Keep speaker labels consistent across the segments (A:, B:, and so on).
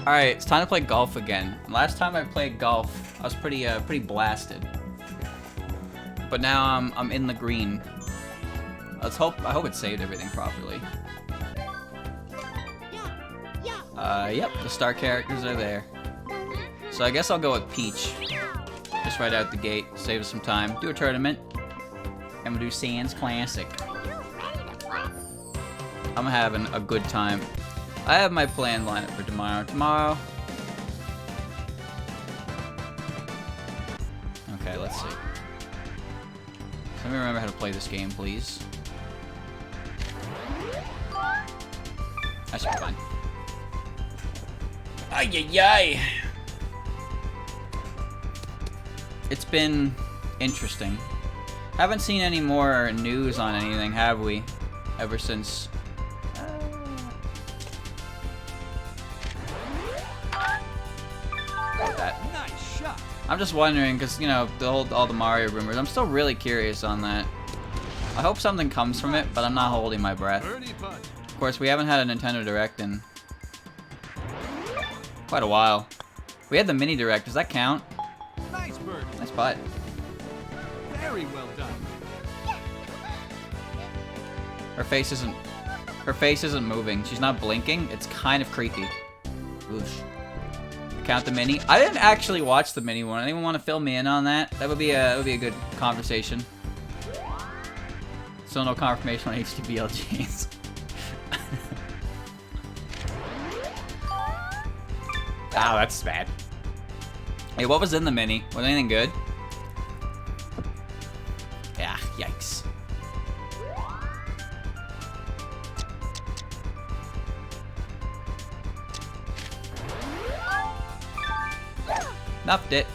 A: Alright, it's time to play golf again. Last time I played golf, I was pretty blasted. But now I'm in the green. I hope it saved everything properly. Yep, the star characters are there. So I guess I'll go with Peach. Just right out the gate, save us some time. Do a tournament. And we'll do Sans Classic. I'm having a good time. I have my plan lined up for tomorrow. Okay, let's see. Let me remember how to play this game, please. I should be fine. Ay, ay, ay. It's been interesting. Haven't seen any more news on anything, have we? Ever since...
B: Nice shot.
A: I'm just wondering, because, you know, all the Mario rumors, I'm still really curious on that. I hope something comes from it, but I'm not holding my breath. Of course, we haven't had a Nintendo Direct in quite a while. We had the mini Direct, does that count?
B: Nice bird.
A: Nice putt.
B: Very well done.
A: Her face isn't moving. She's not blinking. It's kind of creepy. Oosh. Count the mini. I didn't actually watch the mini one. Anyone want to fill me in on that? That would be a good conversation. Still no confirmation on HTBLGs. Oh, that's bad. Hey, what was in the mini? Was anything good? Yeah, yikes. Nuffed it.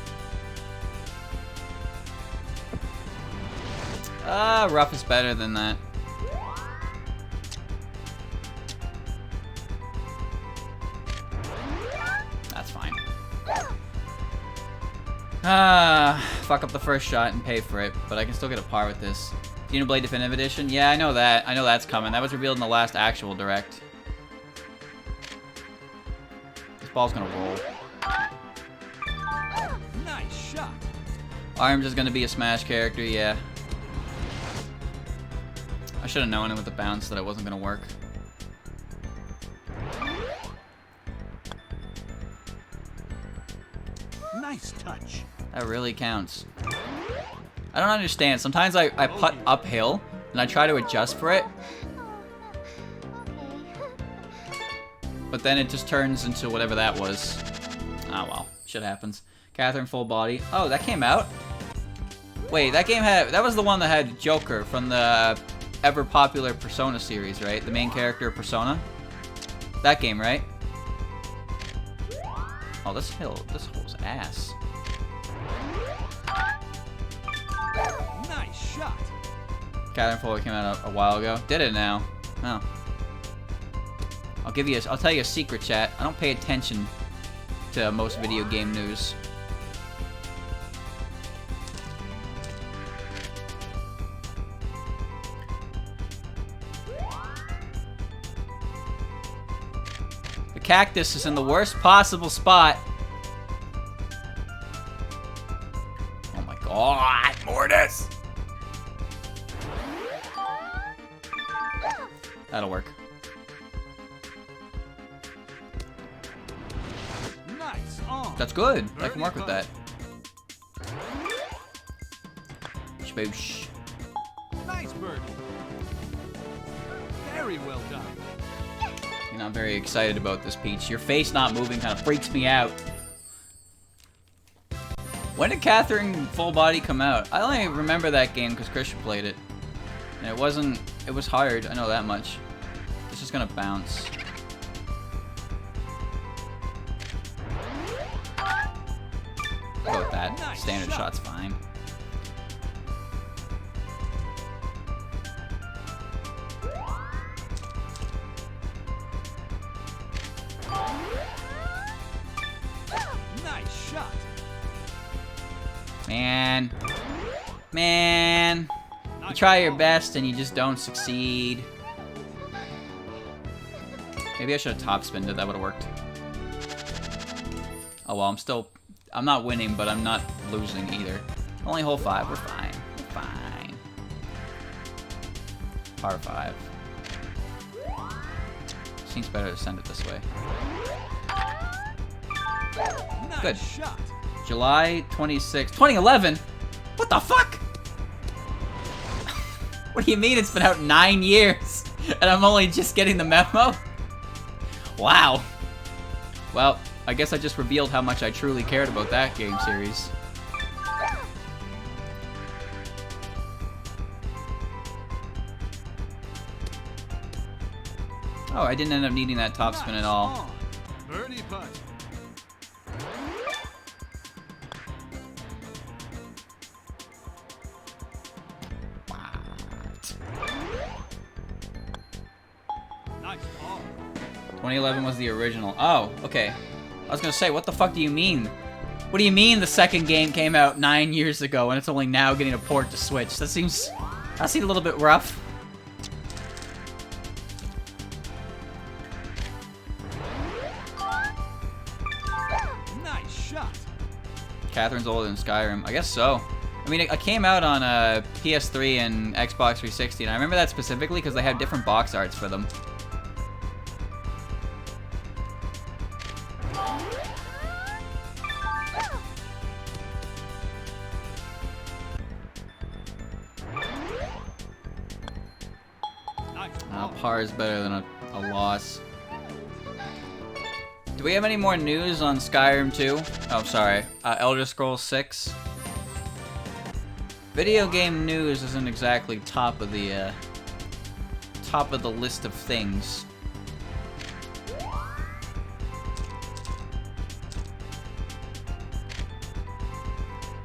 A: Rough is better than that. That's fine. Fuck up the first shot and pay for it, but I can still get a par with this. Xenoblade Definitive Edition? Yeah, I know that. I know that's coming. That was revealed in the last actual Direct. This ball's gonna roll.
B: Nice shot.
A: Arm's just gonna be a Smash character, yeah. I should have known it with the bounce that it wasn't gonna work.
B: Nice touch.
A: That really counts. I don't understand. Sometimes I putt uphill and I try to adjust for it. But then it just turns into whatever that was. Oh well, shit happens. Catherine full body. Oh, that came out? Wait, that was the one that had Joker from the ever popular Persona series, right? The main character of Persona? That game, right? Oh, this hole's ass.
B: Nice shot.
A: Catherine Fuller came out a while ago. Did it now? Oh. I'll tell you a secret, chat. I don't pay attention to most video game news. The cactus is in the worst possible spot. Oh my god, Mortis! That'll work.
B: Nice on.
A: That's good. I can work with that. Spoosh.
B: Nice bird. Very well done.
A: You know, I'm very excited about this, Peach. Your face not moving kind of freaks me out. When did Catherine Full Body come out? I only remember that game because Christian played it. And it was hard, I know that much. It's just gonna bounce. Go with that.
B: Nice
A: Standard
B: shot.
A: shot's fine.
B: Nice shot.
A: Man. You try your best and you just don't succeed. Maybe I should have top spinned it, that would have worked. Oh well, I'm not winning, but I'm not losing either. Only hole 5, we're fine. We're fine. Par 5. Seems better to send it this way.
B: Nice
A: Good.
B: shot.
A: July 26, 2011? What the fuck? What do you mean it's been out 9 years? And I'm only just getting the memo? Wow. Well, I guess I just revealed how much I truly cared about that game series. Oh, I didn't end up needing that topspin at all.
B: Nice on. Birdie putt. Nice ball.
A: 2011 was the original. Oh, okay. I was gonna say, what the fuck do you mean? What do you mean the second game came out 9 years ago and it's only now getting a port to Switch? That seems a little bit rough.
B: Nice shot.
A: Catherine's older than Skyrim. I guess so. I mean, it came out on PS3 and Xbox 360, and I remember that specifically because they had different box arts for them.
B: Nice
A: Now,
B: ball.
A: par is better than a loss. Do we have any more news on Skyrim 2? Oh, sorry. Elder Scrolls 6. Video game news isn't exactly top of the list of things.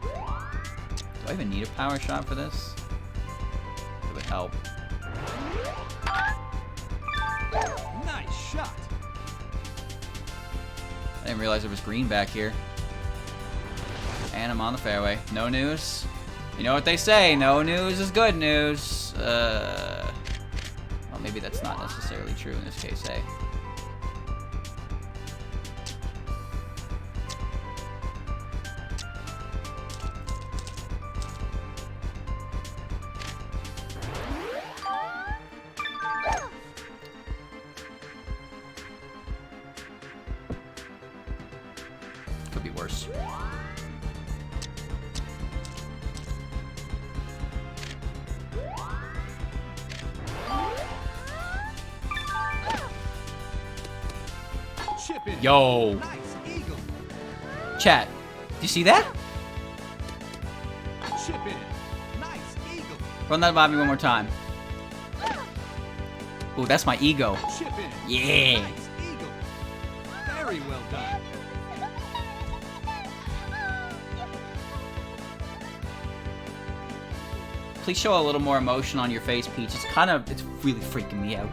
A: Do I even need a power shot for this? It would help.
B: Nice shot.
A: I didn't realize there was green back here. And I'm on the fairway. No news. You know what they say, no news is good news. Well, maybe that's not necessarily true in this case, eh? Could be worse.
B: Chip in.
A: Yo.
B: Nice eagle.
A: Chat, do you see that?
B: Chip in. Nice eagle.
A: Run that by me one more time. Ooh, that's my ego.
B: Chip in.
A: Yeah.
B: Nice eagle. Very well done.
A: Please show a little more emotion on your face, Peach. It's really freaking me out.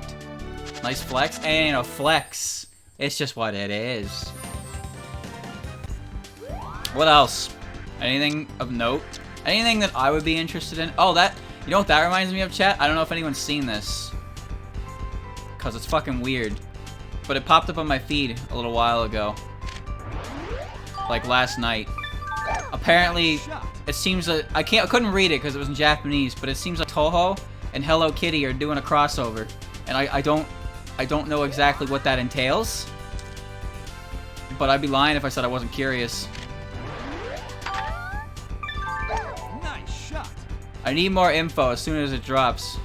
A: Nice flex. Ain't a flex. It's just what it is. What else? Anything of note? Anything that I would be interested in? Oh, you know what that reminds me of, chat? I don't know if anyone's seen this. Because it's fucking weird. But it popped up on my feed a little while ago. Like last night. Apparently,
B: Shot.
A: it seems that I couldn't read it because it was in Japanese, but it seems like Touhou and Hello Kitty are doing a crossover, and I don't know exactly what that entails. But I'd be lying if I said I wasn't curious.
B: Nice shot.
A: I need more info as soon as it drops.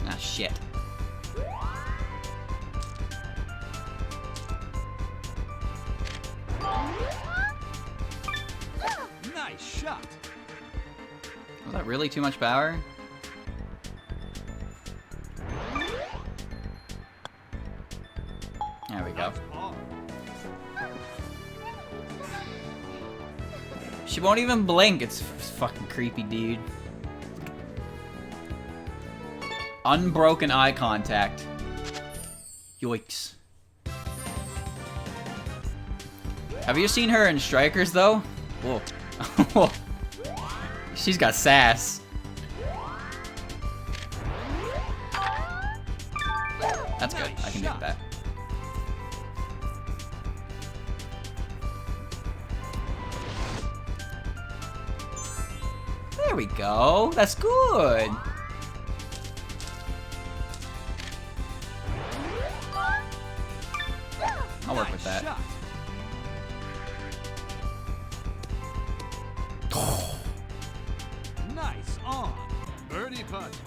A: Ah, shit.
B: Nice shot.
A: Was that really too much power? There we go.
B: Nice ball.
A: She won't even blink. It's fucking creepy, dude. Unbroken eye contact. Yoicks. Have you seen her in Strikers, though? Whoa. She's got sass. That's good. I can do that. There we go. That's good. I'll work with that.
B: Shot. Nice on. Birdie putt.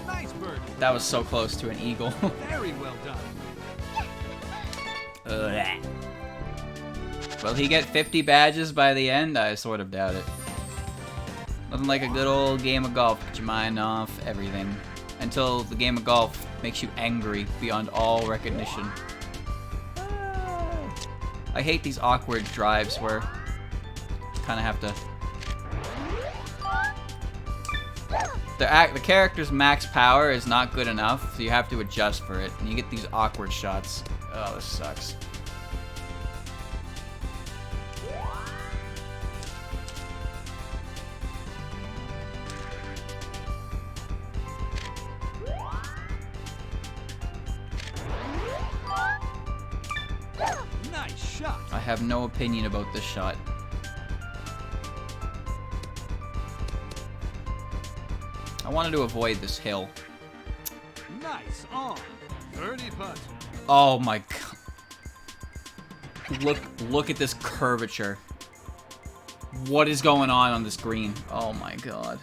B: Nice birdie.
A: That was so close to an eagle.
B: Very well done.
A: Will he get 50 badges by the end? I sort of doubt it. Nothing like a good old game of golf. Get your mind off everything. Until the game of golf makes you angry beyond all recognition. I hate these awkward drives where you kind of have to... The character's max power is not good enough, so you have to adjust for it. And you get these awkward shots. Oh, this sucks.
B: Nice shot.
A: I have no opinion about this shot. I wanted to avoid this hill.
B: Nice on. Birdie putt.
A: Oh my god. Look at this curvature. What is going on this green? Oh my god.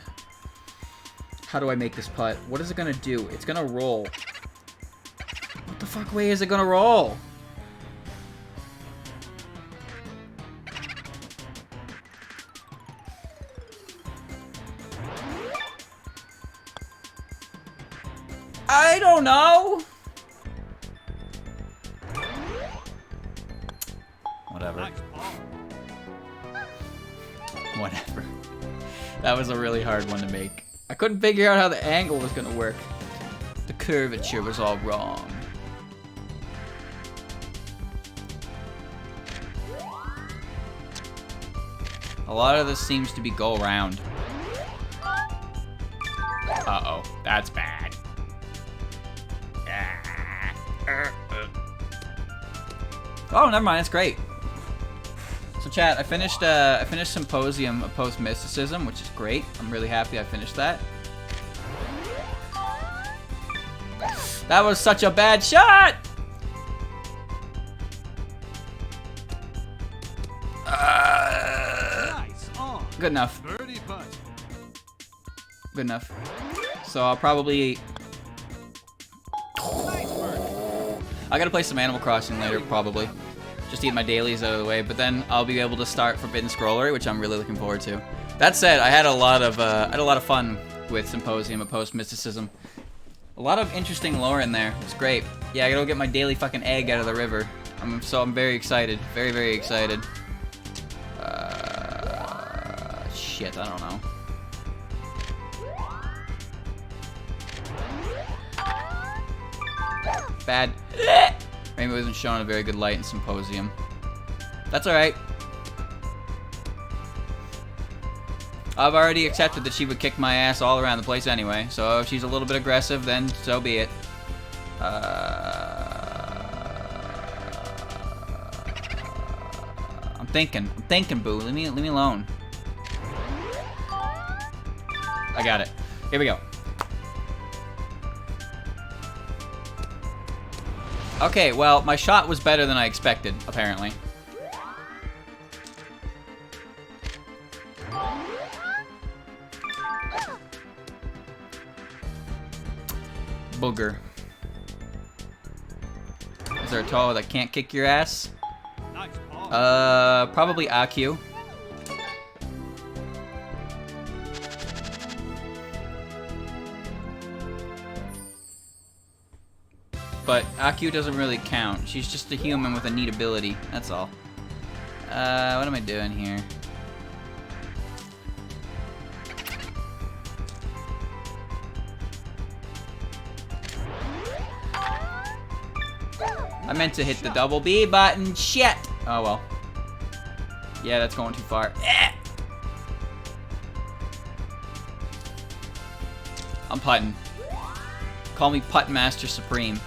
A: How do I make this putt? What is it gonna do? It's gonna roll. What the fuck way is it gonna roll? I don't know. Whatever.
B: Nice ball.
A: Whatever. That was a really hard one to make. I couldn't figure out how the angle was gonna work. The curvature was all wrong. A lot of this seems to be go around. Uh-oh. That's bad. Oh, never mind. It's great. So, chat, I finished Symposium of Post-Mysticism, which is great. I'm really happy I finished that. That was such a bad shot!
B: Nice on.
A: Good enough.
B: Birdie putt.
A: Good enough. So I'll probably...
B: Nice birdie.
A: I gotta play some Animal Crossing later, probably. Just to get my dailies out of the way, but then I'll be able to start Forbidden Scrollery, which I'm really looking forward to. That said, I had a lot of fun with Symposium of Post-Mysticism. A lot of interesting lore in there. It's great. Yeah, I gotta go get my daily fucking egg out of the river. I'm very excited. Very, very excited. Shit, I don't know. Bad. Rainbow isn't shown a very good light in Symposium. That's alright. I've already accepted that she would kick my ass all around the place anyway, so if she's a little bit aggressive, then so be it. I'm thinking, boo. Leave me alone. I got it. Here we go. Okay, well, my shot was better than I expected, apparently. Booger. Is there a Touhou that can't kick your ass?
B: Nice ball.
A: Probably AQ. But AQ doesn't really count. She's just a human with a neat ability. That's all. What am I doing here? I meant to hit the double B button. Shit! Oh well. Yeah, that's going too far. I'm putting. Call me Putt Master Supreme.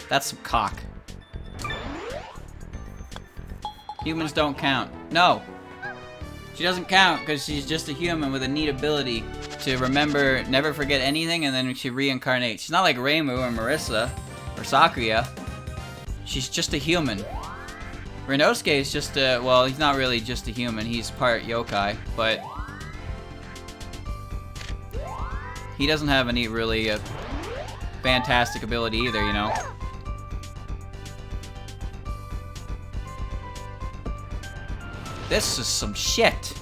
A: That's some cock. Humans don't count. No. She doesn't count because she's just a human with a neat ability to remember, never forget anything, and then she reincarnates. She's not like Reimu or Marissa or Sakuya. She's just a human. Renosuke is just a, well, he's not really just a human. He's part yokai, but he doesn't have any really fantastic ability either, you know. This is some shit.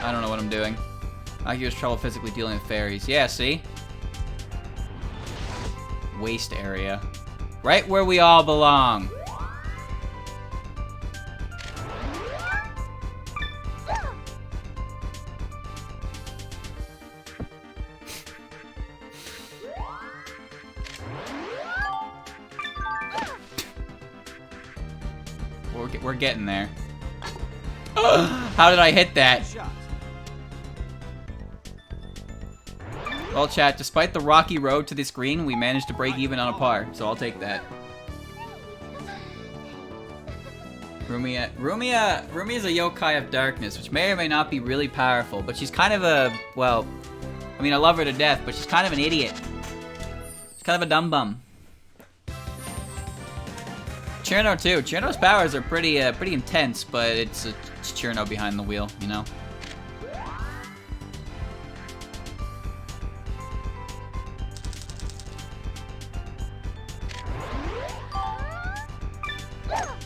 A: I don't know what I'm doing. I use trouble physically dealing with fairies. Yeah, see? Waste area. Right where we all belong. We're getting there. How did I hit that? Well, chat, despite the rocky road to this green, we managed to break even on a par, so I'll take that. Rumia is a yokai of darkness, which may or may not be really powerful, but she's kind of a, well, I mean, I love her to death, but she's kind of an idiot. She's kind of a dumb bum. Cherno too. Cherno's powers are pretty intense, but it's Cherno behind the wheel, you know.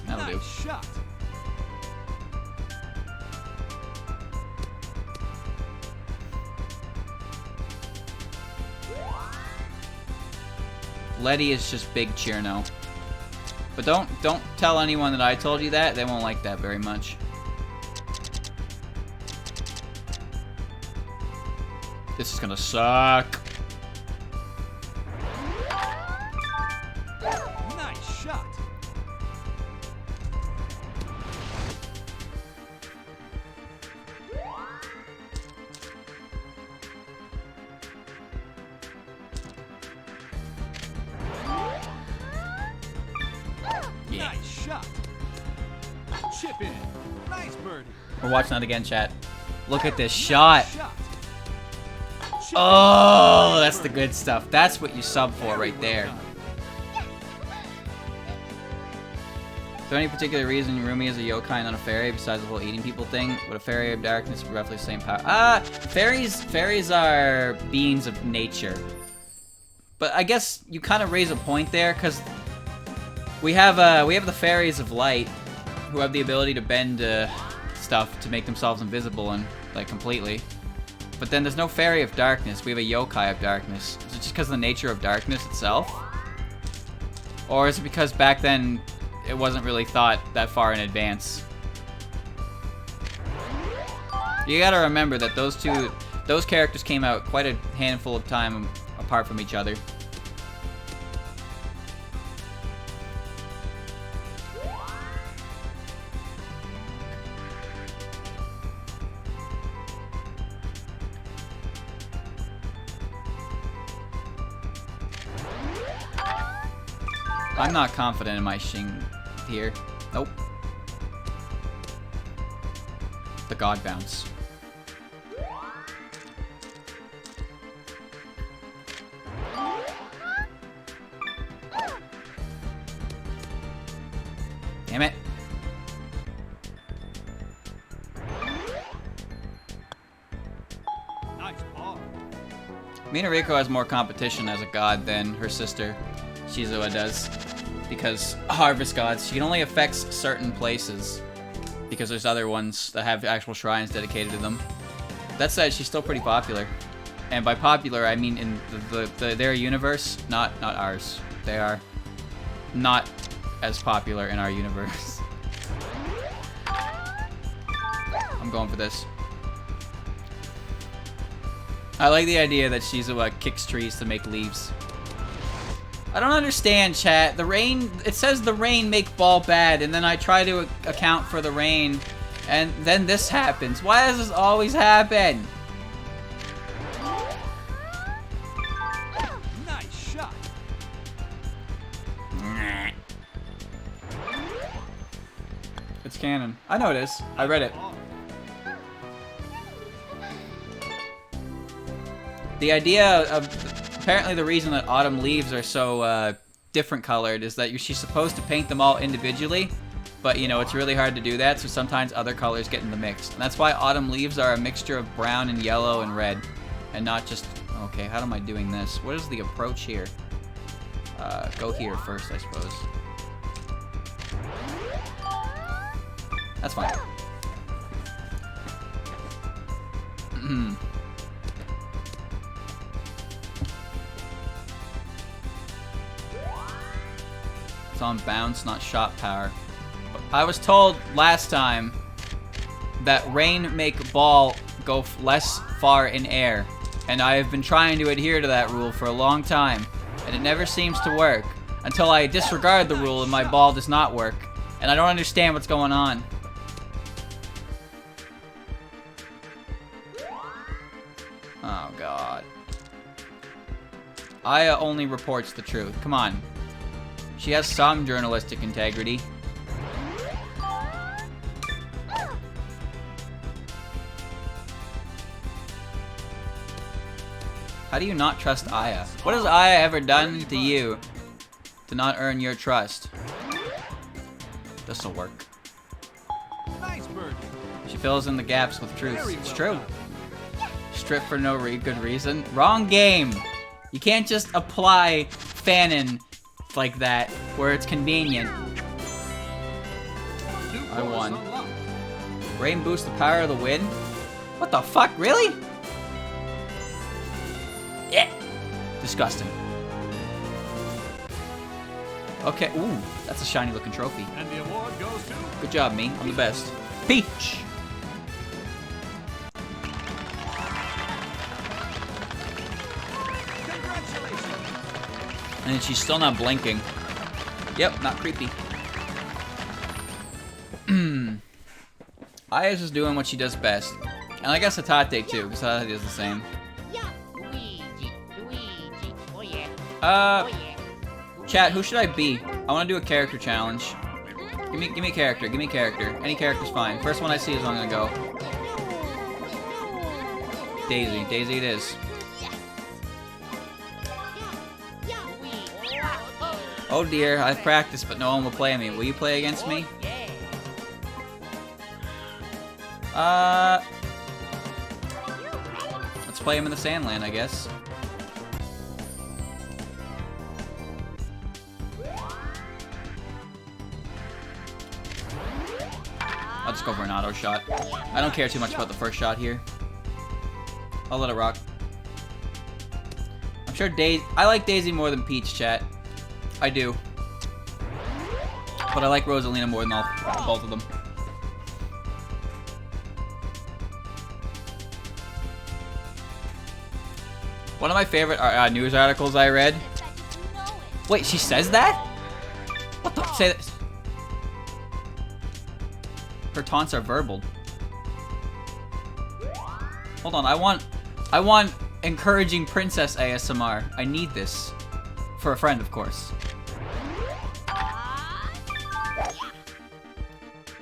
A: That'll do.
B: Shot.
A: Letty is just big Cherno. But don't tell anyone that I told you that. They won't like that very much. This is gonna suck.
B: Nice shot.
A: Yeah.
B: Nice shot. Chip in. Nice birdie.
A: We're watching that again, chat. Look at this shot.
B: Chip
A: Oh,
B: in.
A: that's the good stuff. That's what you sub for right there. Is there any particular reason Rumi is a yokai and not a fairy besides the whole eating people thing? Would a fairy of darkness be roughly the same power? Fairies are beings of nature. But I guess you kind of raise a point there, because we have the fairies of light, who have the ability to bend stuff to make themselves invisible and like completely. But then there's no fairy of darkness. We have a yokai of darkness. Is it just because of the nature of darkness itself? Or is it because back then it wasn't really thought that far in advance? You gotta remember that those characters came out quite a handful of time apart from each other. I'm not confident in my Shing here. Nope. The God bounce. Damn it.
B: Nice ball.
A: Minariko has more competition as a god than her sister Shizuo does. Because harvest gods, she can only affect certain places. Because there's other ones that have actual shrines dedicated to them. That said, she's still pretty popular. And by popular, I mean in their universe, not ours. They are not as popular in our universe. I'm going for this. I like the idea that Shizuo kicks trees to make leaves. I don't understand, chat. The rain, it says the rain make ball bad, and then I try to account for the rain And then this happens. Why does this always happen?
B: Nice shot.
A: It's canon. I know it is. I read it. The idea of... Apparently the reason that autumn leaves are so different colored is that she's supposed to paint them all individually. But, you know, it's really hard to do that, so sometimes other colors get in the mix. And that's why autumn leaves are a mixture of brown and yellow and red. And not just... Okay, how am I doing this? What is the approach here? Go here first, I suppose. That's fine. It's on bounce, not shot power. I was told last time that rain make ball go less far in air. And I have been trying to adhere to that rule for a long time. And it never seems to work. Until I disregard the rule and my ball does not work. And I don't understand what's going on. Oh, God. Aya only reports the truth. Come on. She has some journalistic integrity. How do you not trust Aya? What has Aya ever done to you to not earn your trust? This'll work.
B: Nice birdie.
A: She fills in the gaps with truth.
B: Very
A: It's
B: well
A: true.
B: done.
A: Strip for no good reason. Wrong game. You can't just apply fanon like that where it's convenient.
B: New
A: I
B: course
A: won.
B: unlocked.
A: Rain boosts the power of the wind? What the fuck? Really? Yeah. Disgusting. Okay. Ooh, that's a shiny looking trophy.
B: And the award goes to...
A: Good job, me. I'm the best. Peach.
B: Congratulations.
A: And she's still not blinking. Yep, not creepy. Aya's just doing what she does best. And I guess Hatate too, because Hatate does the same.
C: Luigi, oh yeah.
A: Chat, who should I be? I want to do a character challenge. Give me a character, give me a character. Any character's fine. First one I see is where I'm gonna go. Daisy, Daisy it is. Oh dear, I've practiced, but no one will play me. Will you play against me? Let's play him in the Sandland, I guess. I'll just go for an auto shot. I don't care too much about the first shot here. I'll let it rock. I'm sure I like Daisy more than Peach, chat. I do. But I like Rosalina more than both of them. One of my favorite news articles I read. Wait, she says that? What the? Say that. Her taunts are verbal. Hold on, I want encouraging princess ASMR. I need this. For a friend, of course.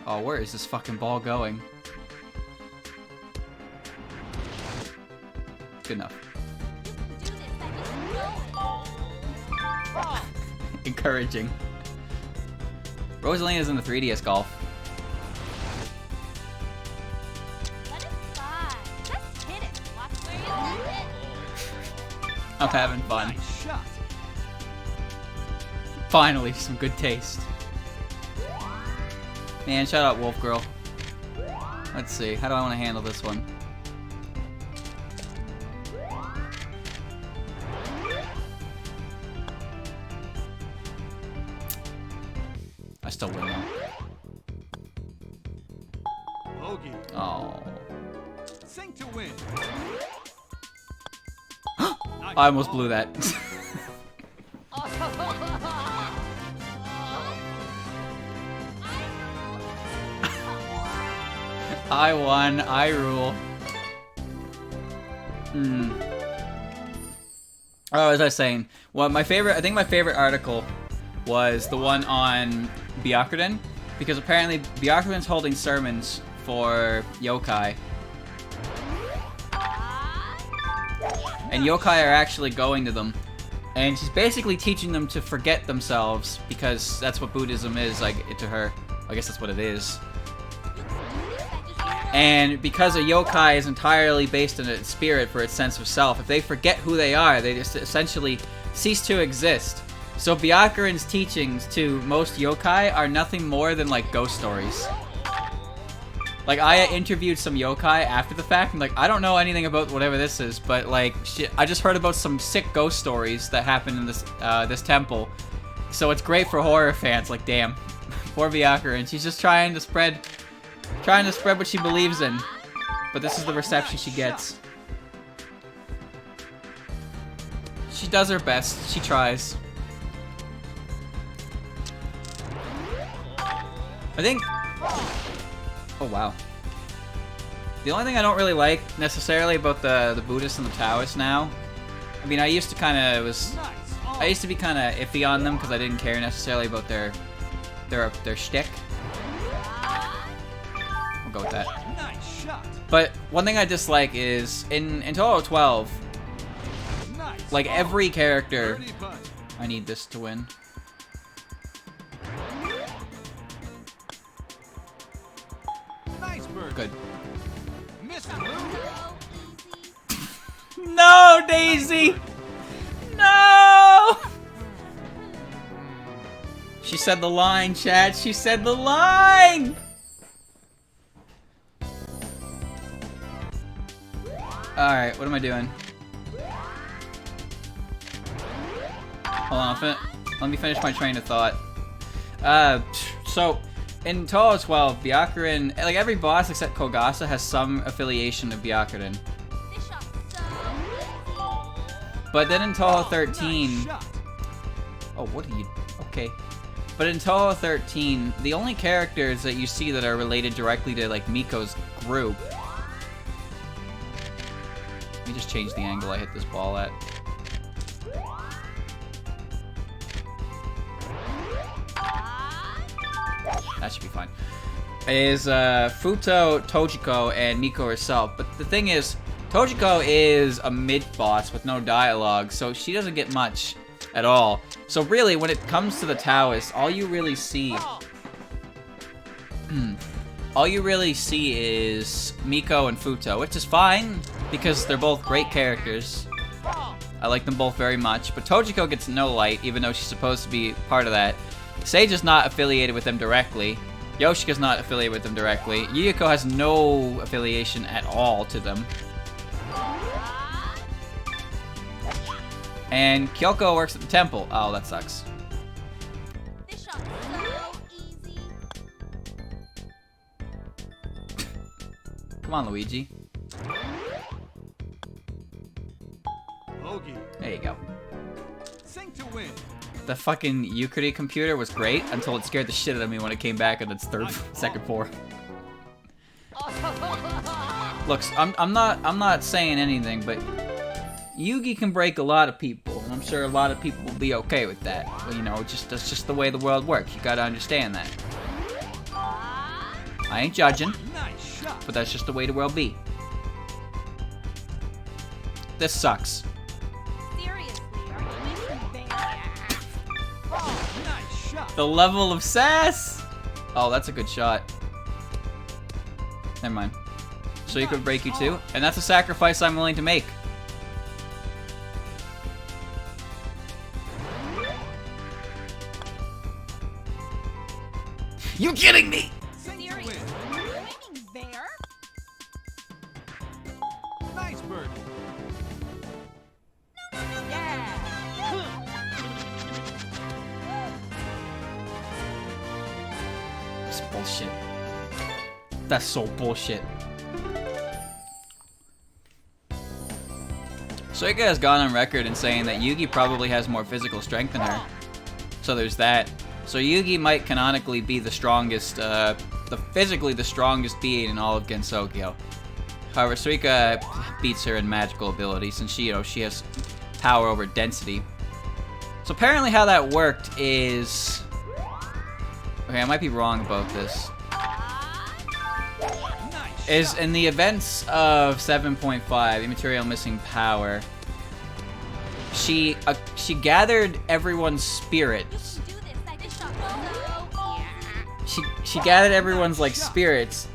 A: Oh, where is this fucking ball going? Good enough. Encouraging. Rosalina's in the 3DS golf. I'm having fun.
B: Nice shot.
A: Finally, some good taste. Man, shout out Wolf Girl. Let's see, how do I want to handle this one? I still win though.
B: Bogey.
A: Oh.
B: Sink to win.
A: I almost blew that. I won. I rule. Oh, as I was saying, well, I think my favorite article was the one on Byakuren, because apparently Byakuren's holding sermons for yokai. And yokai are actually going to them. And she's basically teaching them to forget themselves, because that's what Buddhism is, like, to her. I guess that's what it is. And because a yokai is entirely based on its spirit for its sense of self, if they forget who they are, they just essentially cease to exist. So Byakuren's teachings to most yokai are nothing more than, like, ghost stories. Like, I interviewed some yokai after the fact, and like, I don't know anything about whatever this is, but like, shit, I just heard about some sick ghost stories that happened in this this temple. So it's great for horror fans. Like, damn, poor Byakuren. She's just trying to spread what she believes in, but this is the reception she gets. She does her best. She tries. I think. Oh wow. The only thing I don't really like necessarily about the Buddhists and the Taoists now, I mean, I used to be kind of iffy on them because I didn't care necessarily about their shtick. We'll go with that. But one thing I dislike is in Touhous 12, like every character. I need this to win. Good. No, Daisy! No! She said the line, Chad. She said the line! Alright, what am I doing? Hold on, let me finish my train of thought. So, in Touhous 12, Byakuren, like every boss except Kogasa has some affiliation to Byakuren. But then in Touhous 13... Oh, what are you... Okay. But in Touhous 13, the only characters that you see that are related directly to, like, Miko's group... Let me just change the angle I hit this ball at. That should be fine. Is Futo, Tojiko, and Miko herself. But the thing is, Tojiko is a mid-boss with no dialogue, so she doesn't get much at all. So really, when it comes to the Taoists, all you really see is Miko and Futo, which is fine, because they're both great characters. I like them both very much, but Tojiko gets no light, even though she's supposed to be part of that. Sage is not affiliated with them directly. Yoshika's not affiliated with them directly. Yuyuko has no affiliation at all to them. And Kyoko works at the temple. Oh, that sucks.
D: This shot's so easy.
A: Come on, Luigi.
B: Bogey.
A: There you go.
B: Sink to win.
A: The fucking Euclid computer was great until it scared the shit out of me when it came back on its second floor. Looks, I'm not saying anything, but Yugi can break a lot of people, and I'm sure a lot of people will be okay with that. Well, you know, that's just the way the world works. You gotta understand that. I ain't judging, but that's just the way the world be. This sucks. The level of sass! Oh, that's a good shot. Never mind. So you could break you too? And that's a sacrifice I'm willing to make. You kidding me?
D: Seriously? Are you aiming there?
B: Nice bird.
D: Yeah!
A: That's bullshit. That's so bullshit. Soika has gone on record in saying that Yugi probably has more physical strength than her. So there's that. So Yugi might canonically be the strongest physically the strongest being in all of Gensokyo. However, Suika beats her in magical ability since she has power over density. So apparently how that worked is... Okay, I might be wrong about this. Is in the events of 7.5, Immaterial Missing Power, she gathered everyone's spirits. She gathered everyone's like spirits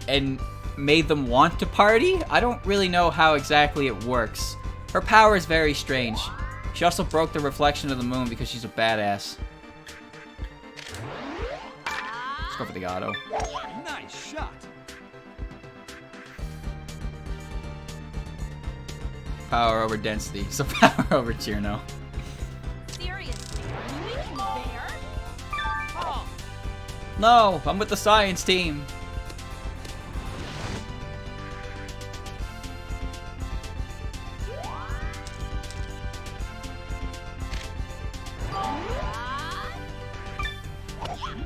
A: and made them want to party? I don't really know how exactly it works. Her power is very strange. She also broke the reflection of the moon because she's a badass. Let's go for the auto.
B: Nice shot.
A: Power over density, so power over Chirno.
D: Seriously, are you even there? Oh.
A: No, I'm with the science team.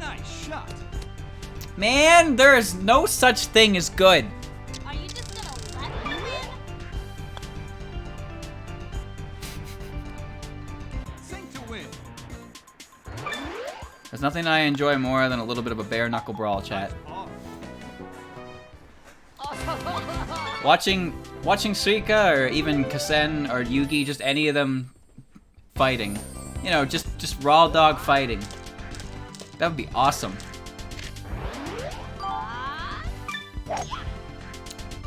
B: Nice shot.
A: Man, there is no such thing as good.
D: Are you just gonna let me win?
B: Sing to win.
A: There's nothing I enjoy more than a little bit of a bare knuckle brawl, chat. Watching Suika or even Kasen or Yugi, just any of them fighting. You know, just raw dog fighting. That would be awesome.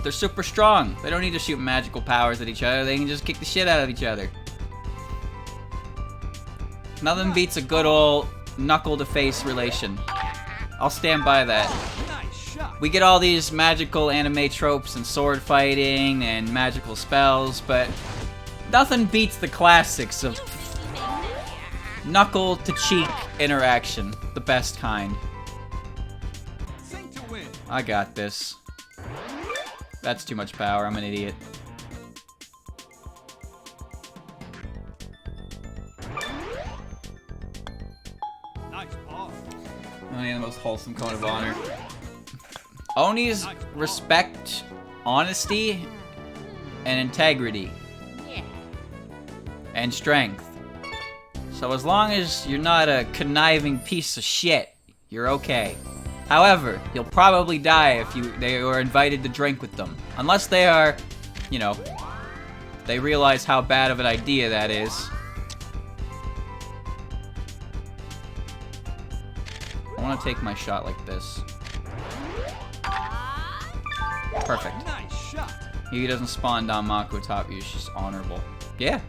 A: They're super strong. They don't need to shoot magical powers at each other. They can just kick the shit out of each other. Nothing beats a good old knuckle to face relation. I'll stand by that.
B: Nice shot.
A: We get all these magical anime tropes and sword fighting and magical spells, but nothing beats the classics of knuckle to cheek interaction. The best kind.
B: Sing to win.
A: I got this. That's too much power. I'm an idiot.
B: Nice ball.
A: Only the most wholesome code of honor. Onis respect honesty and integrity and strength. So as long as you're not a conniving piece of shit, you're okay. However, you'll probably die if they are invited to drink with them. Unless they are, you know, they realize how bad of an idea that is. I want to take my shot like this. Perfect.
B: Nice shot.
A: He doesn't spawn Danmaku atop you, she's honorable. Yeah.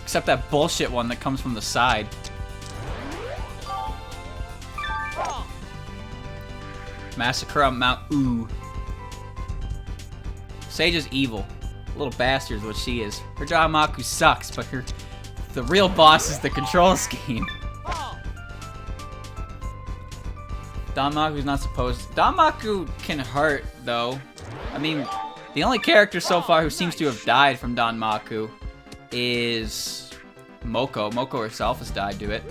A: Except that bullshit one that comes from the side. Massacre on Mount Ooh. Sage is evil. A little bastard is what she is. Her Danmaku sucks, but the real boss is the control scheme. Danmaku's not supposed to. Danmaku can hurt, though. I mean, the only character so far who seems to have died from Danmaku is Moko. Moko herself has died to it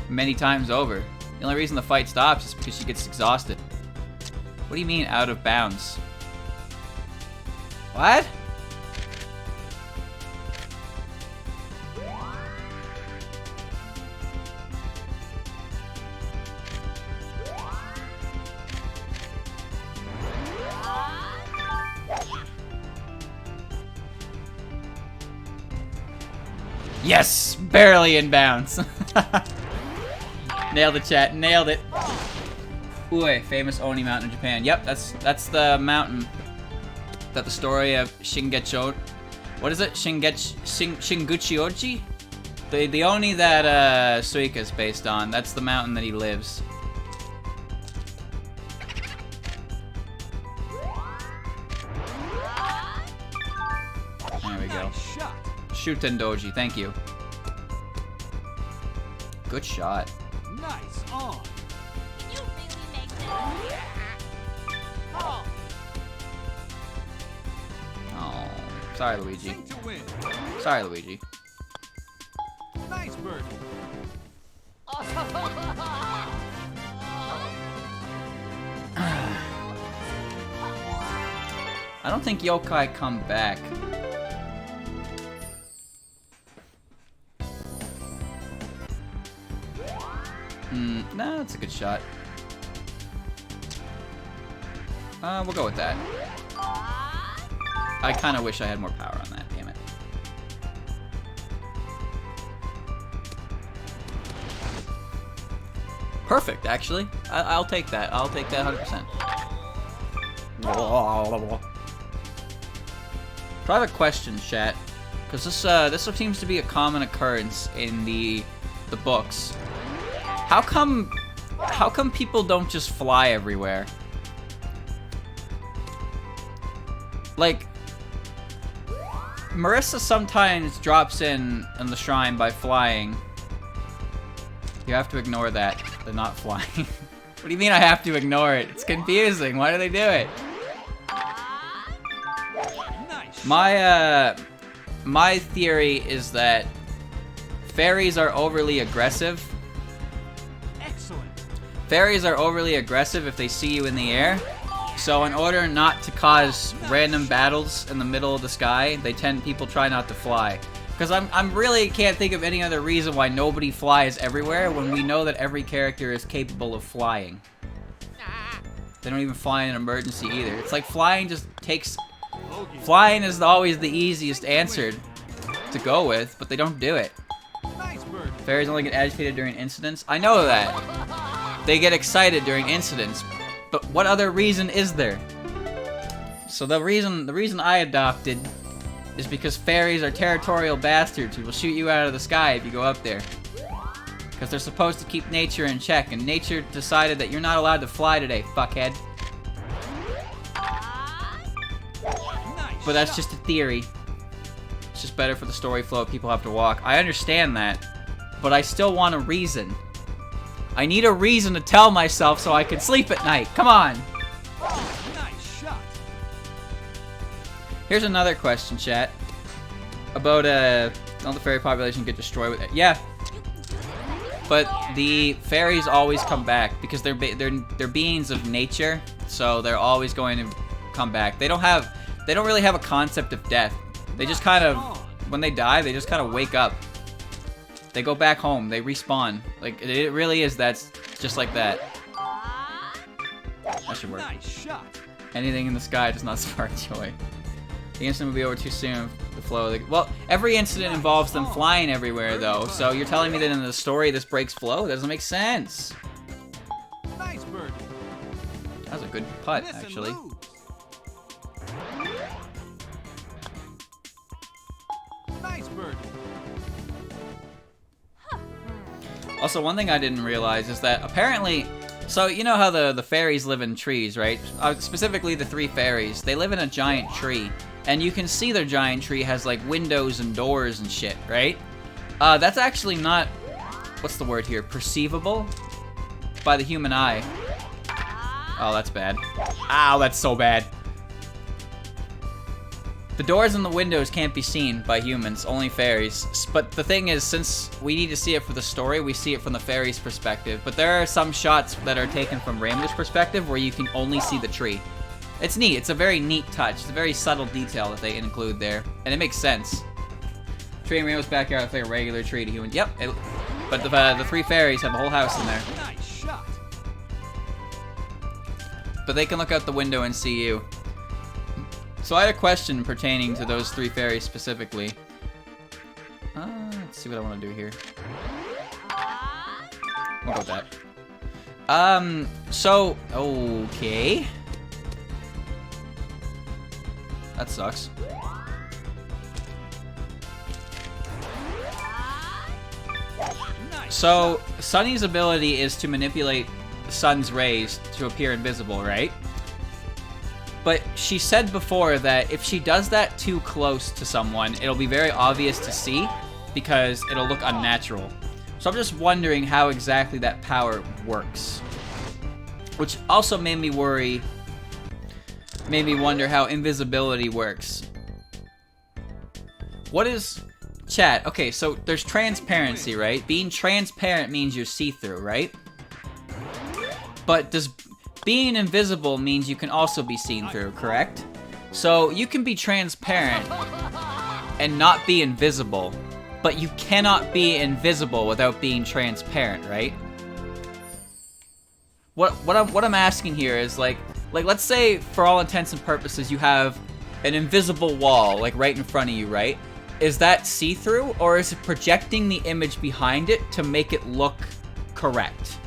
A: many times over. The only reason the fight stops is because she gets exhausted. What do you mean, out of bounds? What? Yes! Barely in bounds. Nailed the chat. Nailed it. Ue, famous Oni mountain in Japan. Yep, that's the mountain that the story of Shingechi... What is it? Shinguchi Oji? The Oni that Suika is based on. That's the mountain that he lives. There we go.
B: Nice shot.
A: Shuten Doji, thank you. Good shot.
B: Nice on.
D: Can you really make this? Oh.
A: Oh, sorry, Luigi.
B: Sing to win.
A: Sorry, Luigi.
B: Nice birdie.
A: I don't think yokai come back. No, that's a good shot. We'll go with that. I kind of wish I had more power on that, damn it. Perfect, actually. I'll take that. I'll take that 100%. So I have a question, chat, because this seems to be a common occurrence in the books. How come people don't just fly everywhere? Like, Marissa sometimes drops in the shrine by flying. You have to ignore that. They're not flying. What do you mean I have to ignore it? It's confusing. Why do they do it? My theory is that fairies are overly aggressive.
B: Excellent.
A: Fairies are overly aggressive if they see you in the air. So in order not to cause random battles in the middle of the sky, people try not to fly. Because I'm really can't think of any other reason why nobody flies everywhere when we know that every character is capable of flying. They don't even fly in an emergency either. It's like flying just takes... Flying is always the easiest answer to go with, but they don't do it. Fairies only get agitated during incidents. I know that. They get excited during incidents. But what other reason is there? So the reason I adopted is because fairies are territorial bastards who will shoot you out of the sky if you go up there. Because they're supposed to keep nature in check, and nature decided that you're not allowed to fly today, fuckhead. But that's just a theory. It's just better for the story flow if people have to walk. I understand that, but I still want a reason. I need a reason to tell myself so I can sleep at night. Come on!
B: Nice shot.
A: Here's another question, chat. About, don't the fairy population get destroyed with it? Yeah. But the fairies always come back because they're beings of nature, so they're always going to come back. They don't really have a concept of death. They just kind of, when they die, they just kind of wake up. They go back home. They respawn. Like, it really is. That's just like that. That should work.
B: Nice shot.
A: Anything in the sky does not spark joy. The incident will be over too soon. The flow. Well, every incident involves them flying everywhere, though. So you're telling me that in the story this breaks flow? That doesn't make sense.
B: Nice bird.
A: That was a good putt, actually.
B: Nice bird.
A: Also, one thing I didn't realize is that apparently, so you know how the fairies live in trees, right? Specifically the three fairies. They live in a giant tree, and you can see their giant tree has like windows and doors and shit, right? That's actually not, what's the word here, perceivable by the human eye. Oh, that's bad. Ow, that's so bad. The doors and the windows can't be seen by humans, only fairies. But the thing is, since we need to see it for the story, we see it from the fairies' perspective. But there are some shots that are taken from Rainbow's perspective where you can only see the tree. It's neat. It's a very neat touch. It's a very subtle detail that they include there. And it makes sense. Tree in Rainbow's backyard looks like a regular tree to humans. Yep. But the three fairies have a whole house in there.
B: Nice shot.
A: But they can look out the window and see you. So I had a question pertaining to those three fairies specifically. Let's see what I want to do here. We'll go with that. So, okay. That sucks. So, Sunny's ability is to manipulate the sun's rays to appear invisible, right? But she said before that if she does that too close to someone, it'll be very obvious to see because it'll look unnatural. So I'm just wondering how exactly that power works. Which also made me wonder how invisibility works. What is... Chat, okay, so there's transparency, right? Being transparent means you're see-through, right? But does being invisible means you can also be seen through, correct? So you can be transparent and not be invisible, but you cannot be invisible without being transparent, right? What I'm asking here is like let's say for all intents and purposes you have an invisible wall like right in front of you, right? Is that see-through, or is it projecting the image behind it to make it look correct?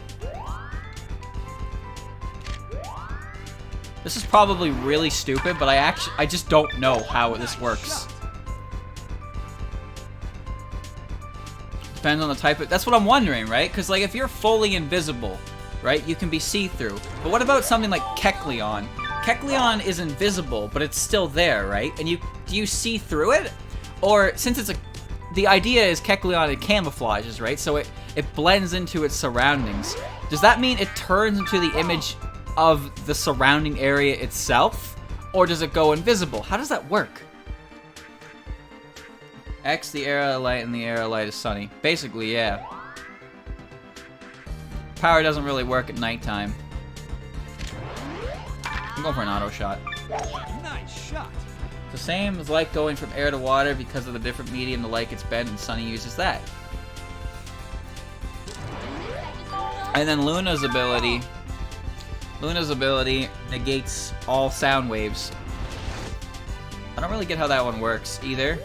A: This is probably really stupid, but I just don't know how this works. Depends on the type of... That's what I'm wondering, right? Because, like, if you're fully invisible, right, you can be see-through. But what about something like Kecleon? Kecleon is invisible, but it's still there, right? And do you see through it? Or, since it's the idea is Kecleon, it camouflages, right? So it blends into its surroundings. Does that mean it turns into the image of the surrounding area itself? Or does it go invisible? How does that work? X, the area of light, and the area of light is sunny. Basically, yeah. Power doesn't really work at nighttime. I'm going for an auto shot.
B: Nice shot.
A: It's the same as light going from air to water because of the different medium the light gets bent, and Sunny uses that. And then Luna's ability negates all sound waves. I don't really get how that one works either.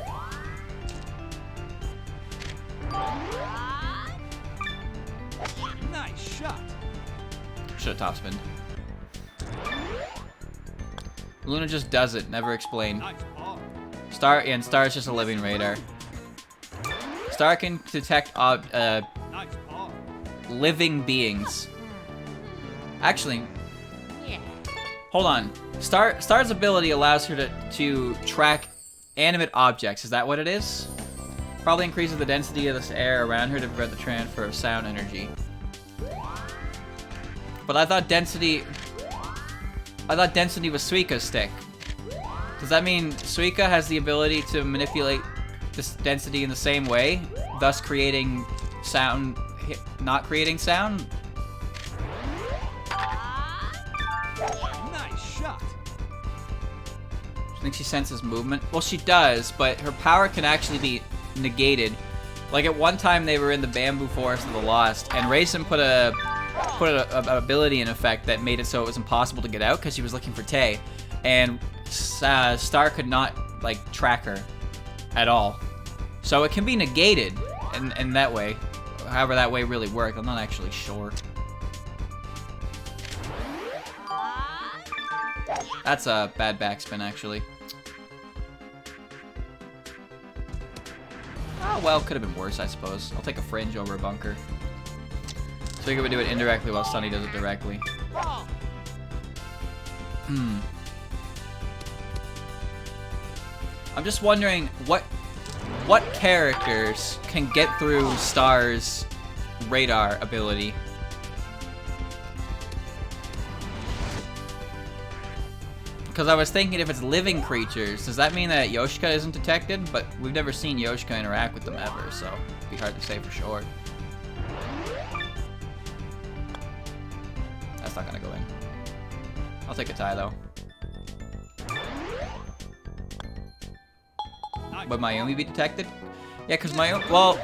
B: Nice shot.
A: Should have topspin. Luna just does it, never explained.
B: Nice ball.
A: Star is just a living radar. Star can detect
B: Nice ball.
A: living beings. Actually,
C: Yeah.
A: hold on. Star's ability allows her to track animate objects. Is that what it is? Probably increases the density of this air around her to prevent the transfer of sound energy. But I thought density was Suika's stick. Does that mean Suika has the ability to manipulate this density in the same way, thus creating sound, not creating sound?
B: Nice shot.
A: I think she senses movement. Well, she does, but her power can actually be negated. Like at one time they were in the bamboo forest of the Lost, and Raisin put an ability in effect that made it so it was impossible to get out because she was looking for Tay, and Star could not like track her at all. So it can be negated in that way. However that way really worked, I'm not actually sure. That's a bad backspin actually. Oh well, could have been worse I suppose. I'll take a fringe over a bunker. So you could do it indirectly while Sunny does it directly. I'm just wondering what characters can get through Star's radar ability. Because I was thinking if it's living creatures, does that mean that Yoshika isn't detected? But we've never seen Yoshika interact with them ever, so it'd be hard to say for sure. That's not gonna go in. I'll take a tie though. Would Mayumi be detected? Yeah, because Mayumi... Well...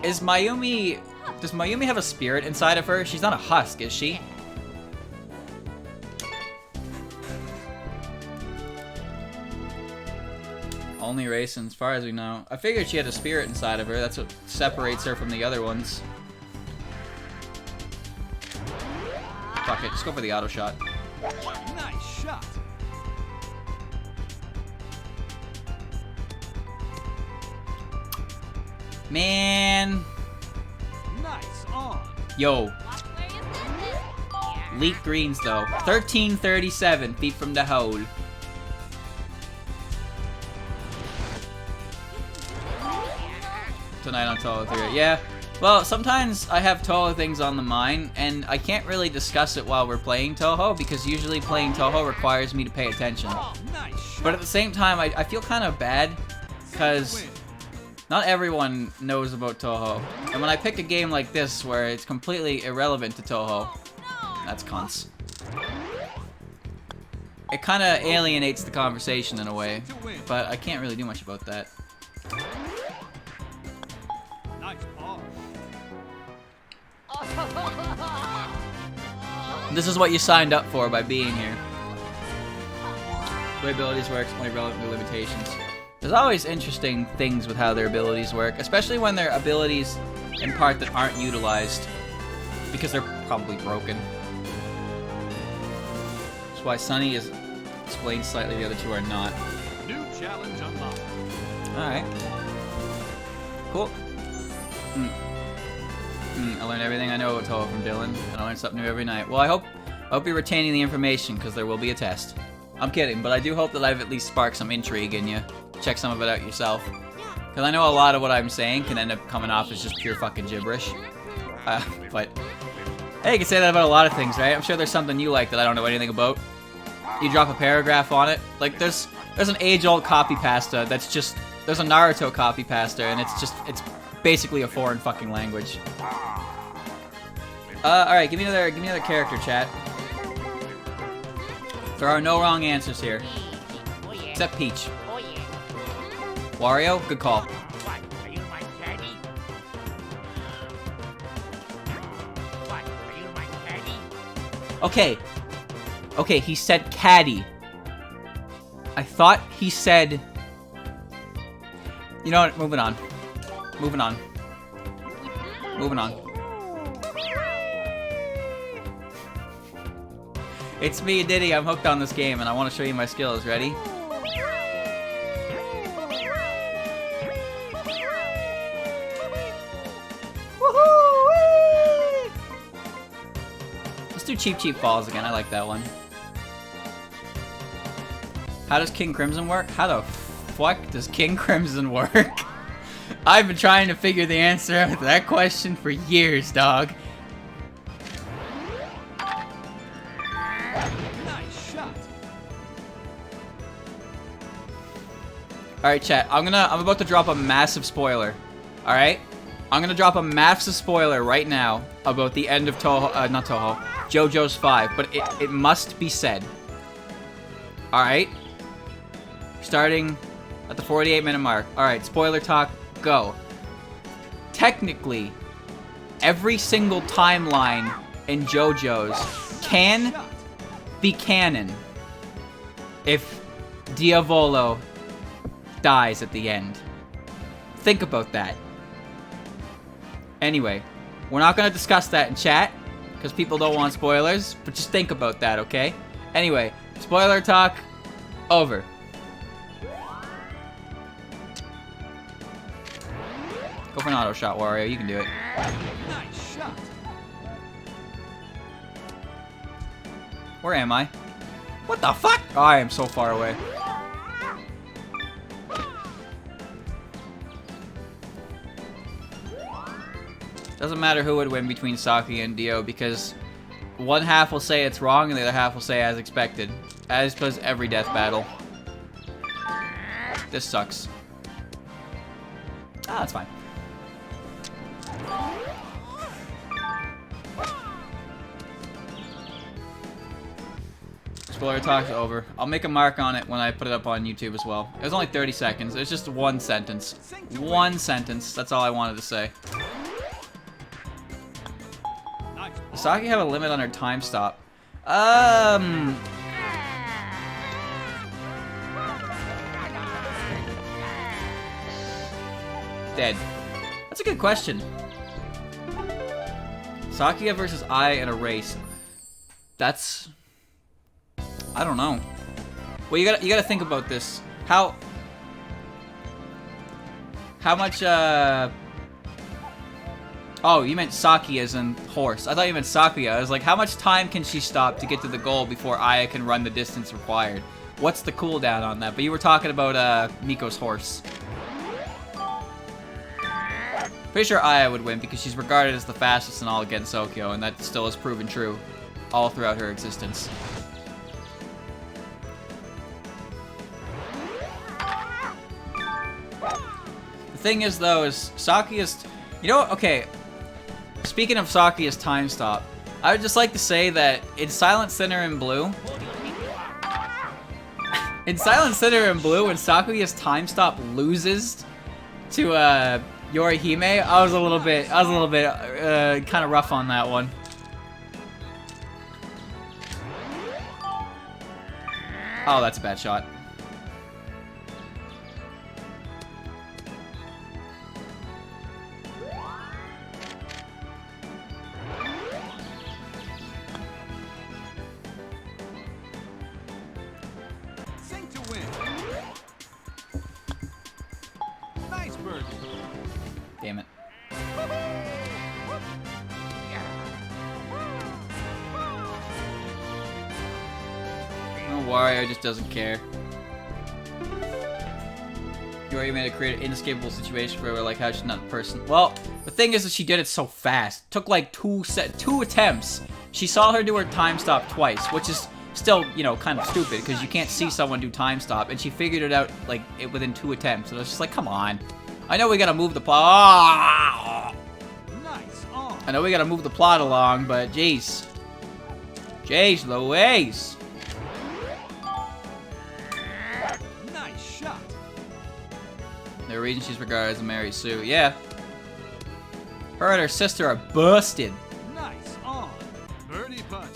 A: Does Mayumi have a spirit inside of her? She's not a husk, is she? Only Raisin, as far as we know. I figured she had a spirit inside of her. That's what separates her from the other ones. Fuck it, just go for the auto shot.
B: Nice shot.
A: Man.
B: Nice on.
A: Yo.
D: Watch where you send it.
A: Leak greens though. 1337 feet from the hole. Tonight on Touhou 3. Yeah. Well, sometimes I have Touhou things on the mind, and I can't really discuss it while we're playing Touhou, because usually playing Touhou requires me to pay attention.
B: Nice shot.
A: But at the same time, I feel kind of bad, because not everyone knows about Touhou. And when I pick a game like this, where it's completely irrelevant to Touhou, that's cunts. it kind of alienates the conversation in a way, but I can't really do much about that.
B: Nice ball.
A: This is what you signed up for by being here. The way abilities work, only relevant to limitations. There's always interesting things with how their abilities work, especially when they're abilities in part that aren't utilized, because they're probably broken. That's why Sunny is explained slightly, the other two are not.
B: New challenge unlocked.
A: Alright. Cool. I learned everything I know about Touhou from Dylan, and I learn something new every night. Well, I hope you're retaining the information, because there will be a test. I'm kidding, but I do hope that I've at least sparked some intrigue in you. Check some of it out yourself. Because I know a lot of what I'm saying can end up coming off as just pure fucking gibberish. But, hey, you can say that about a lot of things, right? I'm sure there's something you like that I don't know anything about. You drop a paragraph on it. Like, there's an age-old copy pasta that's just... There's a Naruto copy pasta, and it's basically a foreign fucking language. Alright, give me another character, chat. There are no wrong answers here.
C: Oh yeah.
A: Except Peach.
C: Oh yeah.
A: Wario, good call.
C: What? Are you my caddy? What? Are you my caddy?
A: Okay. Okay, he said caddy. I thought he said... You know what? Moving on. Moving on. Moving on. It's me, Diddy. I'm hooked on this game, and I want to show you my skills. Ready? Woohoo! Let's do Cheap Cheap Falls again. I like that one. How does King Crimson work? How the fuck does King Crimson work? I've been trying to figure the answer out to that question for years, dog.
B: Nice shot.
A: Alright, chat. I'm about to drop a massive spoiler. Alright? I'm gonna drop a massive spoiler right now about the end of Touhou, not Touhou, JoJo's 5, but it must be said. Alright? Starting at the 48-minute mark. Alright, spoiler talk, go. Technically, every single timeline in JoJo's can be canon if Diavolo dies at the end. Think about that. Anyway, we're not going to discuss that in chat because people don't want spoilers, but just think about that, okay? Anyway, spoiler talk over. Go for an auto shot, Wario. You can do it.
B: Nice shot.
A: Where am I? What the fuck? Oh, I am so far away. Doesn't matter who would win between Saki and Dio because one half will say it's wrong and the other half will say as expected. As does every death battle. This sucks. Ah, that's fine. Spoiler talk's over. I'll make a mark on it when I put it up on YouTube as well. It was only 30 seconds. It's just one sentence. One sentence. That's all I wanted to say. Does Saki have a limit on her time stop? Dead. That's a good question. Sakuya versus I in a race. That's... I don't know. Well, you gotta think about this. How much, Oh, you meant Saki as in horse. I thought you meant Sakuya. I was like, how much time can she stop to get to the goal before Aya can run the distance required? What's the cooldown on that? But you were talking about, Miko's horse. Pretty sure Aya would win because she's regarded as the fastest in all of Gensokyo, and that still has proven true all throughout her existence. The thing is, though, is Sakuya's... You know what? Okay. Speaking of Sakuya's time stop, I would just like to say that in Silent Sinner in Blue, In Silent Sinner and Blue, when Sakuya's time stop loses to Yorihime, I was a little bit kind of rough on that one. Oh, that's a bad shot.
B: Sink to win. Nice birdie.
A: Damn it. No, Wario just doesn't care. You already made it create an inescapable situation for her, like how she's not a person. Well, the thing is that she did it so fast. Took like two attempts. She saw her do her time stop twice, which is still, you know, kind of stupid because you can't see someone do time stop, and she figured it out like within 2 attempts. So it's just like, come on. I know we gotta move the plot.
B: Nice on.
A: I know we gotta move the plot along, but jeez. Jeez Louise.
B: Nice shot.
A: The reason she's regarded as a Mary Sue. Yeah. Her and her sister are busted.
B: Nice on. Birdie putt.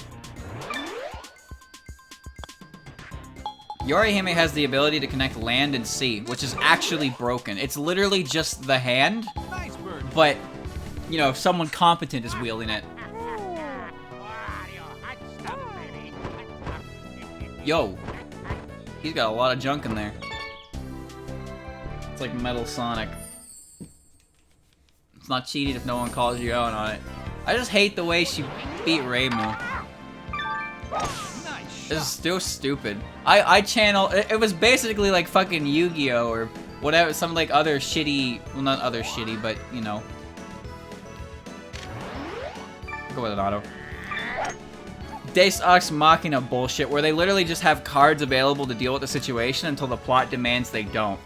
A: Yorihime has the ability to connect land and sea, which is actually broken. It's literally just the hand,
B: Nice birdie.
A: but, you know, someone competent is wielding it.
C: Wario, hot stuff, baby. Hot stuff.
A: Yo. He's got a lot of junk in there. It's like Metal Sonic. It's not cheating if no one calls you out on it. I just hate the way she beat Reimu.
B: Nice
A: This is
B: shot.
A: still stupid. I channel. It was basically like fucking Yu-Gi-Oh! Or whatever, some like other shitty. Well, not other shitty, but you know. Go with an auto. Deus Ex Machina bullshit, where they literally just have cards available to deal with the situation until the plot demands they don't.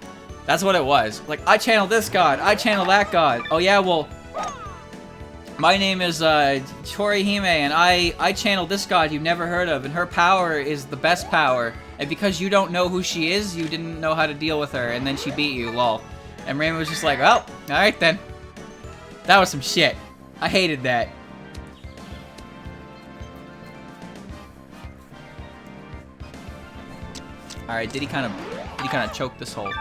A: That's what it was. Like, I channel this god, I channel that god. Oh yeah, well, my name is Chorihime, and I channel this god you've never heard of, and her power is the best power. And because you don't know who she is, you didn't know how to deal with her, and then she beat you, lol. And Raymond was just like, well, alright then. That was some shit. I hated that. Alright, did he kind of choke this hole?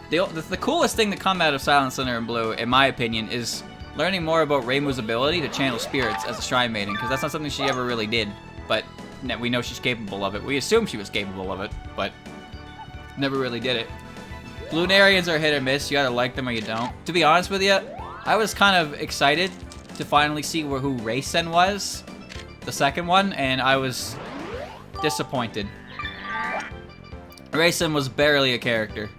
A: The coolest thing to come out of Silent Sinner and Blue, in my opinion, is learning more about Reimu's ability to channel spirits as a Shrine Maiden, because that's not something she ever really did, but we know she's capable of it. We assume she was capable of it, but never really did it. Lunarians are hit or miss. You either like them or you don't. To be honest with you, I was kind of excited to finally see who Raysen was, the second one, and I was disappointed. Raysen was barely a character.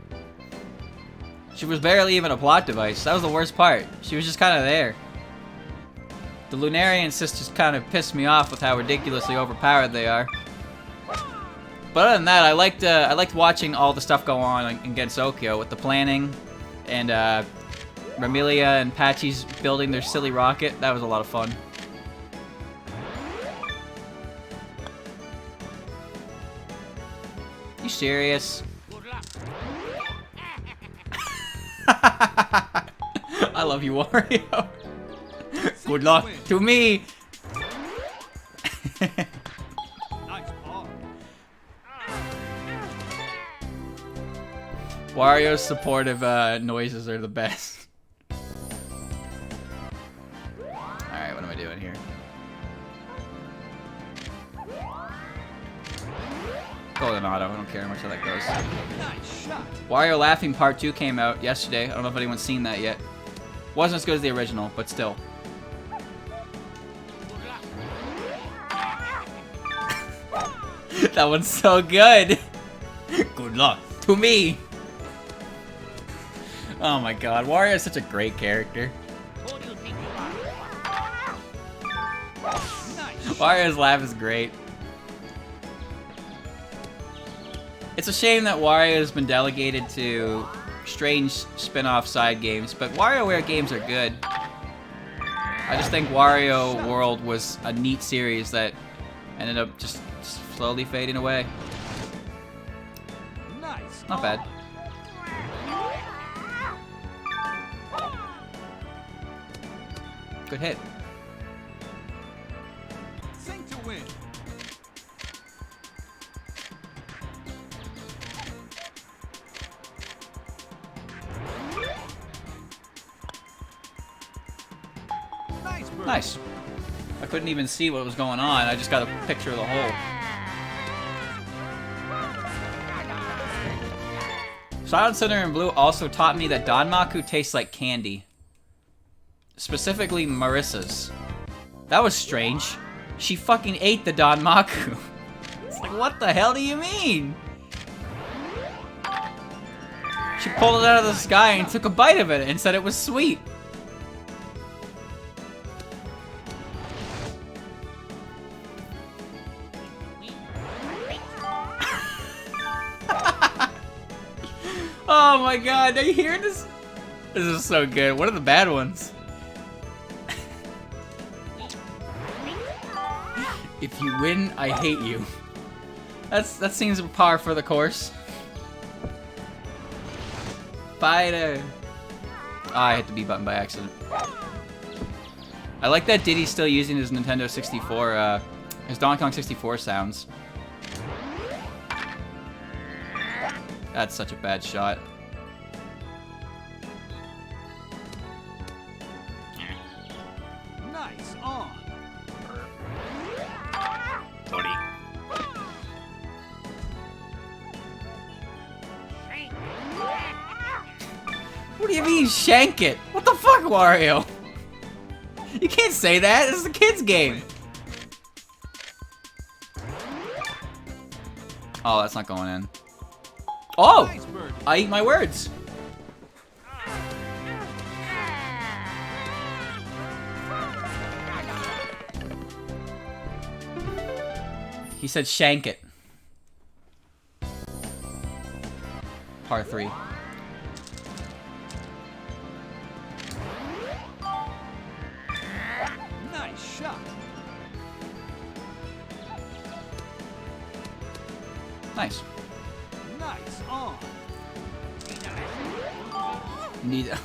A: She was barely even a plot device. That was the worst part. She was just kind of there. The Lunarian sisters kind of pissed me off with how ridiculously overpowered they are. But other than that, I liked watching all the stuff go on against Okio with the planning and Ramilia and Patchy's building their silly rocket. That was a lot of fun. You serious?
C: Good luck.
A: I love you, Wario. Good luck to me.
B: Nice ball.
A: Wario's supportive noises are the best. Alright, what am I doing here? Go with an auto. I don't care how much that goes.
B: Nice shot.
A: Wario Laughing Part 2 came out yesterday. I don't know if anyone's seen that yet. Wasn't as good as the original, but still. That one's so good. Good luck to me. Oh my god, Wario is such a great character.
C: Who do you think you are?
B: Nice.
A: Wario's laugh is great. It's a shame that Wario has been delegated to strange spin-off side games, but WarioWare games are good. I just think Wario World was a neat series that ended up just Slowly fading away.
B: Nice.
A: Not bad. Good hit.
B: Sink to win. Nice bird.
A: Nice. I couldn't even see what was going on. I just got a picture of the hole. Silent Cinder and Blue also taught me that Danmaku tastes like candy. Specifically, Marissa's. That was strange. She fucking ate the Danmaku. It's like, what the hell do you mean? She pulled it out of the sky and took a bite of it and said it was sweet. Oh my god, are you hearing this? This is so good. What are the bad ones? If you win, I hate you. That seems par for the course. Fighter. Oh, I hit the B button by accident. I like that Diddy's still using his Nintendo 64, his Donkey Kong 64 sounds. That's such a bad shot.
B: Nice on.
A: What do you mean, shank it? What the fuck, Wario? You can't say that. This is a kid's game. Oh, that's not going in. Oh!
B: Nice bird.
A: I eat my words. He said shank it. Par 3.
B: Nice shot.
A: Nice.
B: Nice on.
A: Neither.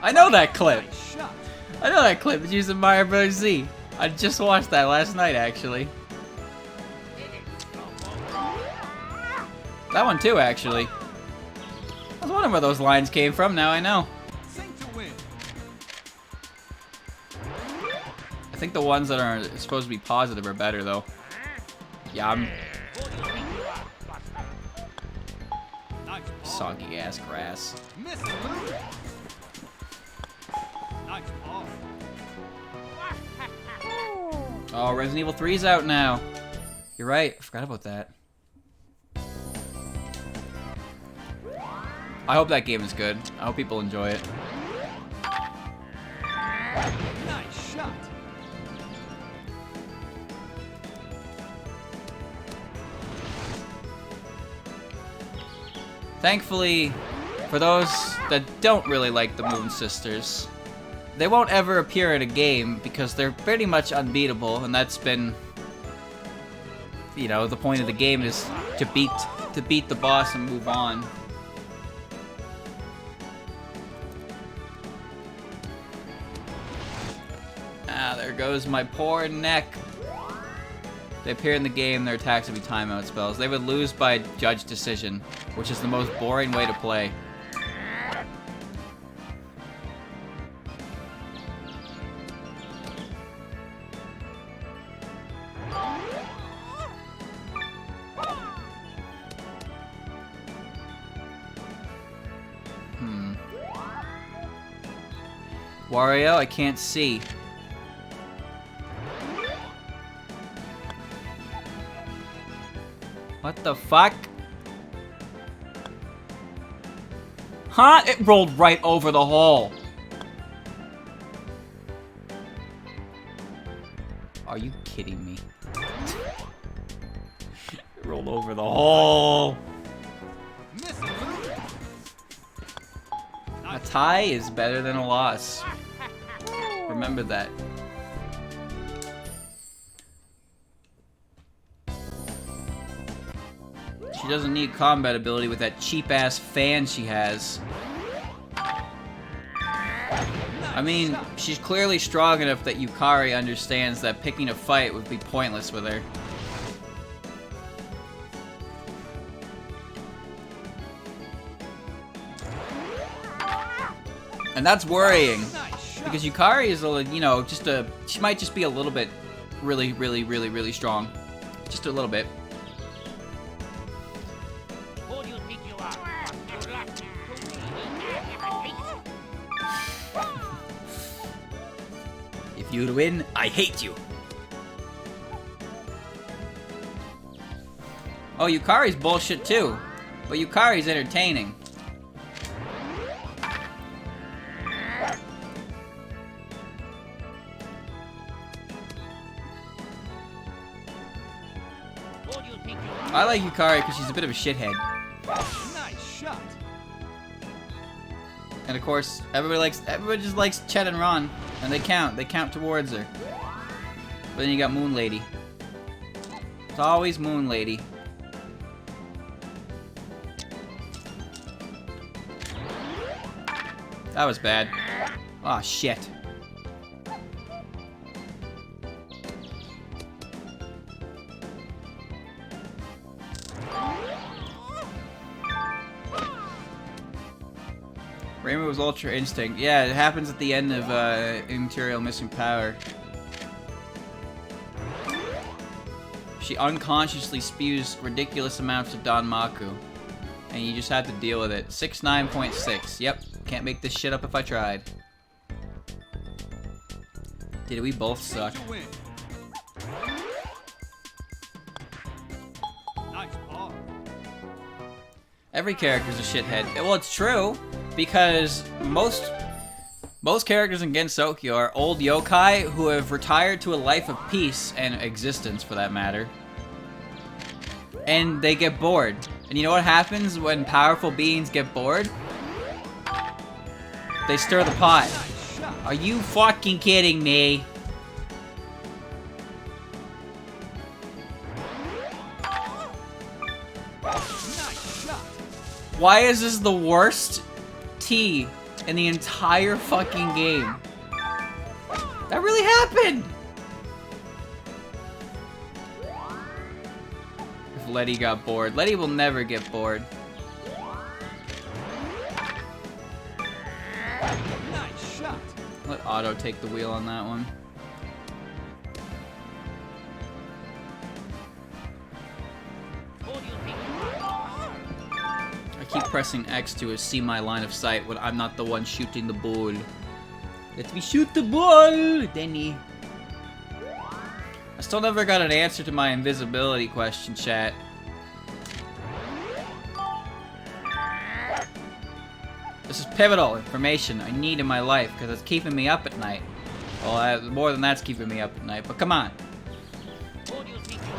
A: I know that clip.
B: Nice shot.
A: I know that clip. It's using Mario Bros. Z. I just watched that last night, actually. That one too, actually. I was wondering where those lines came from. Now I know.
B: Sink to win.
A: I think the ones that are supposed to be positive are better, though. Yeah, I'm
B: Nice ball.
A: soggy ass grass.
B: Miss and lose. Nice ball.
A: Oh, Resident Evil 3's out now. You're right. I forgot about that. I hope that game is good. I hope people enjoy it.
B: Nice shot.
A: Thankfully, for those that don't really like the Mutant Sisters, they won't ever appear in a game because they're pretty much unbeatable, and that's been, you know, the point of the game is to beat the boss and move on. Ah, there goes my poor neck. They appear in the game, their attacks would be timeout spells. They would lose by judge decision, which is the most boring way to play. Wario, I can't see. What the fuck? Huh? It rolled right over the hole. Are you kidding me? It rolled over the hole.
B: Miss and lose.
A: A tie is better than a loss. Remember that. She doesn't need combat ability with that cheap-ass fan she has. I mean, she's clearly strong enough that Yukari understands that picking a fight would be pointless with her. And that's worrying, because Yukari is a, you know, she might just be a little bit really strong. Just a little bit.
C: Who do you think you are? You left to me.
A: If you'd win, I hate you. Oh, Yukari's bullshit too, but Yukari's entertaining. I like Yukari because she's a bit of a shithead.
B: Nice shot.
A: And of course, everybody just likes Chet and Ron, and they count towards her. But then you got Moon Lady. It's always Moon Lady. That was bad. Aw, shit. Rainbow was Ultra Instinct. Yeah, it happens at the end of Imperial Missing Power. She unconsciously spews ridiculous amounts of Danmaku. And you just have to deal with it. 69.6. Yep. Can't make this shit up if I tried. Dude, we both suck.
B: Nice ball.
A: Every character's a shithead. Well, it's true, because most characters in Gensokyo are old yokai who have retired to a life of peace and existence, for that matter. And they get bored. And you know what happens when powerful beings get bored? They stir the pot. Are you fucking kidding me? Why is this the worst T in the entire fucking game? That really happened! If Letty got bored. Letty will never get bored.
B: Nice shot.
A: Let Otto take the wheel on that one.
C: Who do you think you are?
A: I keep pressing X to see my line of sight when I'm not the one shooting the ball. Let me shoot the ball, Denny. I still never got an answer to my invisibility question, chat. This is pivotal information I need in my life because it's keeping me up at night. Well, more than that's keeping me up at night, but come on.
C: Who do you think you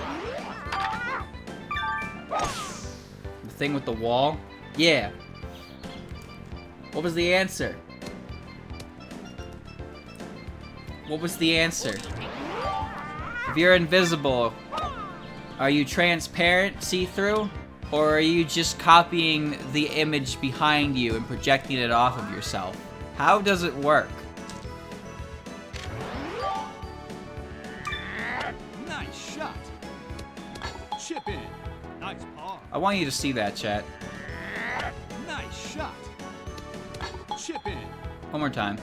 C: are?
A: The thing with the wall? Yeah. What was the answer? What was the answer? If you're invisible, are you transparent, see-through? Or are you just copying the image behind you and projecting it off of yourself? How does it work?
B: Nice shot. Chip in. Nice ball.
A: I want you to see that, chat.
B: Nice shot. Chip in.
A: One more time.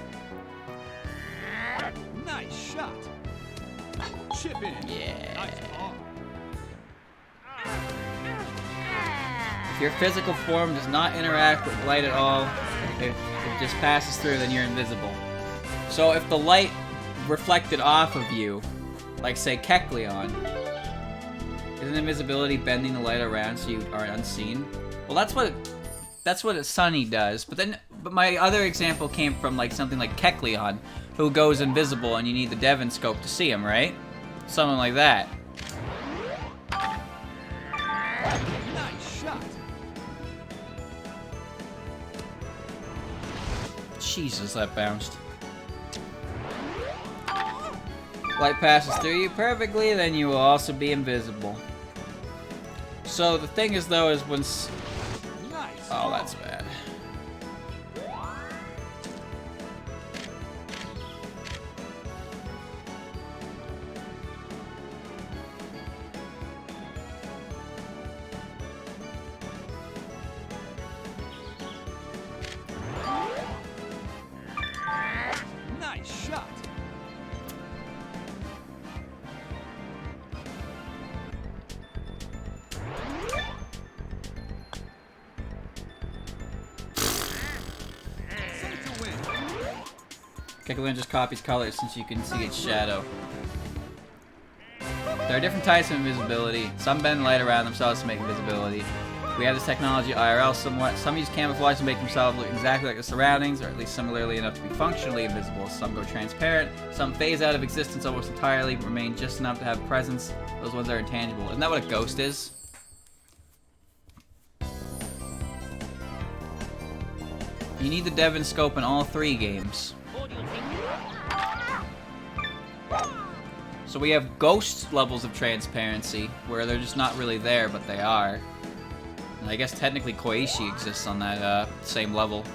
B: Nice shot. Chip in.
A: Yeah.
B: Nice ball.
A: If your physical form does not interact with light at all, if it just passes through, then you're invisible. So if the light reflected off of you, like say Kecleon, isn't invisibility bending the light around so you are unseen? Well, that's what Sunny does. But my other example came from like something like Kecleon, who goes invisible and you need the Devon scope to see him, right? Something like that.
B: Nice shot.
A: Jesus, that bounced. Light passes through you perfectly, then you will also be invisible. So the thing is, though, is when...
B: Nice.
A: Oh, that's bad.
B: Nice shot. Safe to win.
A: Kekalun just copies colors since you can see its shadow. There are different types of invisibility. Some bend light around themselves to make invisibility. We have this technology IRL somewhat. Some use camouflage to make themselves look exactly like the surroundings, or at least similarly enough to be functionally invisible. Some go transparent. Some phase out of existence almost entirely, but remain just enough to have presence. Those ones are intangible. Isn't that what a ghost is? You need the Devon scope in all 3 games.
C: Who do you think you are?
A: So we have ghost levels of transparency, where they're just not really there, but they are. And I guess technically Koishi exists on that same level.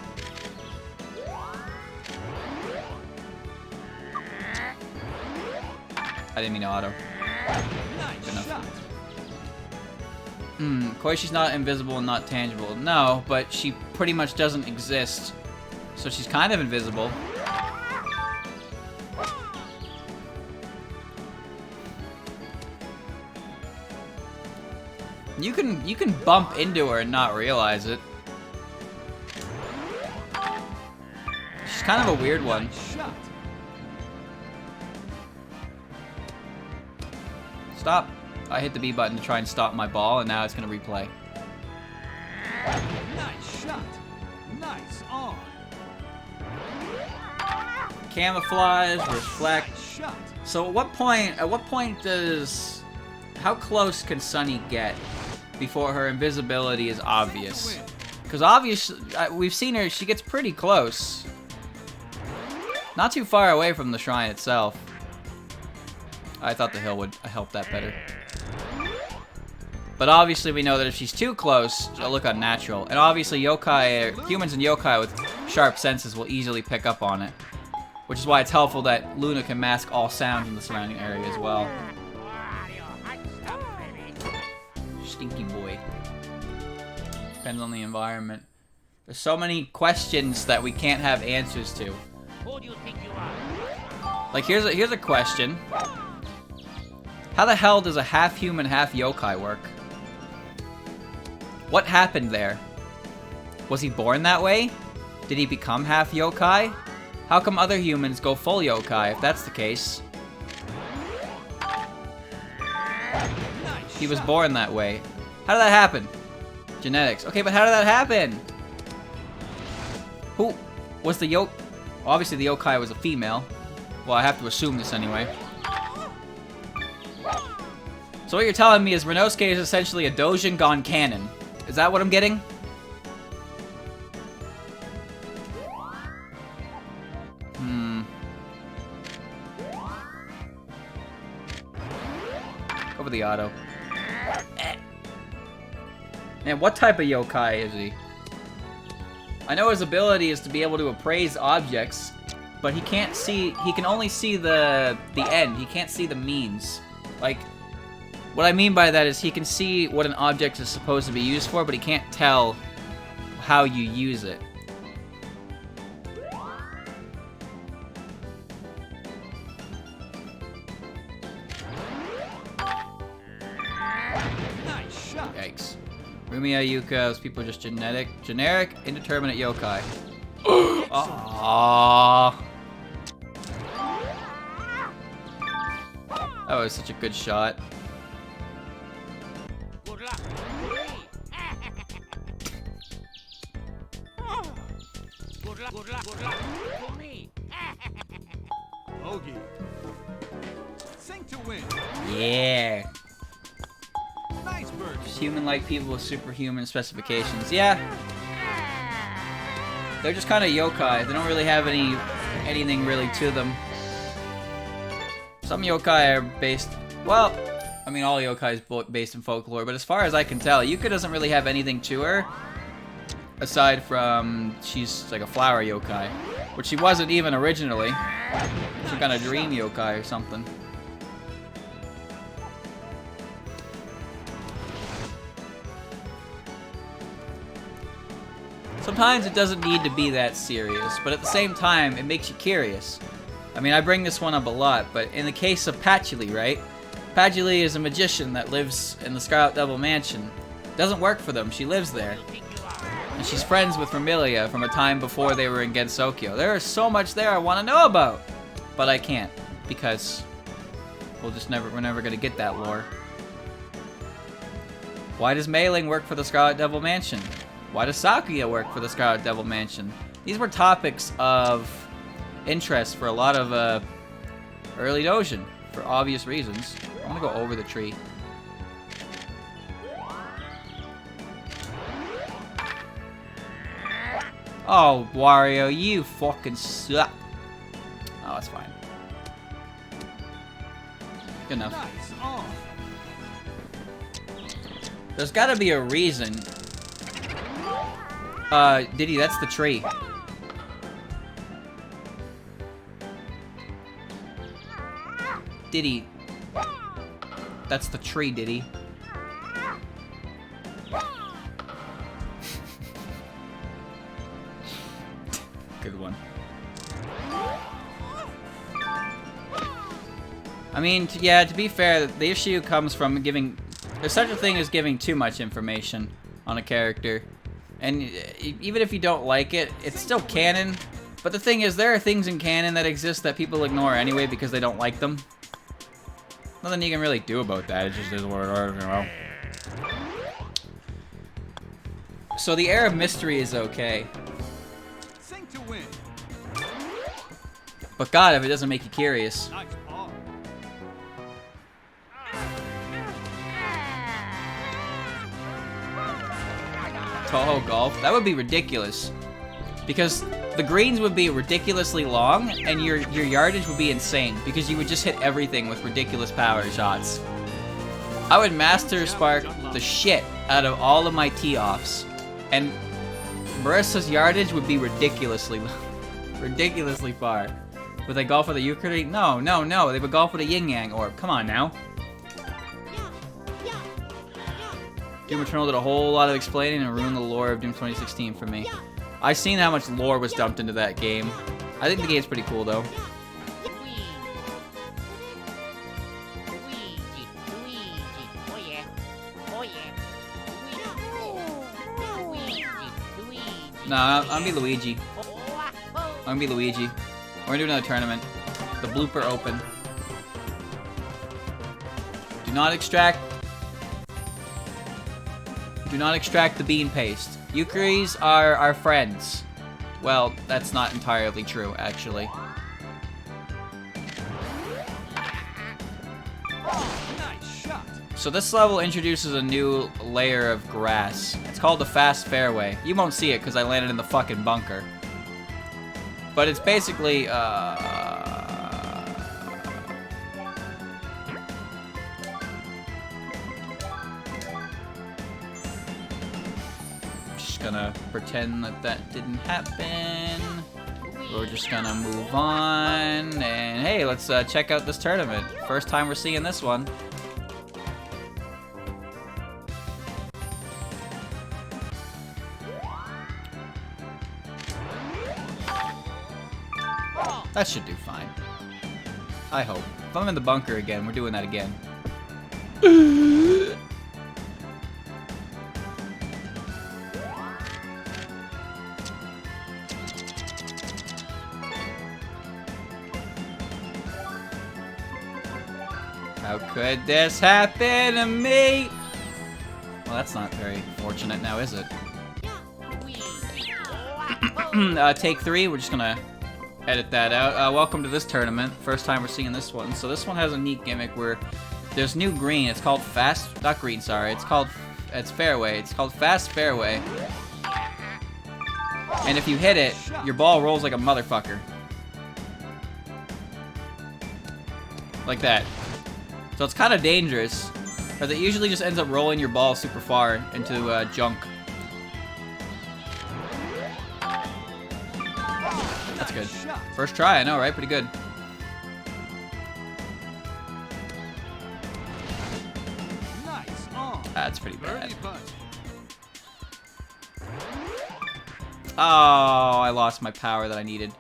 A: I didn't mean to auto. Good
B: Nice
A: enough.
B: shot.
A: Koishi's not invisible and not tangible. No, but she pretty much doesn't exist. So she's kind of invisible. You can bump into her and not realize it. She's kind of a weird one.
B: Nice shot.
A: Stop. I hit the B button to try and stop my ball, and now it's gonna replay.
B: Nice shot. Nice on.
A: Camouflage, reflect.
B: Nice shot.
A: So at what point does, how close can Sunny get before her invisibility is obvious? Because obviously, we've seen her, she gets pretty close. Not too far away from the shrine itself. I thought the hill would help that better. But obviously we know that if she's too close, it'll look unnatural. And obviously yokai, humans and yokai with sharp senses will easily pick up on it. Which is why it's helpful that Luna can mask all sounds in the surrounding area as well. Stinky boy. Depends on the environment. There's so many questions that we can't have answers to.
C: Who do you think you are?
A: Like here's a question. How the hell does a half human, half yokai work? What happened there? Was he born that way? Did he become half yokai? How come other humans go full yokai if that's the case? He was born that way. How did that happen? Genetics. Okay, but how did that happen? Who was the obviously the yokai was a female. Well, I have to assume this anyway. So what you're telling me is Renosuke is essentially a Dojin gone canon. Is that what I'm getting? Over the auto. Man, what type of yokai is he? I know his ability is to be able to appraise objects, but he can't see, he can only see the end. He can't see the means. Like, what I mean by that is he can see what an object is supposed to be used for, but he can't tell how you use it.
B: Nice shot.
A: Yikes. Rumiya Yuka, those people are just generic, indeterminate yokai. Aww. That was such a good shot.
C: Good luck. Good luck. Good luck. Good luck to me.
B: Bogey. Sink to win.
A: Yeah.
B: Nice bird.
A: Just human-like people with superhuman specifications. Yeah. They're just kind of yokai. They don't really have anything really to them. Some yokai are based... Well, I mean, all yokai is based in folklore, but as far as I can tell, Yuka doesn't really have anything to her. Aside from, she's like a flower yokai. Which she wasn't even originally. Some kind of dream yokai or something. Sometimes it doesn't need to be that serious, but at the same time, it makes you curious. I mean, I bring this one up a lot, but in the case of Patchouli, right? Patchouli is a magician that lives in the Scarlet Devil Mansion. Doesn't work for them, she lives there. And she's friends with Vermilia from a time before they were in Gensokyo. There is so much there I want to know about! But I can't, because we're never gonna get that lore. Why does Mei Ling work for the Scarlet Devil Mansion? Why does Sakuya work for the Scarlet Devil Mansion? These were topics of interest for a lot of early Dojin, for obvious reasons. I'm gonna go over the tree. Oh, Wario, you fucking suck. Oh, that's fine. Good enough.
B: Nice on.
A: There's gotta be a reason. Diddy, that's the tree. Diddy. That's the tree, Diddy. Good one. I mean, yeah, to be fair, the issue comes from giving... There's such a thing as giving too much information on a character. And even if you don't like it, it's still canon. But the thing is, there are things in canon that exist that people ignore anyway because they don't like them. Nothing you can really do about that, it just is what it is, you know. So the air of mystery is okay.
B: Sing to win.
A: But God, if it doesn't make you curious.
B: Nice ball.
A: Touhou Golf, that would be ridiculous. Because the greens would be ridiculously long, and your yardage would be insane, because you would just hit everything with ridiculous power shots. I would Master Spark the shit out of all of my tee-offs, and Marissa's yardage would be ridiculously far. Would they golf with a Euclid? No, no, no, they would golf with a Yin-Yang Orb. Come on now. Doom Eternal did a whole lot of explaining and ruined the lore of Doom 2016 for me. I've seen how much lore was dumped into that game. I think the game's pretty cool, though. Nah, I'm gonna be Luigi. I'm gonna be Luigi. We're gonna do another tournament. The Blooper Open. Do not extract the bean paste. Yukuris are our friends. Well, that's not entirely true, actually.
B: Nice shot.
A: So this level introduces a new layer of grass. It's called the Fast Fairway. You won't see it because I landed in the fucking bunker. But it's basically, gonna pretend that that didn't happen. We're just gonna move on, and hey, let's check out this tournament. First time we're seeing this one. That should do fine. I hope. If I'm in the bunker again, we're doing that again. How could this happen to me? Well, that's not very fortunate now, is it? Take 3, we're just gonna edit that out. Welcome to this tournament. First time we're seeing this one. So this one has a neat gimmick where there's new green. It's called not green, sorry. It's fairway. It's called Fast Fairway. And if you hit it, your ball rolls like a motherfucker. Like that. So it's kind of dangerous. Or that usually just ends up rolling your ball super far into junk. That's good. First try, I know, right? Pretty good.
B: Nice on.
A: That's pretty bad.
B: Birdie putt.
A: Oh, I lost my power that I needed.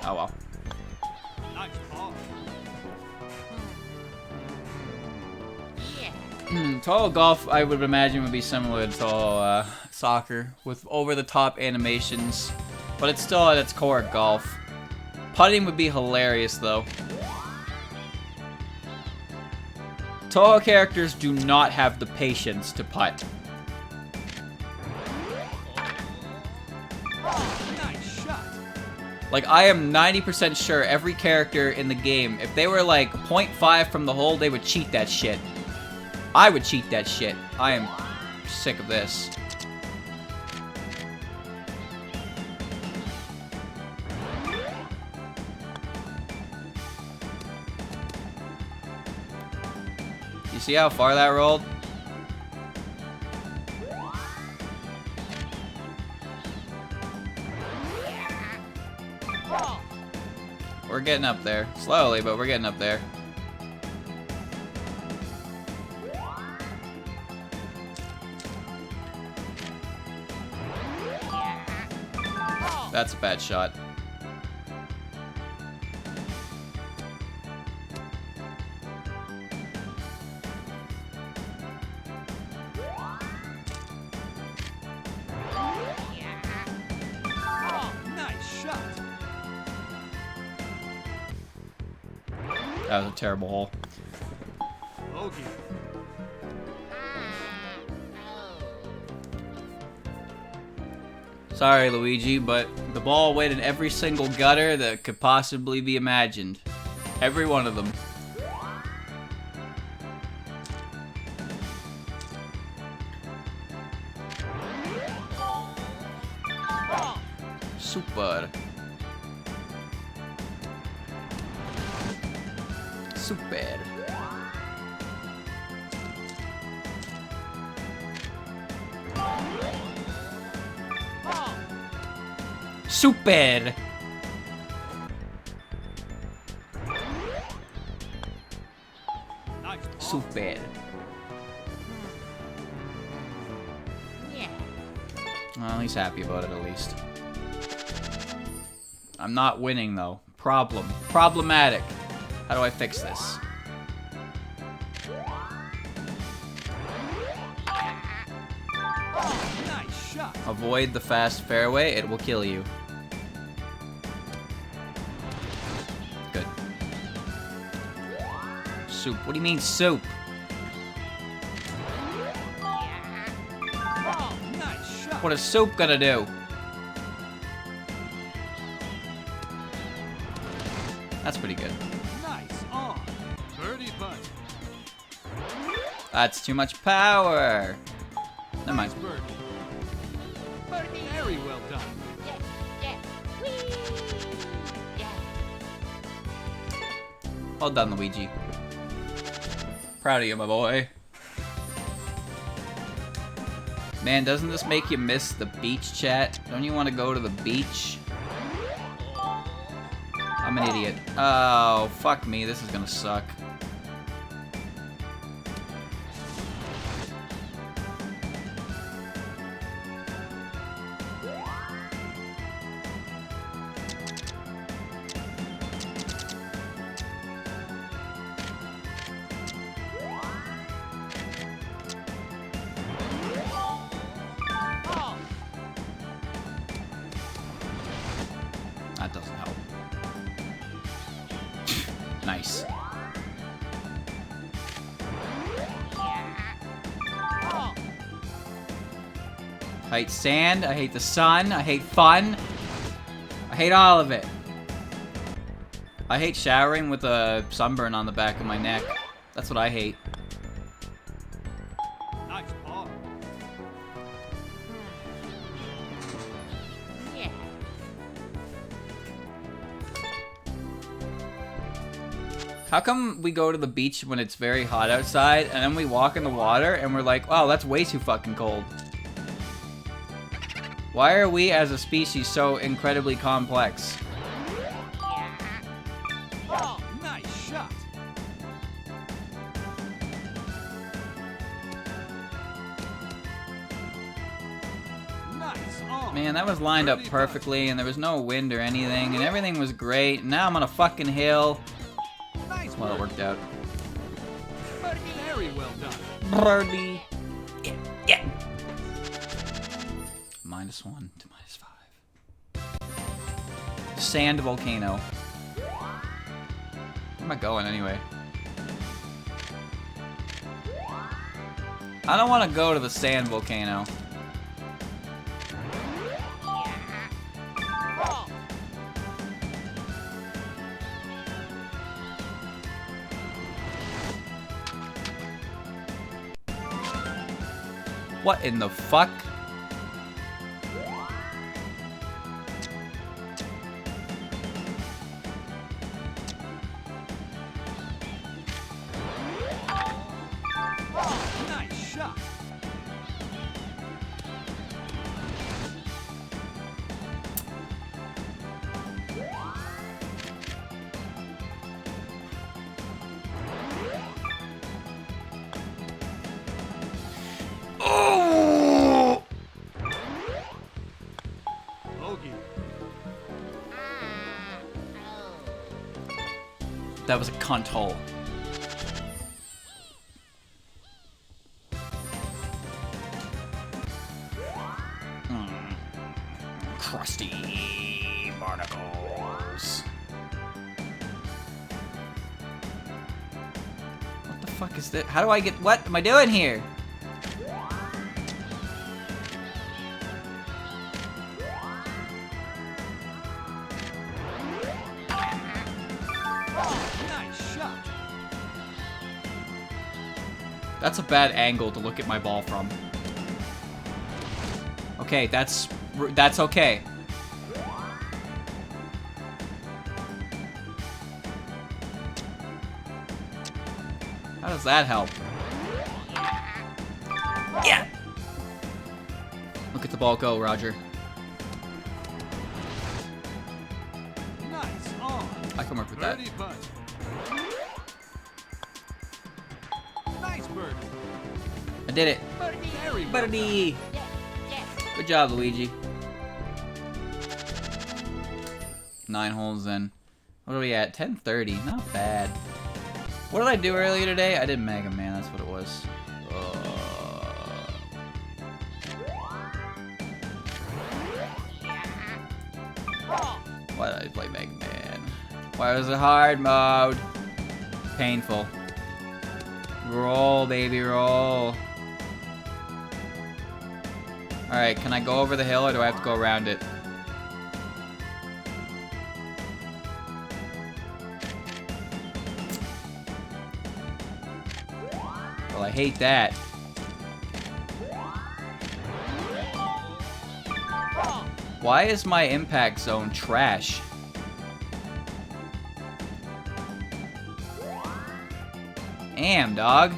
A: Oh well.
B: Nice ball.
A: Total golf, I would imagine, would be similar to soccer with over-the-top animations, but it's still at its core golf. Putting would be hilarious, though. Touhou characters do not have the patience to putt.
B: Nice shot.
A: Like, I am 90% sure every character in the game, if they were like 0.5 from the hole, they would cheat that shit. I would cheat that shit. I am sick of this. You see how far that rolled? We're getting up there. Slowly, but we're getting up there. That's a bad shot.
B: Nice shot.
A: That was a terrible hole.
B: Bogey.
A: Sorry, Luigi, but the ball went in every single gutter that could possibly be imagined. Every one of them. Super. Super. Super.
B: Nice ball.
A: Super. Well, he's happy about it at least. I'm not winning though. Problematic. How do I fix this?
B: Nice shot.
A: Avoid the fast fairway, it will kill you. Good. Soup. What do you mean soup?
B: Nice shot.
A: What is soup gonna do? That's pretty good.
B: Nice on. Birdie putt.
A: That's too much power. Never
B: Nice
A: mind.
B: birdie. Very well done.
A: Well done, Luigi. Proud of you, my boy. Man, doesn't this make you miss the beach, chat? Don't you want to go to the beach? I'm an idiot. Oh, fuck me. This is gonna suck. That doesn't help. Nice. I hate sand, I hate the sun, I hate fun. I hate all of it. I hate showering with a sunburn on the back of my neck. That's what I hate.
B: Nice ball.
A: How come we go to the beach when it's very hot outside, and then we walk in the water, and we're like, wow, that's way too fucking cold? Why are we, as a species, so incredibly complex?
B: Oh, nice shot. Nice on.
A: Man, that was lined up perfectly, and there was no wind or anything, and everything was great. Now I'm on a fucking hill.
B: Nice
A: Well, it
B: work.
A: worked out.
B: Very well done.
A: Birdie. Yeah, yeah. -1 to -5. Sand volcano. Where am I going anyway? I don't want to go to the sand volcano. What in the fuck?
B: Nice shot.
A: Oh!
B: Bogey.
A: That was a cunt hole. Crusty barnacles. What the fuck is that? How do I get? What am I doing here?
B: Nice shot.
A: That's a bad angle to look at my ball from. Okay, that's okay. How does that help? Yeah. Look at the ball go, Roger.
B: Nice on.
A: I can work with that.
B: Birdie putt. Nice birdie.
A: I did it.
B: Very well
A: Birdie. Good job, Luigi. 9 holes in. What are we at? 10:30. Not bad. What did I do earlier today? I did Mega Man. That's what it was. Why did I play Mega Man? Why was it hard mode? Painful. Roll, baby, roll. Alright, can I go over the hill or do I have to go around it? Well, I hate that. Why is my impact zone trash? Damn, dog.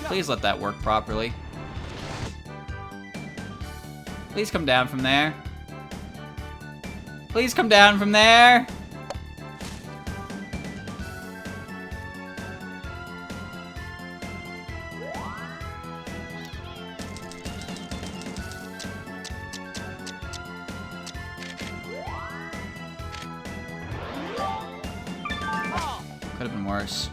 A: Please let that work properly. Please come down from there. Please come down from there. Could have been worse.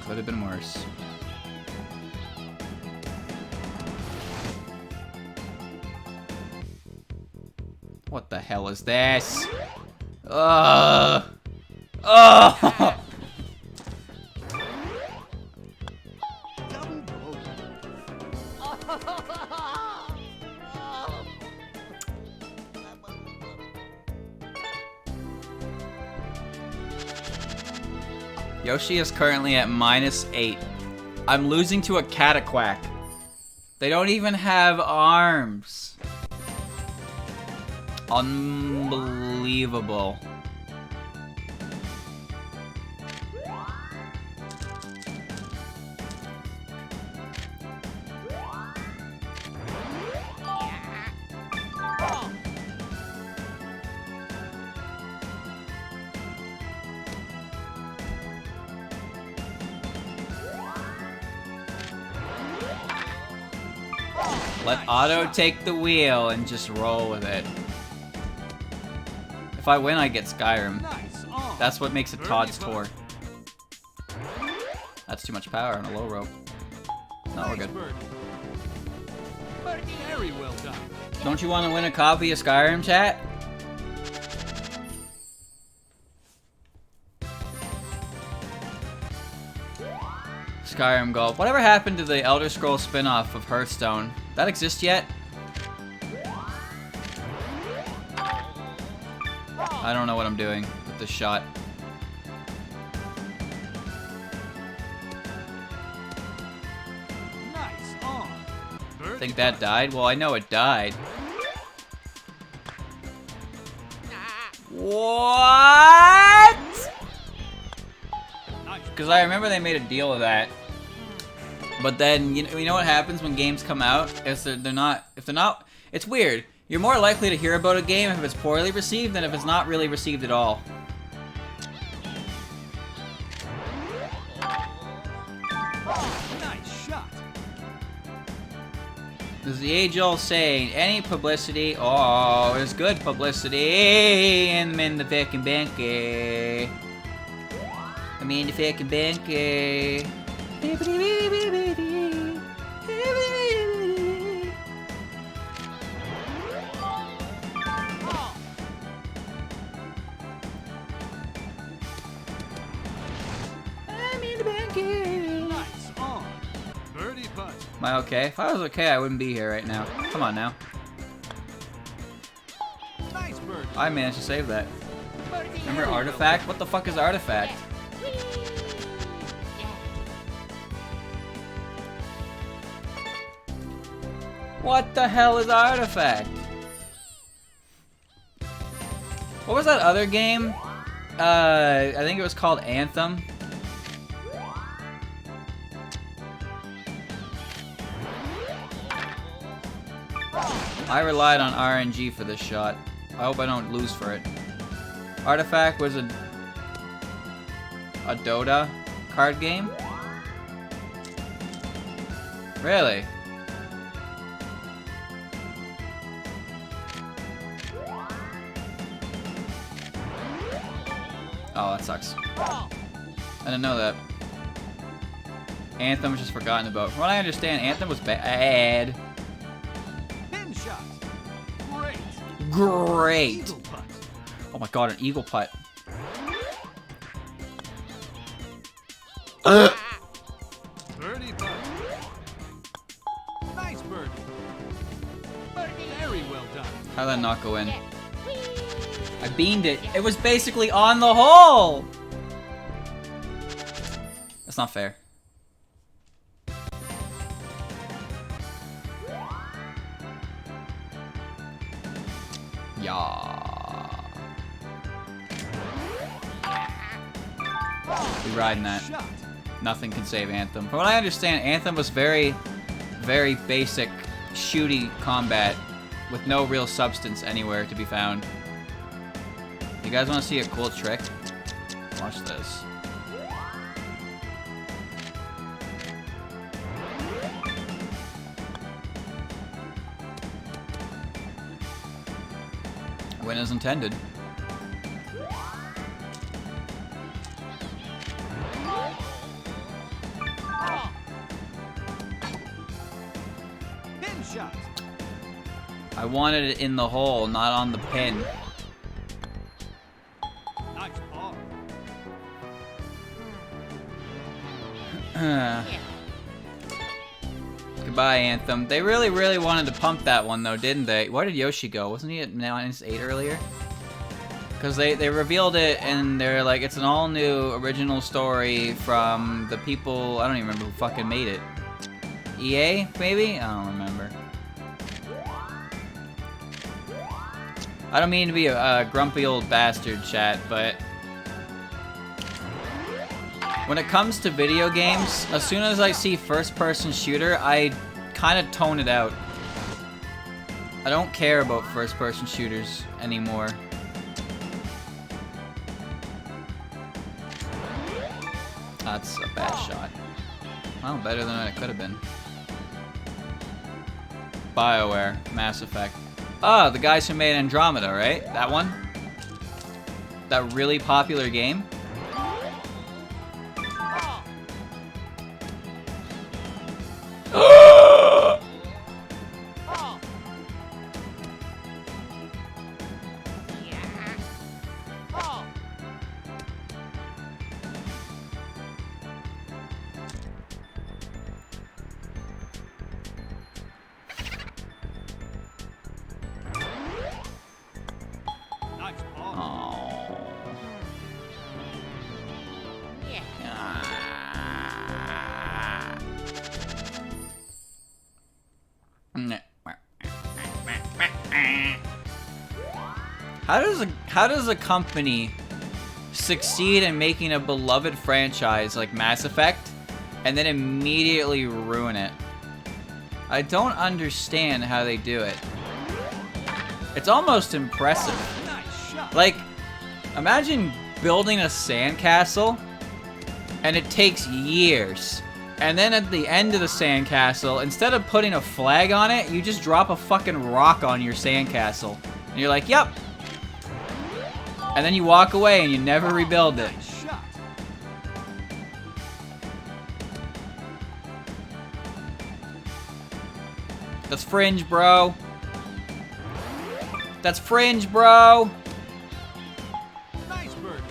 A: Could have been worse. What the hell is this? Ugh. Oh!
B: Double bogey.
A: Yoshi is currently at -8. I'm losing to a Cataquack. They don't even have arms. Unbelievable. Let Otto take the wheel and just roll with it. If I win, I get Skyrim.
B: Nice on.
A: That's what makes it Toadstool. That's too much power on a low rope. No, we're good.
B: Very well done.
A: Don't you want to win a copy of Skyrim, chat? Skyrim Gold. Whatever happened to the Elder Scrolls spin-off of Hearthstone? That exist yet? I don't know what I'm doing with this shot.
B: Nice on.
A: Think that died? Well, I know it died. What? Because I remember they made a deal with that. But then, you know what happens when games come out? Is they're not, it's weird. You're more likely to hear about a game if it's poorly received than if it's not really received at all.
B: Nice shot.
A: There's the age-old saying, any publicity, oh, there's good publicity, and I'm in the fucking banky. I'm in the fucking banky. I'm in the banky.
B: Nice on. Birdie putt.
A: Am I okay? If I was okay, I wouldn't be here right now. Come on now.
B: Nice birdie.
A: I managed to save that. Remember Artifact? What the fuck is Artifact? What the hell is Artifact? What was that other game? I think it was called Anthem. I relied on RNG for this shot. I hope I don't lose for it. Artifact was a Dota card game? Really? Oh, that sucks. I didn't know that. Anthem was just forgotten about. From what I understand, Anthem was bad.
B: Pin shot. Great.
A: Great.
B: Eagle putt.
A: Oh my god, an eagle putt.
B: Birdie putt. Nice birdie. Very well done.
A: How did that not go in? I beamed it. It was basically on the hole! That's not fair. Yeah. We riding that.
B: Shot.
A: Nothing can save Anthem. From what I understand, Anthem was very, very basic, shooty combat with no real substance anywhere to be found. You guys want to see a cool trick? Watch this. Win as intended.
B: Pin shot.
A: I wanted it in the hole, not on the pin.
B: Nice par.
A: Goodbye, Anthem. They really, really wanted to pump that one, though, didn't they? Where did Yoshi go? Wasn't he at -8 earlier? Because they revealed it, and they're like, it's an all-new original story from the people... I don't even remember who fucking made it. EA, maybe? I don't remember. I don't mean to be a grumpy old bastard, chat, but... when it comes to video games, as soon as I see first-person shooter, I kind of tone it out. I don't care about first-person shooters anymore. That's a bad shot. Well, better than it could have been. BioWare, Mass Effect. Oh, the guys who made Andromeda, right? That one? That really popular game? How does a company succeed in making a beloved franchise like Mass Effect and then immediately ruin it? I don't understand how they do it. It's almost impressive. Like, imagine building a sandcastle and it takes years. And then at the end of the sandcastle, instead of putting a flag on it, you just drop a fucking rock on your sandcastle. And you're like, yep. And then you walk away and you never rebuild it. That's fringe, bro. That's fringe, bro.
B: Nice birdie.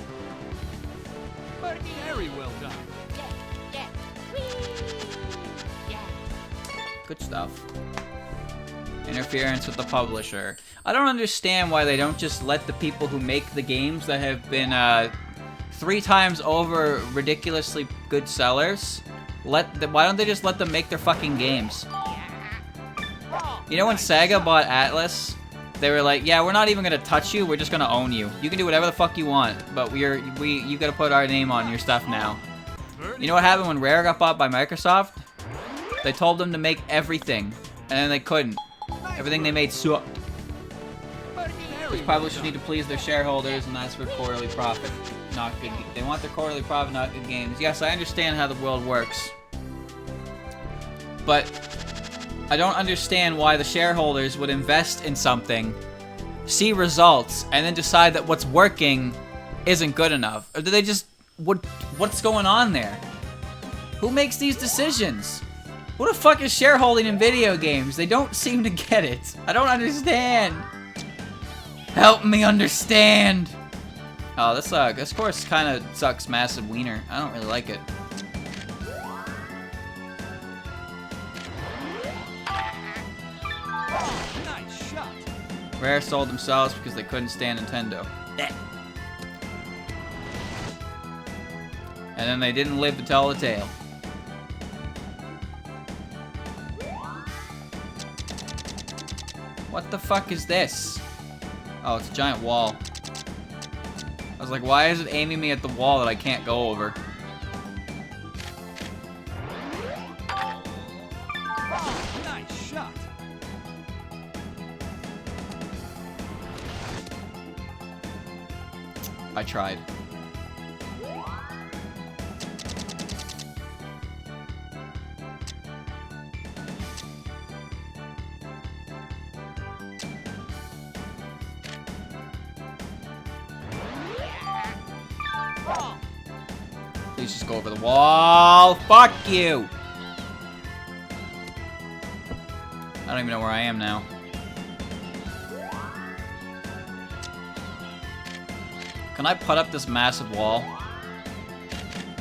B: Very well done.
D: Yeah. Yeah.
A: Good stuff. Interference with the publisher. I don't understand why they don't just let the people who make the games that have been 3 times over ridiculously good sellers, why don't they just let them make their fucking games? You know when Sega bought Atlas, they were like, yeah, we're not even gonna touch you, we're just gonna own you. You can do whatever the fuck you want, but you gotta put our name on your stuff now. You know what happened when Rare got bought by Microsoft? They told them to make everything, and then they couldn't. Everything they made sucked. These publishers need to please their shareholders and ask for quarterly profit, not good. They want their quarterly profit, not good games. Yes, I understand how the world works, but I don't understand why the shareholders would invest in something, see results, and then decide that what's working isn't good enough. Or do they just what's going on there? Who makes these decisions? Who the fuck is shareholding in video games? They don't seem to get it. I don't understand. Help me understand. Oh, this course kind of sucks massive wiener. I don't really like it.
B: Nice shot.
A: Rare sold themselves because they couldn't stand Nintendo. And then they didn't live to tell the tale. What the fuck is this? Oh, it's a giant wall. I was like, why is it aiming me at the wall that I can't go over?
B: Nice shot.
A: I tried. Please just go over the wall. Fuck you. I don't even know where I am now. Can I put up this massive wall?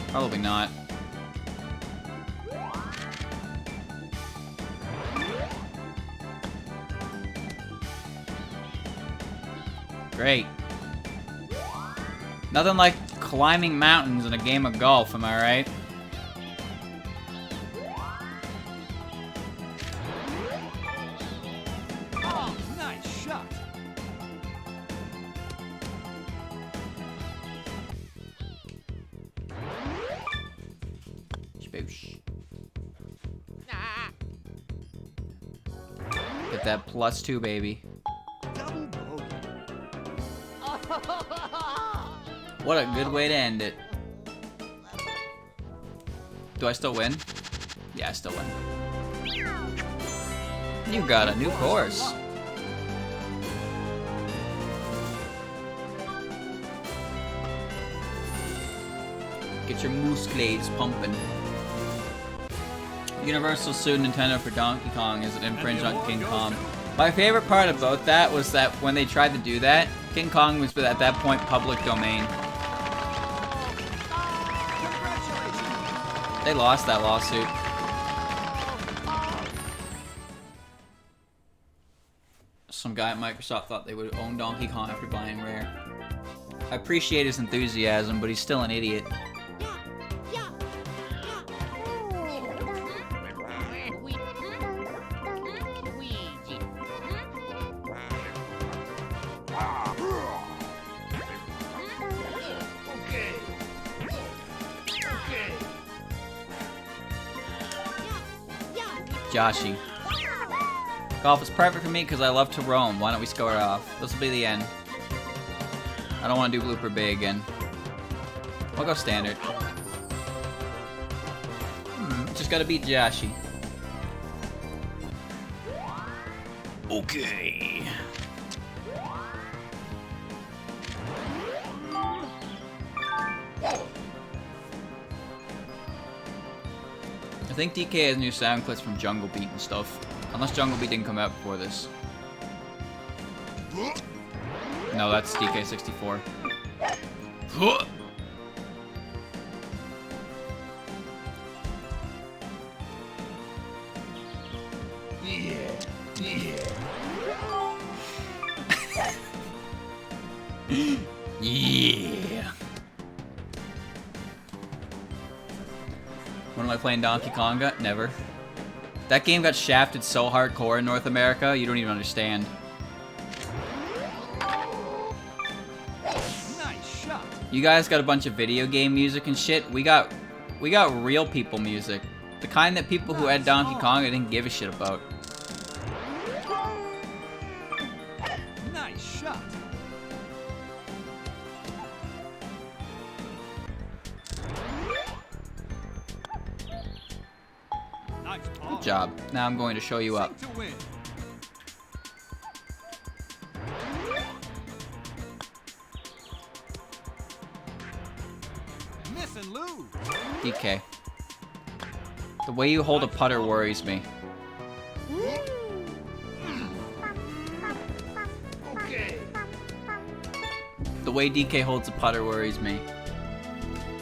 A: Probably not. Great. Nothing like climbing mountains in a game of golf, am I right?
B: Oh, nice shot.
A: Spoosh.
C: Ah.
A: Get that +2, baby.
B: Double bogey.
A: What a good way to end it. Do I still win? Yeah, I still win. You got a new course. Get your muscles pumping. Universal sued Nintendo for Donkey Kong as it infringed on King Kong. My favorite part about that was that when they tried to do that, King Kong was at that point public domain.
B: Congratulations.
A: They lost that lawsuit. Some guy at Microsoft thought they would own Donkey Kong after buying Rare. I appreciate his enthusiasm, but he's still an idiot.
C: Luigi.
B: Okay. Okay.
A: Joshy. Golf is perfect for me because I love to roam. Why don't we score it off? This will be the end. I don't want to do blooper bay again. We'll go standard. Just gotta beat Joshy. Okay. I think DK has new sound clips from Jungle Beat and stuff. Unless Jungle Beat didn't come out before this. No, that's DK64. Yeah. When am I playing Donkey Konga? Never. That game got shafted so hardcore in North America, you don't even understand.
B: Nice shot.
A: You guys got a bunch of video game music and shit. We got real people music. The kind that people who had Donkey Konga didn't give a shit about.
B: Nice shot. Nice ball.
A: Good job. Now I'm going to show you up.
B: To win. Miss and lose.
A: DK. The way you hold a putter worries me.
B: Okay.
A: The way DK holds a putter worries me.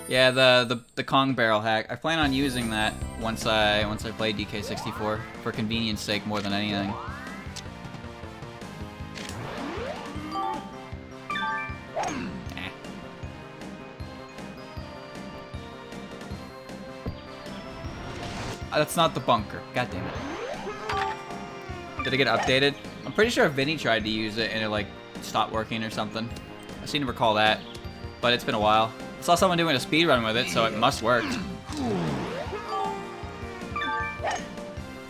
A: Yeah, the Kong barrel hack. I plan on using that once I play DK64 for convenience sake more than anything. That's not the bunker. God damn it. Did it get updated? I'm pretty sure Vinny tried to use it and it like stopped working or something. I seem to recall that, but it's been a while. I saw someone doing a speed run with it, so it must work.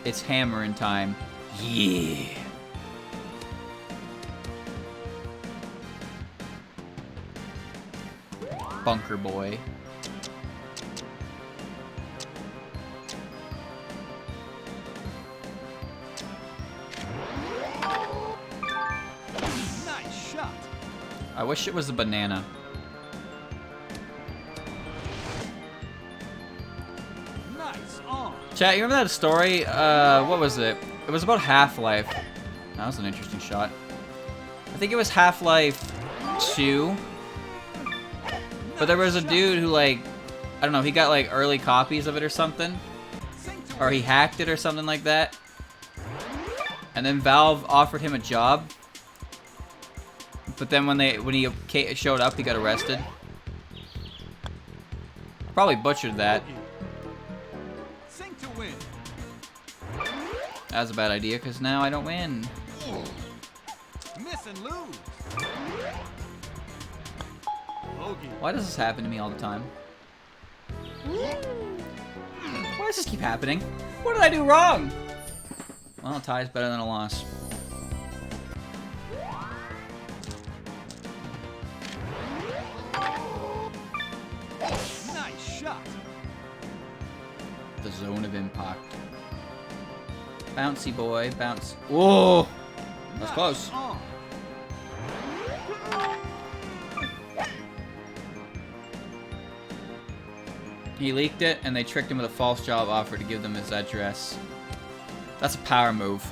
A: It's hammering time. Yeah. Bunker boy.
B: Nice shot.
A: I wish it was a banana.
B: Nice on.
A: Chat, you remember that story? What was it? It was about Half-Life. That was an interesting shot. I think it was Half-Life 2. But there was a dude who, like, I don't know, he got, like, early copies of it or something. Or he hacked it or something like that. And then Valve offered him a job But then when he showed up, he got arrested. Probably butchered that.
B: Sink to win.
A: That was a bad idea, because now I don't win.
B: Miss and lose. Bogey.
A: Why does this happen to me all the time? Why does this keep happening? What did I do wrong? Well, a tie is better than a loss.
B: Nice shot.
A: The zone of impact. Bouncy boy, bounce. Whoa! That's
B: Nice
A: close.
B: on.
A: He leaked it, and they tricked him with a false job offer to give them his address. That's a power move.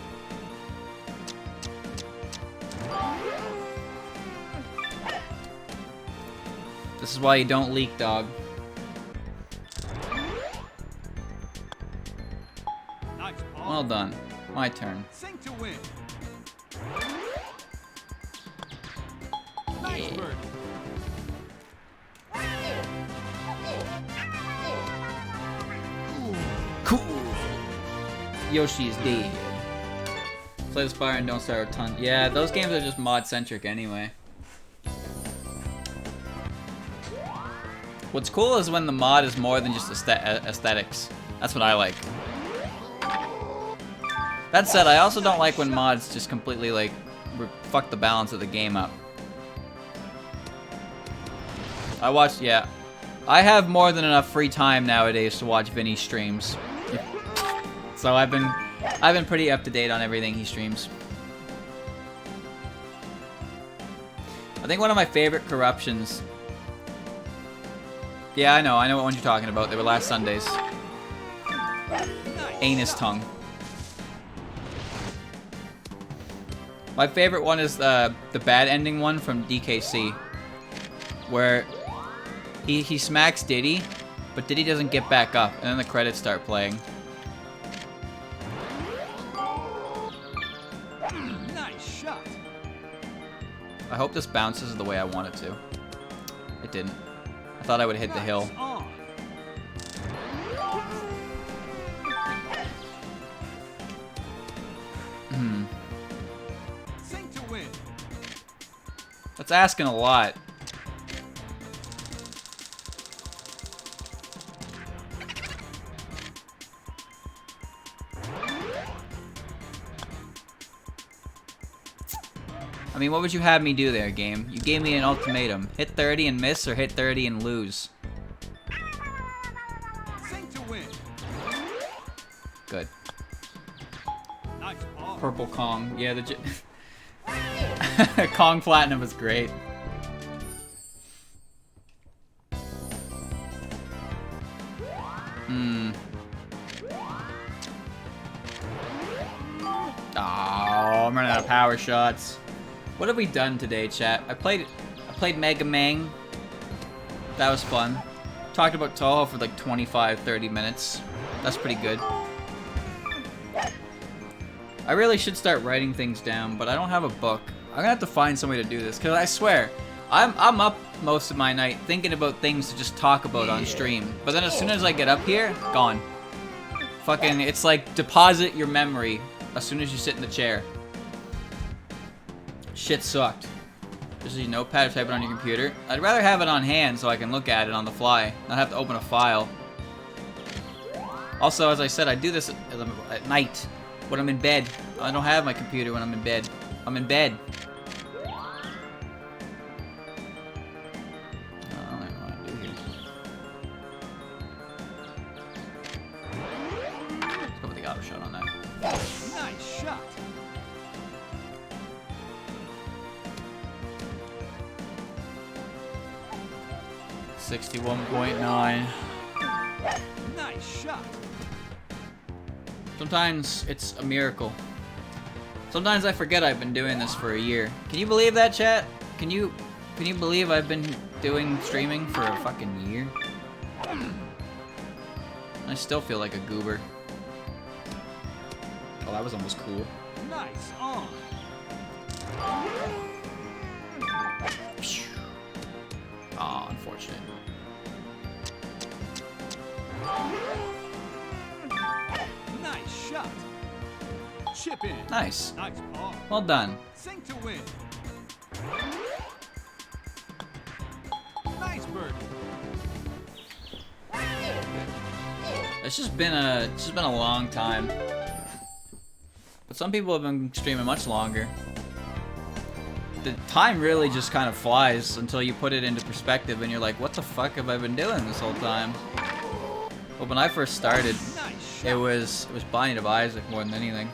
A: This is why you don't leak, dog.
B: Nice ball.
A: Well done. My turn.
B: Sink to win. Nice birdie.
A: Cool. Yoshi is dead. Play the Spire and don't start a ton. Yeah, those games are just mod-centric anyway. What's cool is when the mod is more than just aesthetics. That's what I like. That said, I also don't like when mods just completely, like, fuck the balance of the game up. Yeah. I have more than enough free time nowadays to watch Vinny streams. So I've been pretty up to date on everything he streams. I think one of my favorite corruptions. Yeah, I know what ones you're talking about. They were last Sundays. Anus tongue. My favorite one is the bad ending one from DKC, where he smacks Diddy, but Diddy doesn't get back up, and then the credits start playing.
B: Nice shot.
A: I hope this bounces the way I want it to. It didn't. I thought I would hit the hill.
B: Nice on. Sink to win.
A: That's asking a lot. I mean, what would you have me do there, game? You gave me an ultimatum. Hit 30 and miss, or hit 30 and lose.
B: Sink to win.
A: Good.
B: Nice ball.
A: Purple Kong. Yeah, the Kong Platinum was great. Oh, I'm running out of power shots. What have we done today, chat? I played Mega Man. That was fun. Talked about Touhou for like 25-30 minutes. That's pretty good. I really should start writing things down, but I don't have a book. I'm gonna have to find some way to do this, because I swear, I'm up most of my night thinking about things to just talk about on stream. But then as soon as I get up here, gone. Fucking, it's like deposit your memory as soon as you sit in the chair. Shit sucked. Just use notepad or type it on your computer. I'd rather have it on hand so I can look at it on the fly, not have to open a file. Also, as I said, I do this at night when I'm in bed. I don't have my computer when I'm in bed. I'm in bed. I don't know what to do here. Let's go with the auto shot on that.
B: Nice shot.
A: $61.9.
B: Nice shot.
A: Sometimes it's a miracle. Sometimes I forget I've been doing this for a year. Can you believe that, chat? Can you believe I've been doing streaming for a fucking year? I still feel like a goober. Oh, that was almost cool.
B: Nice on.
A: Oh, unfortunate.
B: Nice shot. Chip in.
A: Nice.
B: Nice ball.
A: Well done.
B: Sink to win. Nice birdie.
A: It's just been a long time. But some people have been streaming much longer. The time really just kind of flies until you put it into perspective and you're like, what the fuck have I been doing this whole time? Well, when I first started, it was Binding of Isaac more than anything.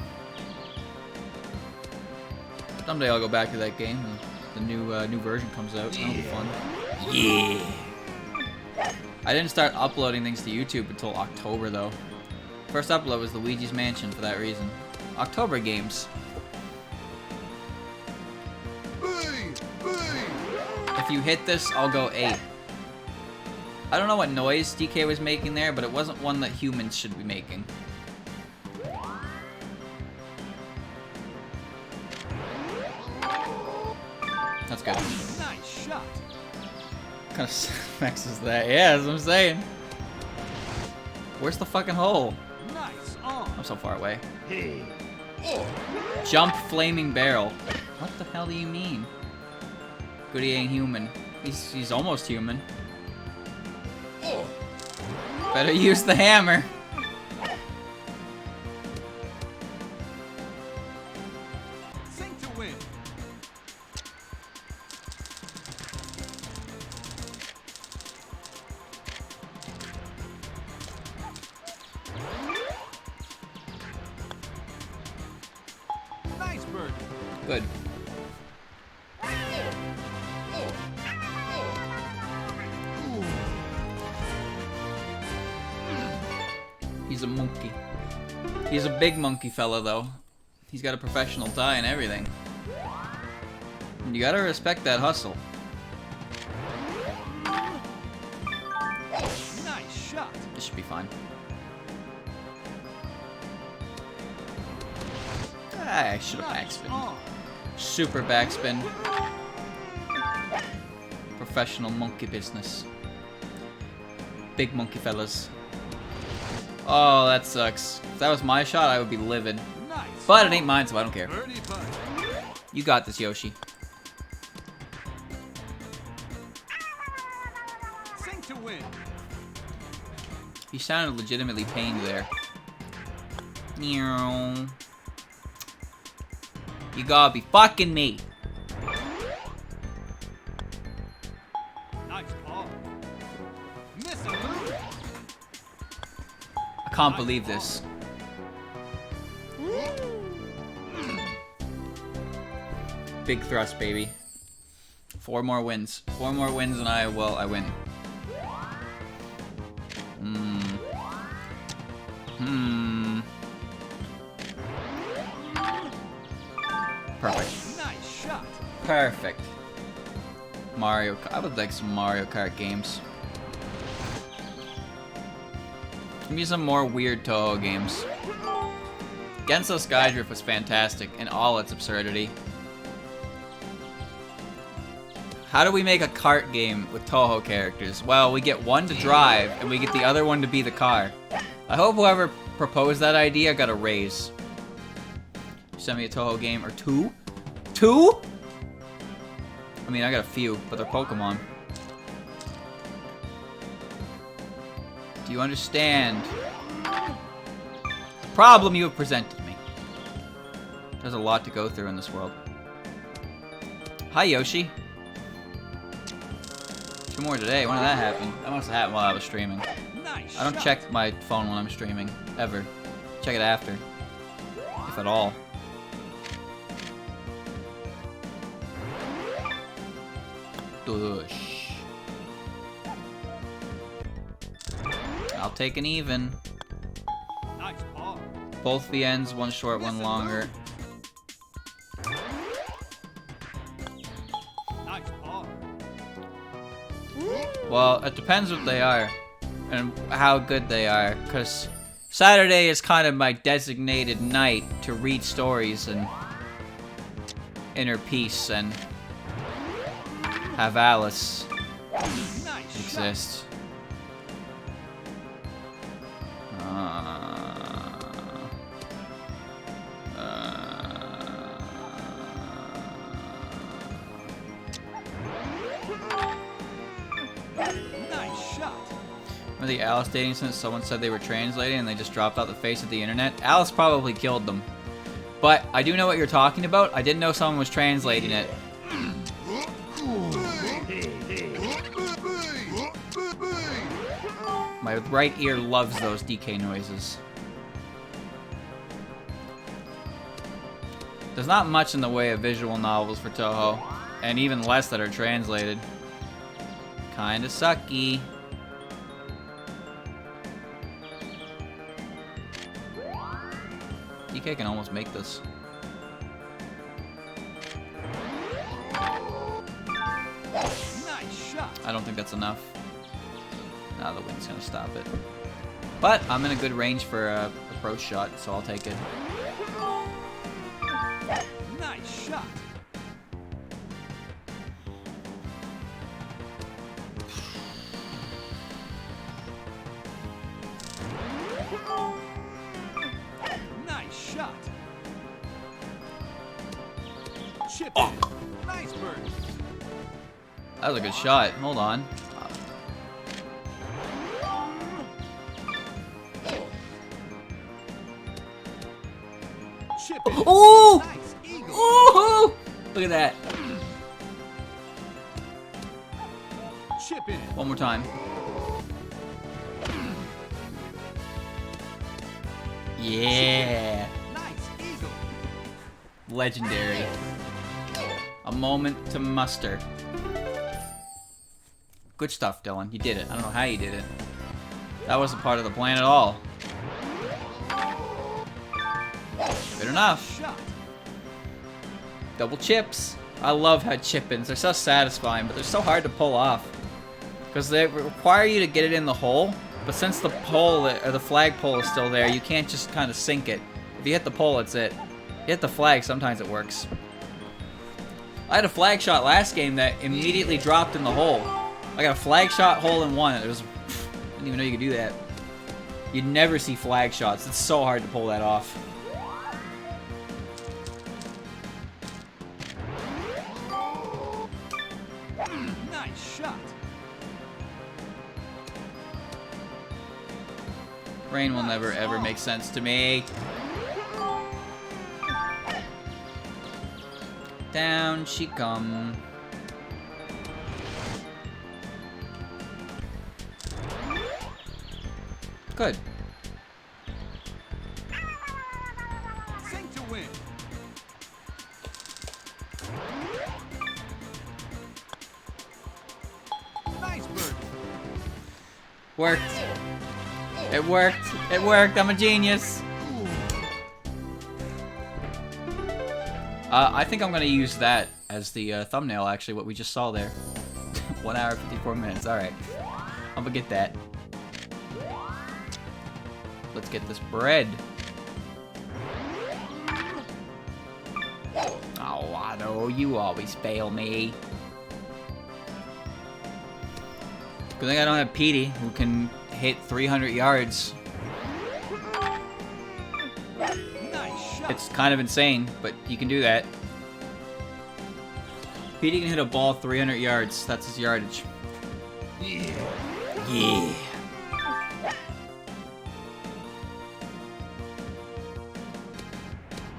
A: Someday I'll go back to that game and the new version comes out. That'll be fun. Yeah. I didn't start uploading things to YouTube until October though. First upload was Luigi's Mansion for that reason. October games. If you hit this, I'll go 8. I don't know what noise DK was making there, but it wasn't one that humans should be making. That's good.
B: Nice shot.
A: What kind of specs is that? Yeah, that's what I'm saying. Where's the fucking hole?
B: Nice on.
A: I'm so far away. Jump flaming barrel. What the hell do you mean? Goody ain't human. He's almost human. Better use the hammer.
B: Sink to win. Nice bird.
A: Good. He's a monkey. He's a big monkey fella, though. He's got a professional tie and everything. And you gotta respect that hustle.
B: Nice shot.
A: This should be fine. I should have
B: Nice
A: backspin.
B: on.
A: Super backspin. Professional monkey business. Big monkey fellas. Oh, that sucks. If that was my shot, I would be livid.
B: Nice.
A: But it ain't mine, so I don't care.
B: Birdie putt.
A: You got this, Yoshi.
B: Sink to win.
A: He sounded legitimately pained there. Meow. You gotta be fucking me.
B: Nice ball. Miss a move.
A: I can't believe this. Big thrust, baby. 4 more wins. 4 more wins and I win. Perfect.
B: Nice shot.
A: Perfect. Mario Kart. I would like some Mario Kart games. Give me some more weird Touhou games. Genso Skydrift was fantastic in all its absurdity. How do we make a kart game with Touhou characters? Well, we get one to drive, and we get the other one to be the car. I hope whoever proposed that idea got a raise. Send me a Touhou game or 2. 2? I mean, I got a few, but they're Pokemon. Do you understand the problem you have presented me? There's a lot to go through in this world. Hi, Yoshi. 2 more today. When did that happen? That must have happened while I was streaming.
B: Nice
A: I don't
B: shot.
A: check my phone when I'm streaming, ever. Check it after, if at all. Dush. I'll take an even.
B: Nice ball.
A: Both the ends, one short, one longer.
B: Nice ball.
A: Well, it depends what they are and how good they are, because Saturday is kind of my designated night to read stories and inner peace and have Alice
B: Nice
A: exist.
B: Nice shot.
A: Remember the Alice dating since someone said they were translating and they just dropped out the face of the internet? Alice probably killed them. But I do know what you're talking about. I didn't know someone was translating it. My right ear loves those DK noises. There's not much in the way of visual novels for Touhou, and even less that are translated. Kinda sucky. DK can almost make this.
B: Nice shot.
A: I don't think that's enough. Nah, the wind's gonna stop it. But I'm in a good range for a approach shot, so I'll take it.
B: Nice shot. Nice shot. Chip in. Nice burst.
A: That was a good shot. Hold on.
B: Chip in.
A: Ooh!
B: Nice eagle.
A: Ooh! Look at that.
B: Chip in.
A: One more time. Yeah.
B: Nice eagle.
A: Legendary. A moment to muster. Good stuff, Dylan. You did it. I don't know how you did it. That wasn't part of the plan at all. Good enough.
B: Shot.
A: Double chips. I love how chip-ins. They're so satisfying, but they're so hard to pull off. Because they require you to get it in the hole, but since the pole, or the flagpole is still there, you can't just kind of sink it. If you hit the pole, that's it. You hit the flag, sometimes it works. I had a flag shot last game that immediately dropped in the hole. I got a flag shot hole in one. It was, I didn't even know you could do that. You'd never see flag shots. It's so hard to pull that off.
B: Nice shot.
A: Rain will never ever make sense to me. Down she come. Good.
B: Sink to win. Nice bird.
A: Worked. It worked. It worked. I'm a genius. I think I'm gonna use that as the thumbnail. Actually, what we just saw there. 1 hour 54 minutes. All right. I'm gonna get that. Let's get this bread. Oh, I know you always fail me. Good thing I don't have Petey, who can hit 300 yards.
B: Nice shot.
A: It's kind of insane, but you can do that. Petey can hit a ball 300 yards. That's his yardage.
B: Yeah.
A: Yeah.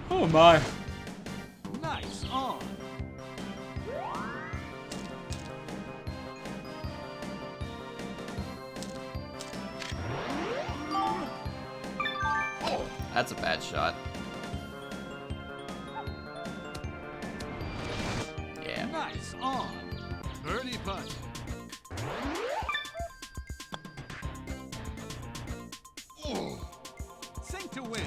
A: Oh my.
B: Nice on.
A: That's a bad shot. Yeah.
B: Nice on. Birdie putt. Sink to win.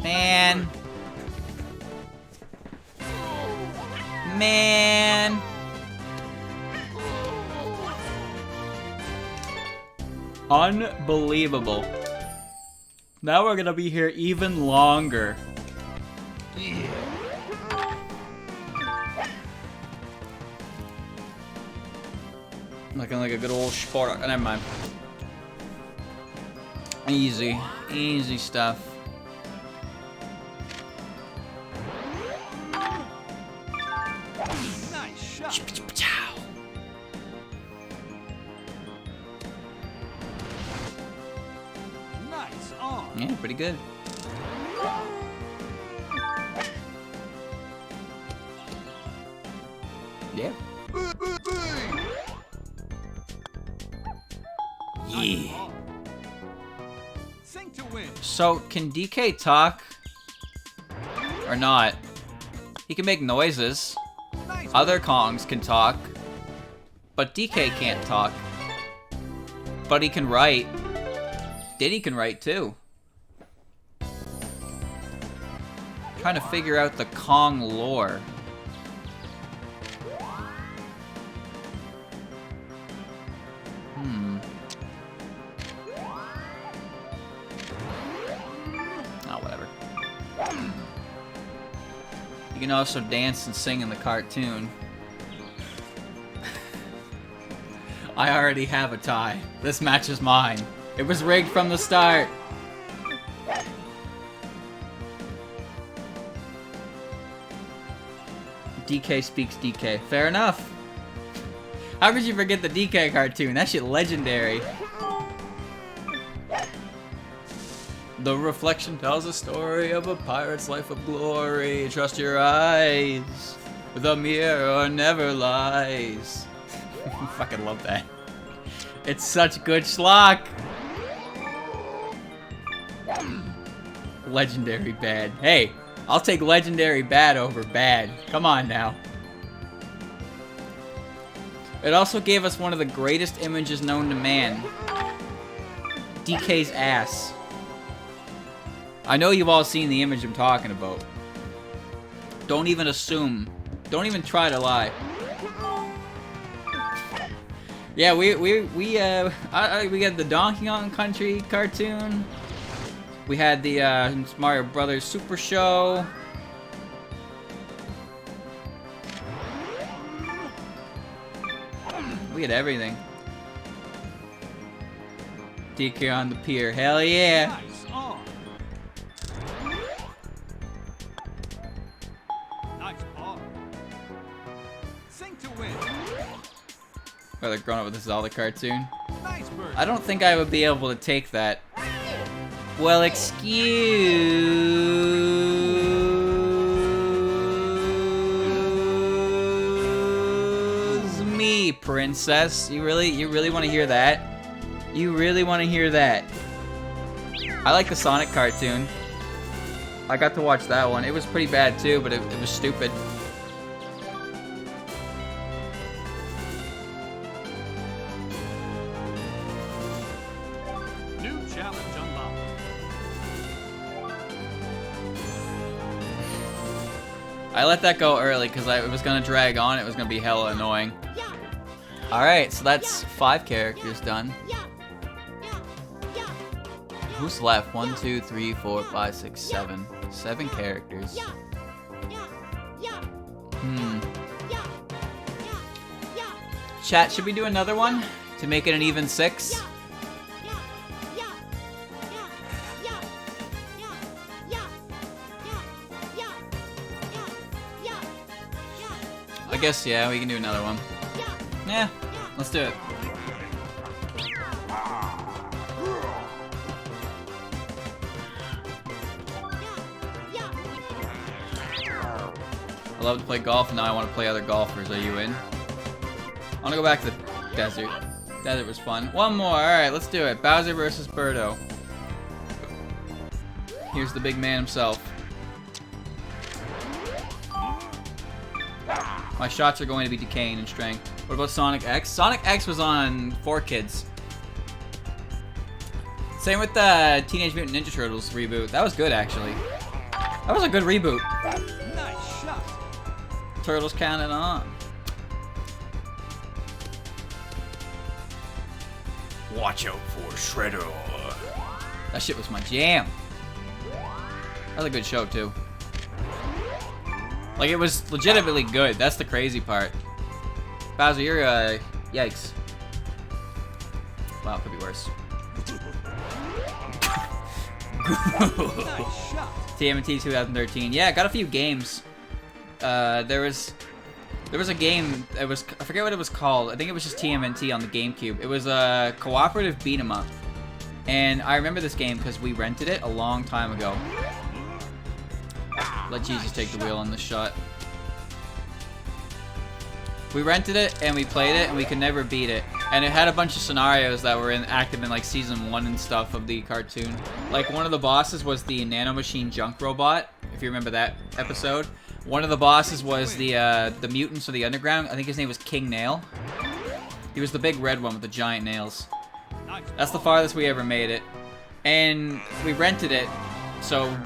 A: Man. Man. Unbelievable. Now we're gonna be here even longer. Looking like a good old sport. Never mind. Easy. Easy stuff.
B: Nice shot. Nice on.
A: Yeah, pretty good. Yeah. Yeah.
B: Sing to win.
A: So, can DK talk? Or not? He can make noises.
B: Nice.
A: Other Kongs can talk. But DK can't talk. But he can write. Diddy can write too. Trying to figure out the Kong lore. Oh, whatever. You can also dance and sing in the cartoon. I already have a tie. This match is mine. It was rigged from the start. DK speaks DK. Fair enough. How could you forget the DK cartoon? That shit legendary. The reflection tells a story of a pirate's life of glory. Trust your eyes. The mirror never lies. I fucking love that. It's such good schlock. Legendary bad. Hey, I'll take legendary bad over bad. Come on now. It also gave us one of the greatest images known to man. DK's ass. I know you've all seen the image I'm talking about. Don't even assume. Don't even try to lie. Yeah, we had the Donkey Kong Country cartoon. We had the Mario Brothers Super Show. We had everything. DK on the pier. Hell yeah.
B: Nice on. Nice ball. Sing to win.
A: Oh, they're growing up with this Zelda cartoon.
B: Nice bird.
A: I don't think I would be able to take that. Well, excuse me, princess. You really want to hear that? You really want to hear that? I like the Sonic cartoon. I got to watch that one. It was pretty bad too, but it was stupid.
B: New challenge unlocked.
A: I let that go early because it was gonna drag on. It was gonna be hella annoying. Alright, so that's 5 characters done. Who's left? 1, 2, 3, 4, 5, 6, 7. 7 characters. Chat, should we do another one to make it an even 6? I guess, yeah, we can do another one. Yeah, let's do it. I love to play golf, and now I want to play other golfers. Are you in? I want to go back to the desert. Desert was fun. One more. Alright, let's do it. Bowser versus Birdo. Here's the big man himself. My shots are going to be decaying in strength. What about Sonic X? Sonic X was on 4Kids. Same with the Teenage Mutant Ninja Turtles reboot. That was good, actually. That was a good reboot.
B: Nice shot.
A: Turtles counted on. Watch out for Shredder. That shit was my jam. That was a good show, too. Like, it was legitimately good. That's the crazy part. Bowser, you're, yikes. Wow, it could be worse.
B: Nice shot.
A: TMNT 2013. Yeah, got a few games. There was a game. It was, I forget what it was called. I think it was just TMNT on the GameCube. It was a cooperative beat 'em up, and I remember this game because we rented it a long time ago. Let Jesus take the wheel on this shot. We rented it and we played it and we could never beat it. And it had a bunch of scenarios that were active in like season 1 and stuff of the cartoon. Like one of the bosses was the nanomachine junk robot, if you remember that episode. One of the bosses was the mutants of the underground. I think his name was King Nail. He was the big red one with the giant nails. That's the farthest we ever made it. And we rented it, so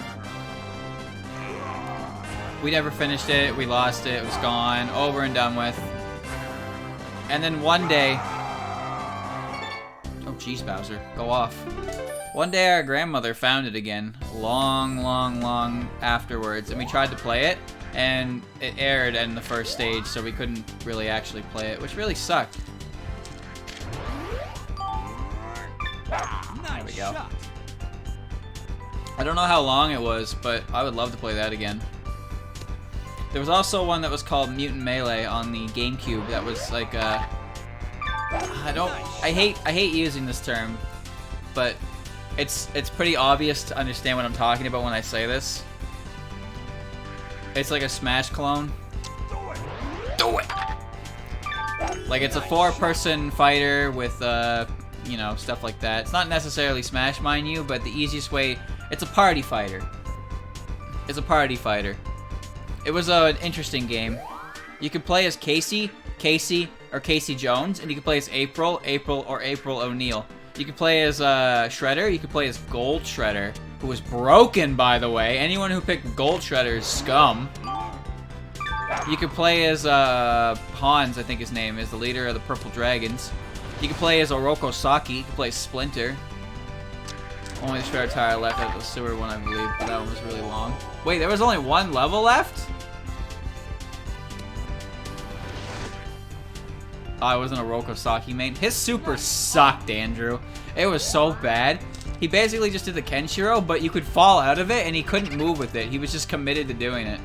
A: we never finished it. We lost it. It was gone, over and done with. And then one day, oh jeez, Bowser, go off. One day our grandmother found it again, long afterwards, and we tried to play it, and it aired in the first stage, so we couldn't really actually play it, which really sucked. There we go. I don't know how long it was, but I would love to play that again. There was also one that was called Mutant Melee on the GameCube. That was like I hate using this term, but it's pretty obvious to understand what I'm talking about when I say this. It's like a Smash clone. Do it. Like it's a 4-person fighter with you know, stuff like that. It's not necessarily Smash, mind you, but the easiest way, it's a party fighter. It's a party fighter. It was an interesting game. You could play as Casey, or Casey Jones, and you could play as April, or April O'Neil. You could play as Shredder, you could play as Gold Shredder, who was broken, by the way. Anyone who picked Gold Shredder is scum. You could play as Hans, I think his name is, the leader of the Purple Dragons. You could play as Oroko Saki, you could play as Splinter. Only the spare tire left at the sewer one, I believe, but that one was really long. Wait, there was only one level left? Oh, I wasn't a Rokosaki main. His super sucked, Andrew. It was so bad. He basically just did the Kenshiro, but you could fall out of it, and he couldn't move with it. He was just committed to doing it.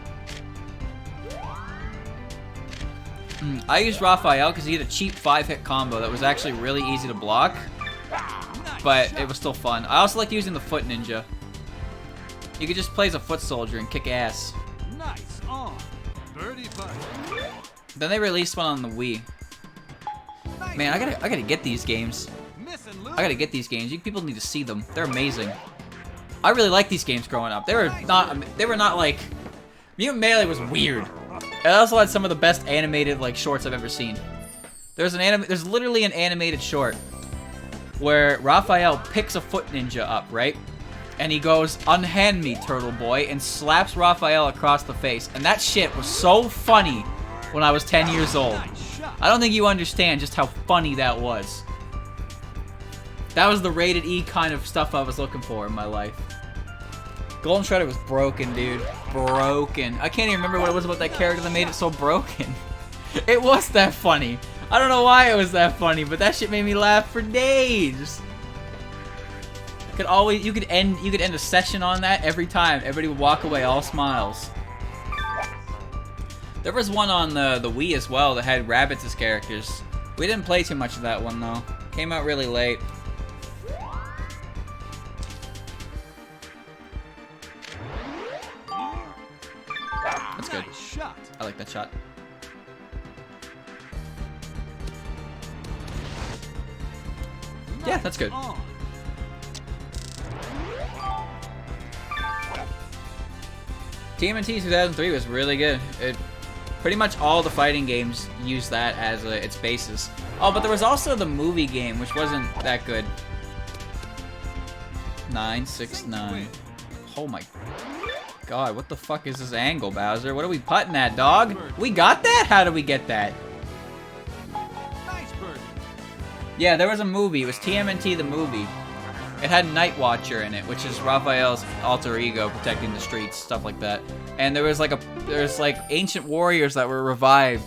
A: I used Raphael because he had a cheap 5-hit combo that was actually really easy to block, but it was still fun. I also like using the Foot Ninja. You could just play as a foot soldier and kick ass.
B: Nice on. Birdie putt.
A: Then they released one on the Wii. Man, I gotta get these games. I gotta get these games. You people need to see them. They're amazing. I really liked these games growing up. They were not like, Mutant Melee was weird. It also had some of the best animated like shorts I've ever seen. There's literally an animated short where Raphael picks a Foot Ninja up, right? And he goes, "Unhand me, turtle boy," and slaps Raphael across the face. And that shit was so funny when I was 10 years old. I don't think you understand just how funny that was. That was the rated E kind of stuff I was looking for in my life. Golden Shredder was broken, dude. Broken. I can't even remember what it was about that character that made it so broken. It was that funny. I don't know why it was that funny, but that shit made me laugh for days. You could end a session on that every time. Everybody would walk away all smiles. There was one on the Wii as well that had rabbits as characters. We didn't play too much of that one though. Came out really late. That's good. I like that shot. Yeah, that's good. TMNT 2003 was really good. Pretty much all the fighting games use that as its basis. Oh, but there was also the movie game, which wasn't that good. 969. Oh my god, what the fuck is this angle, Bowser? What are we putting at, dog? We got that? How did we get that? Yeah, there was a movie. It was TMNT the movie. It had Night Watcher in it, which is Raphael's alter ego protecting the streets, stuff like that. And there was like ancient warriors that were revived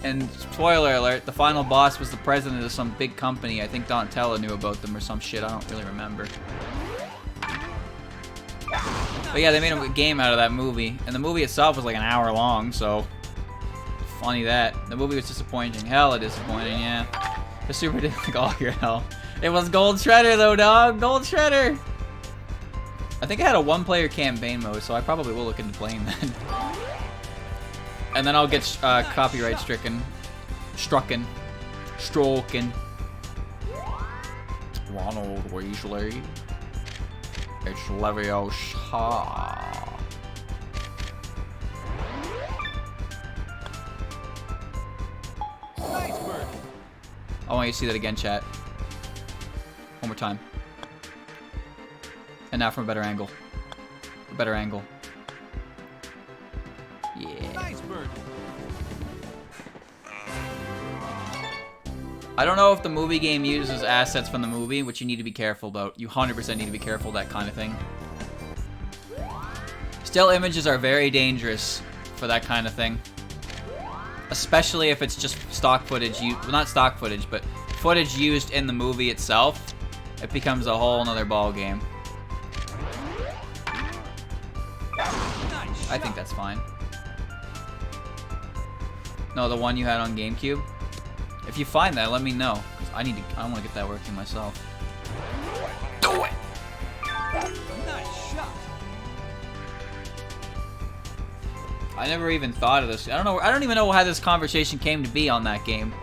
A: And spoiler alert, the final boss was the president of some big company. I think Donatello knew about them or some shit. I don't really remember. But yeah, they made a game out of that movie. And the movie itself was like an hour long, so... Funny that. The movie was disappointing. Hella disappointing, yeah. The Super did like all your hell. It was Gold Shredder though, dog! Gold Shredder! I think it had a one-player campaign mode, so I probably will look into playing that. And then I'll get copyright stricken. Strucken. Ronald Weasley. It's Leviosa.
B: Nice bird.
A: I want you to see that again, chat. One more time. And now from a better angle. A better angle. Yeah.
B: Nice bird.
A: I don't know if the movie game uses assets from the movie, which you need to be careful about. You 100% need to be careful of that kind of thing. Still images are very dangerous for that kind of thing. Especially if it's just stock footage, well, not stock footage, but footage used in the movie itself. It becomes a whole nother ball game. I think that's fine. No, the one you had on GameCube? If you find that, let me know. 'Cause I want to get that working myself. Do it!
B: Nice shot.
A: I never even thought of this. I don't even know how this conversation came to be on that game.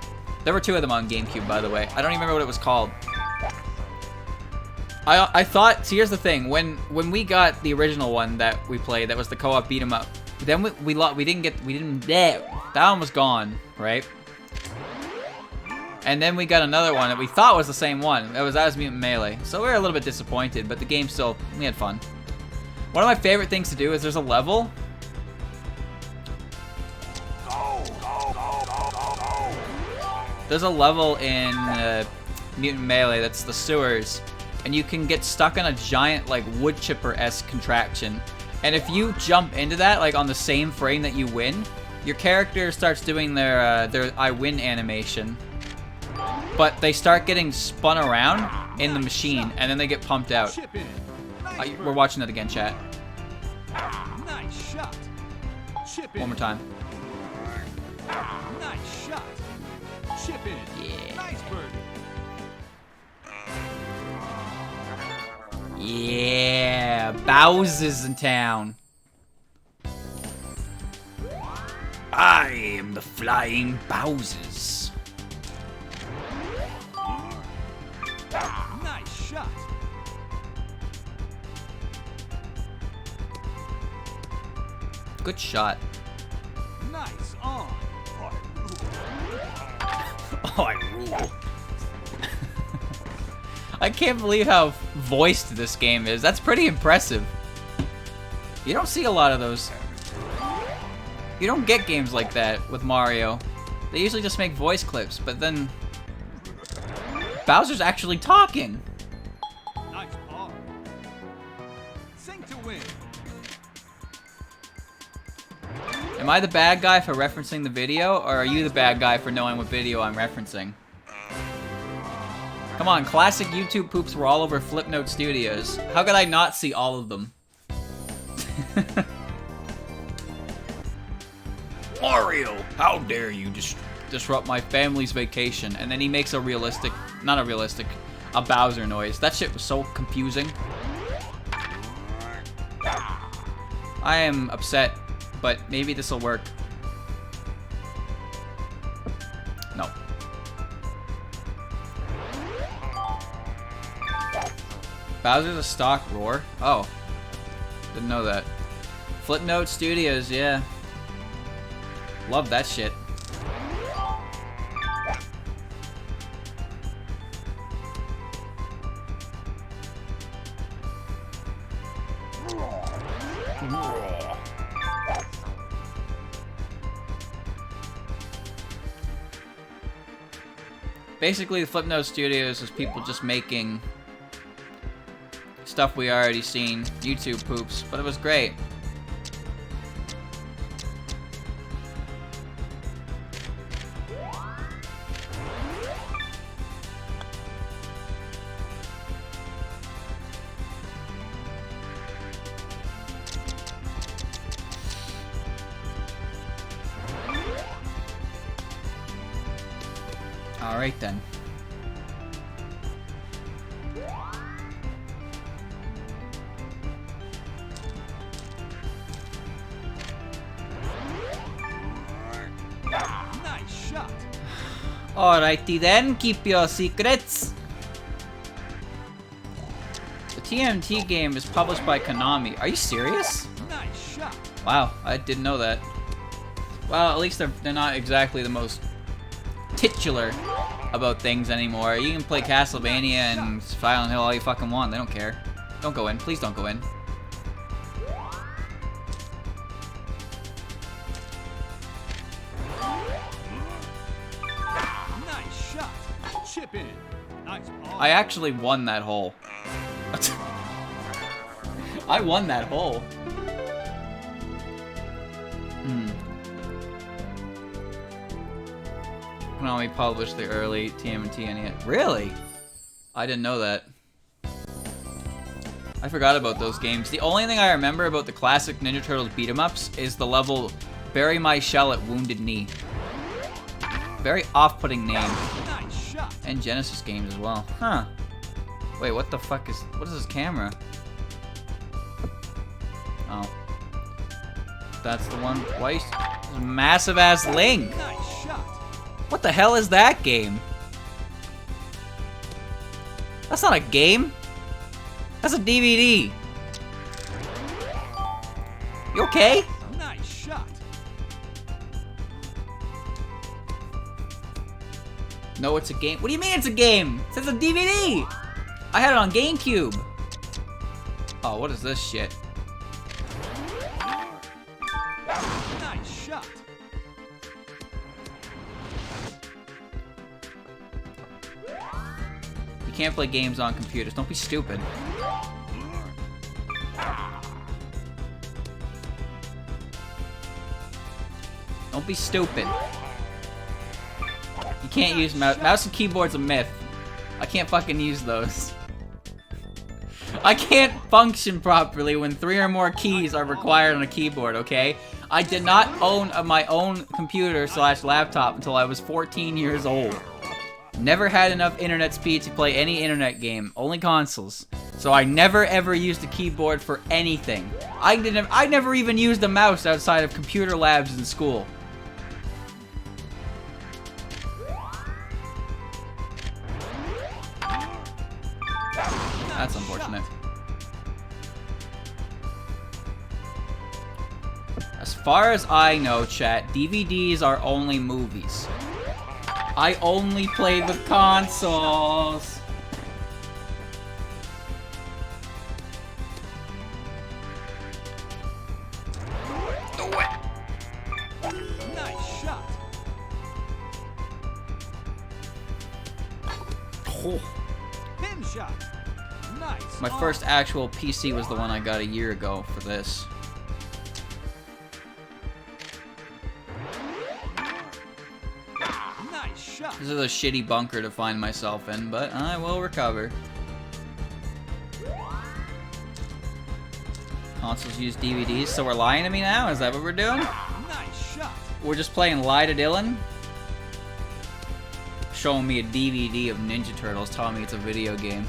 A: There were two of them on GameCube, by the way. I don't even remember what it was called. I thought, see, here's the thing. When we got the original one that we played, that was the co-op beat 'em up. Then we didn't. That one was gone, right? And then we got another one that we thought was the same one. That was Mutant Melee. So we were a little bit disappointed, but the game still, we had fun. One of my favorite things to do is there's a level. There's a level in Mutant Melee that's the sewers. And you can get stuck on a giant, like, wood chipper-esque contraction. And if you jump into that, like, on the same frame that you win, your character starts doing their I win animation. But they start getting spun around in the machine, and then they get pumped out.
B: Chip in. Nice
A: We're
B: bird.
A: watching that again, chat.
B: Nice shot. Chip in.
A: One more time.
B: Nice shot. Chip in.
A: Yeah.
B: Nice bird.
A: Yeah, Bowser's in town. I am the flying Bowsers.
B: Nice shot.
A: Good shot.
B: Nice on.
A: Oh, I rule. I can't believe how voiced this game is. That's pretty impressive. You don't see a lot of those. You don't get games like that with Mario. They usually just make voice clips, but then Bowser's actually talking.
B: Nice ball. Sing to win.
A: Am I the bad guy for referencing the video, or are you the bad guy for knowing what video I'm referencing? Come on, classic YouTube poops were all over Flipnote Studios. How could I not see all of them? Mario, how dare you disrupt my family's vacation? And then he makes a realistic, not a realistic, a Bowser noise. That shit was so confusing. I am upset, but maybe this will work. No. Bowser's a stock roar? Oh. Didn't know that. Flipnote Studios, yeah. Love that shit. Basically, the Flipnote Studios is people just making stuff we already seen, YouTube poops, but it was great. Alright then.
B: Nice shot.
A: Alrighty then, keep your secrets. The TMT game is published by Konami. Are you serious?
B: Nice shot.
A: Wow, I didn't know that. Well, at least they're not exactly the most titular about things anymore. You can play Castlevania and Silent Hill all you fucking want. They don't care. Don't go in. Please don't go in.
B: Nice shot. Chip in. Nice ball.
A: I actually won that hole. I won that hole. Konami published the early TMNT NES. Really? I didn't know that. I forgot about those games. The only thing I remember about the classic Ninja Turtles beat-em-ups is the level Bury My Shell at Wounded Knee. Very off-putting name.
B: Nice shot.
A: And Genesis games as well. Huh. Wait, what the fuck is... What is this camera? Oh. That's the one. Twice. Massive-ass Link.
B: Nice shot.
A: What the hell is that game? That's not a game. That's a DVD. You okay?
B: Nice shot.
A: No, it's a game. What do you mean it's a game? It says a DVD. I had it on GameCube. Oh, what is this shit?
B: Nice shot.
A: You can't play games on computers. Don't be stupid. Don't be stupid. You can't use mouse. Mouse and keyboard's a myth. I can't fucking use those. I can't function properly when 3 or more keys are required on a keyboard, okay? I did not own my own computer / laptop until I was 14 years old. Never had enough internet speed to play any internet game, only consoles. So I never ever used a keyboard for anything. I never even used a mouse outside of computer labs in school. That's unfortunate. As far as I know, chat, DVDs are only movies. I only played with consoles.
B: Nice shot.
A: Oh.
B: Pin shot. Nice.
A: My first actual PC was the one I got a year ago for this.
B: Nice shot.
A: This is a shitty bunker to find myself in, but I will recover. Consoles use DVDs, so we're lying to me now? Is that what we're doing?
B: Nice shot.
A: We're just playing Lie to Dylan? Showing me a DVD of Ninja Turtles, telling me it's a video game.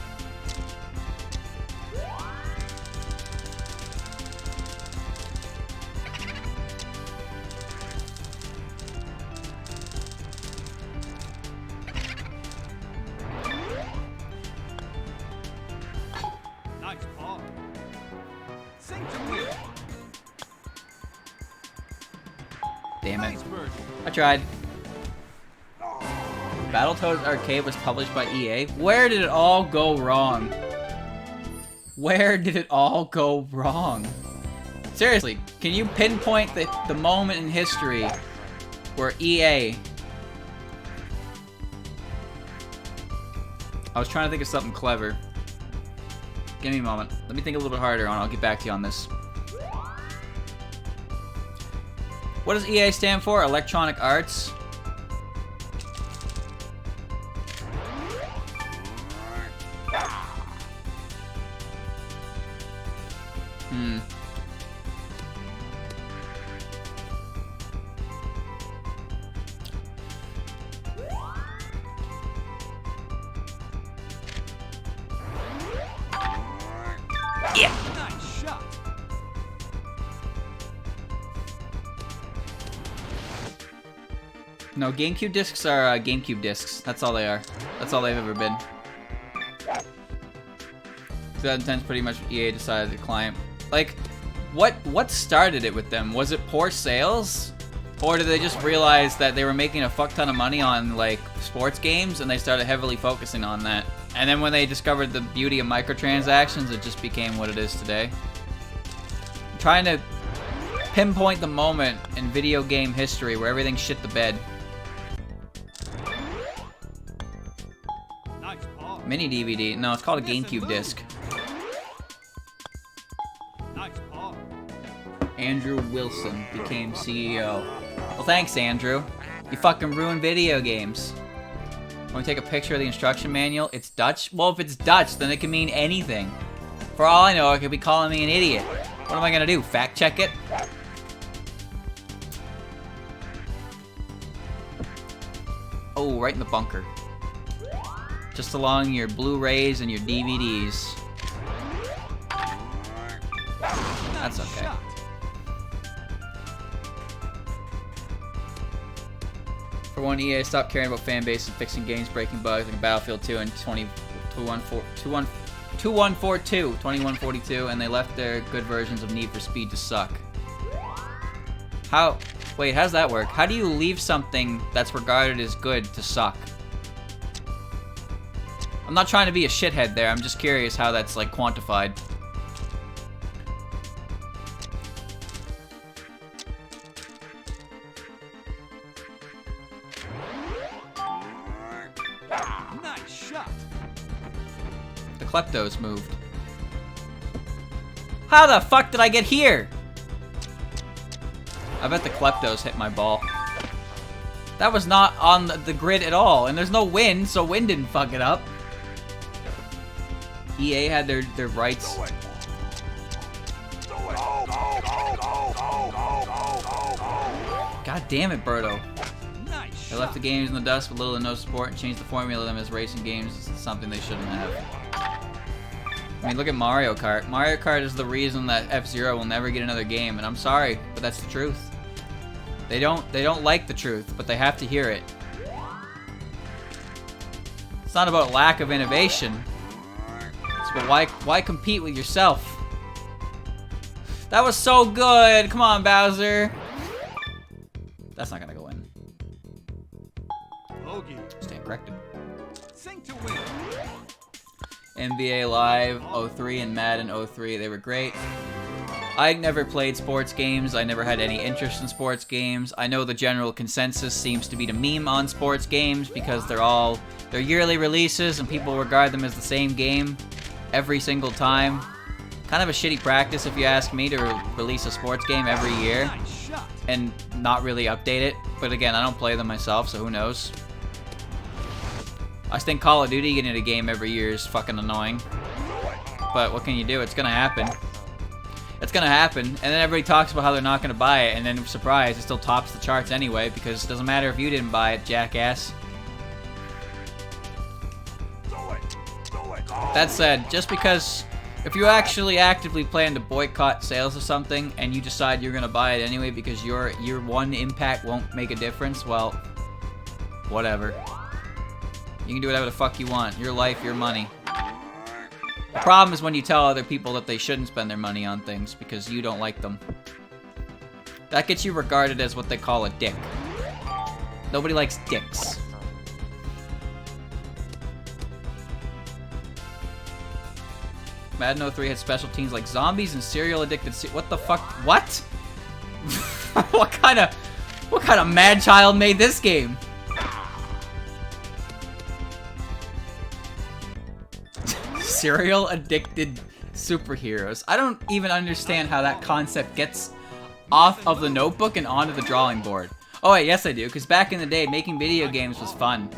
B: Nice ball. Sink to win.
A: Damn it.
B: Nice birdie.
A: I tried. Battletoads Arcade was published by EA. Where did it all go wrong? Where did it all go wrong? Seriously, can you pinpoint the moment in history where EA... I was trying to think of something clever. Give me a moment. Let me think a little bit harder and I'll get back to you on this. What does EA stand for? Electronic Arts? No, GameCube discs are GameCube discs. That's all they are. That's all they've ever been. 2010's pretty much EA decided to climb. Like, what started it with them? Was it poor sales? Or did they just realize that they were making a fuck ton of money on, like, sports games, and they started heavily focusing on that? And then when they discovered the beauty of microtransactions, it just became what it is today. I'm trying to pinpoint the moment in video game history where everything shit the bed.
B: Nice ball.
A: Mini DVD. No, it's called a GameCube disc.
B: Nice ball.
A: Andrew Wilson became CEO. Well, thanks, Andrew. You fucking ruined video games. Want to take a picture of the instruction manual? It's Dutch? Well, if it's Dutch, then it can mean anything. For all I know, it could be calling me an idiot. What am I gonna do? Fact check it? Oh, right in the bunker. Just along your Blu-rays and your DVDs. That's okay. For one, EA stopped caring about fan base and fixing games, breaking bugs like Battlefield 2 and 2142, and they left their good versions of Need for Speed to suck. How? Wait, how's that work? How do you leave something that's regarded as good to suck? I'm not trying to be a shithead there, I'm just curious how that's, like, quantified.
B: Nice shot.
A: The Kleptos moved. How the fuck did I get here? I bet the Kleptos hit my ball. That was not on the grid at all, and there's no wind, so wind didn't fuck it up. EA had their rights. God damn it, Birdo.
B: Nice.
A: They left the games in the dust with little to no support and changed the formula of them as racing games. It's something they shouldn't have. I mean, look at Mario Kart. Mario Kart is the reason that F-Zero will never get another game, and I'm sorry, but that's the truth. They don't like the truth, but they have to hear it. It's not about lack of innovation. It's about why compete with yourself? That was so good! Come on, Bowser! That's not gonna go in.
B: Bogey.
A: Stand corrected.
B: Sing to win.
A: NBA Live 03 and Madden 03, they were great. I never played sports games. I never had any interest in sports games. I know the general consensus seems to be to meme on sports games because they're yearly releases and people regard them as the same game every single time. Kind of a shitty practice if you ask me to release a sports game every year
B: Nice shot.
A: and not really update it. But again, I don't play them myself, so who knows. I think Call of Duty getting a game every year is fucking annoying. But what can you do? It's gonna happen. It's gonna happen, and then everybody talks about how they're not gonna buy it, and then surprise, it still tops the charts anyway, because it doesn't matter if you didn't buy it, jackass. That said, just because if you actually actively plan to boycott sales of something and you decide you're gonna buy it anyway because your one impact won't make a difference, well, whatever. You can do whatever the fuck you want. Your life, your money. The problem is when you tell other people that they shouldn't spend their money on things because you don't like them. That gets you regarded as what they call a dick. Nobody likes dicks. Madden 03 had special teams like zombies and serial addicted. What the fuck? What? What kind of mad child made this game? Serial addicted superheroes. I don't even understand how that concept gets off of the notebook and onto the drawing board. Oh wait, yes I do, because back in the day, making video games was fun.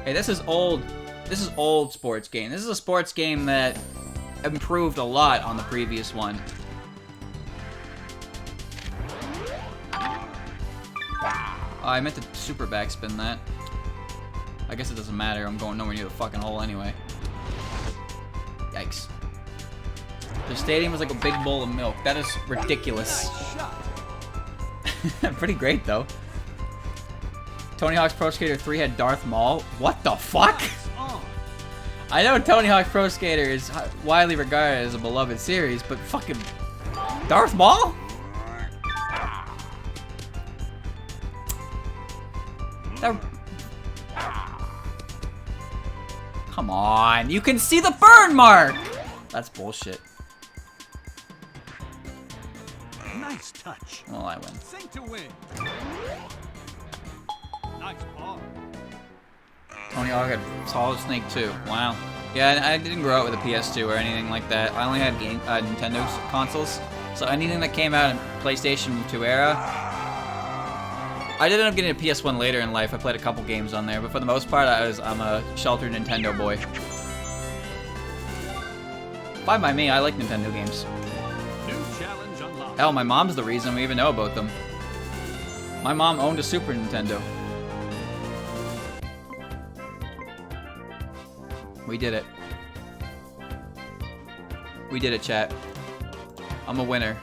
A: Hey, this is old. This is old sports game. This is a sports game that improved a lot on the previous one. Oh, I meant to super backspin that. I guess it doesn't matter. I'm going nowhere near the fucking hole anyway. Yikes. The stadium was like a big bowl of milk. That is ridiculous. Pretty great, though. Tony Hawk's Pro Skater 3 had Darth Maul. What the fuck? I know Tony Hawk's Pro Skater is widely regarded as a beloved series, but fucking Darth Maul? That... Come on, you can see the burn mark! That's bullshit.
B: Nice touch.
A: Well, I win.
B: Sink to win. Nice ball.
A: Tony Hawk had Solid Snake 2. Wow. Yeah, I didn't grow up with a PS2 or anything like that. I only had Nintendo consoles. So anything that came out in PlayStation 2 era, I did end up getting a PS1 later in life. I played a couple games on there, but for the most part, I'm a sheltered Nintendo boy. Fine by me. I like Nintendo games.
B: New challenge unlocked.
A: Hell, my mom's the reason we even know about them. My mom owned a Super Nintendo. We did it. We did it, chat. I'm a winner.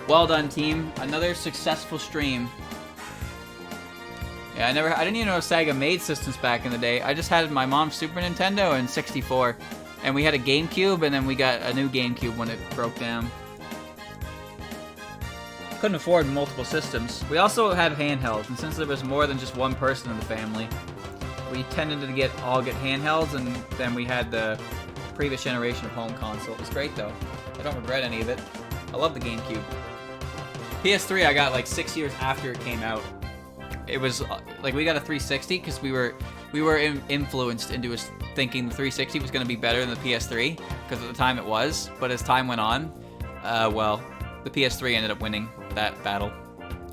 A: Well done, team. Another successful stream. Yeah, I didn't even know Sega made systems back in the day. I just had my mom's Super Nintendo and 64. And we had a GameCube, and then we got a new GameCube when it broke down. Couldn't afford multiple systems. We also had handhelds, and since there was more than just one person in the family, we tended to all get handhelds, and then we had the previous generation of home console. It was great, though. I don't regret any of it. I love the GameCube. PS3 I got like 6 years after it came out. It was like we got a 360 because we were influenced into us thinking the 360 was going to be better than the PS3 because at the time it was. But as time went on, well, the PS3 ended up winning that battle,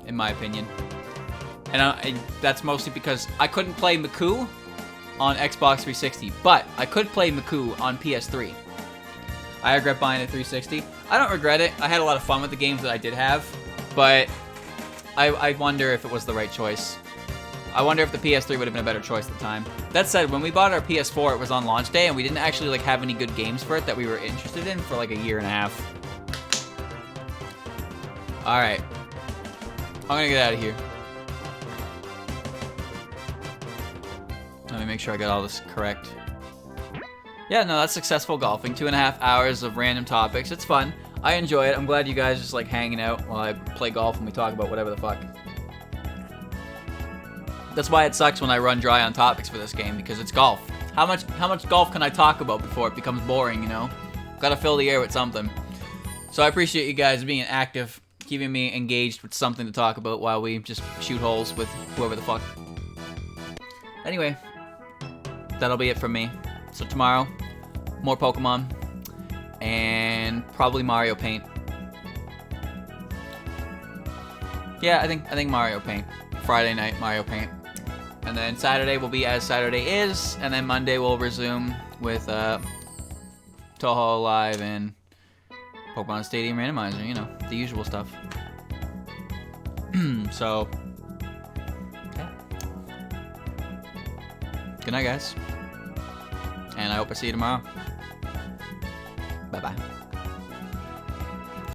A: in my opinion. And that's mostly because I couldn't play Maku on Xbox 360, but I could play Maku on PS3. I regret buying a 360. I don't regret it. I had a lot of fun with the games that I did have, but I wonder if it was the right choice. I wonder if the PS3 would have been a better choice at the time. That said, when we bought our PS4, it was on launch day, and we didn't actually like have any good games for it that we were interested in for like a year and a half. All right, I'm gonna get out of here. Let me make sure I got all this correct. Yeah, no, that's successful golfing. 2.5 hours of random topics. It's fun. I enjoy it. I'm glad you guys just like hanging out while I play golf and we talk about whatever the fuck. That's why it sucks when I run dry on topics for this game, because it's golf. How much golf can I talk about before it becomes boring, you know? Gotta fill the air with something. So I appreciate you guys being active, keeping me engaged with something to talk about while we just shoot holes with whoever the fuck. Anyway, that'll be it from me. So tomorrow, more Pokemon, and probably Mario Paint. Yeah, I think Mario Paint. Friday night, Mario Paint. And then Saturday will be as Saturday is, and then Monday we'll resume with Touhous Live and Pokemon Stadium Randomizer, you know, the usual stuff. So, yeah. Good night, guys. And I hope I see you tomorrow. Bye-bye.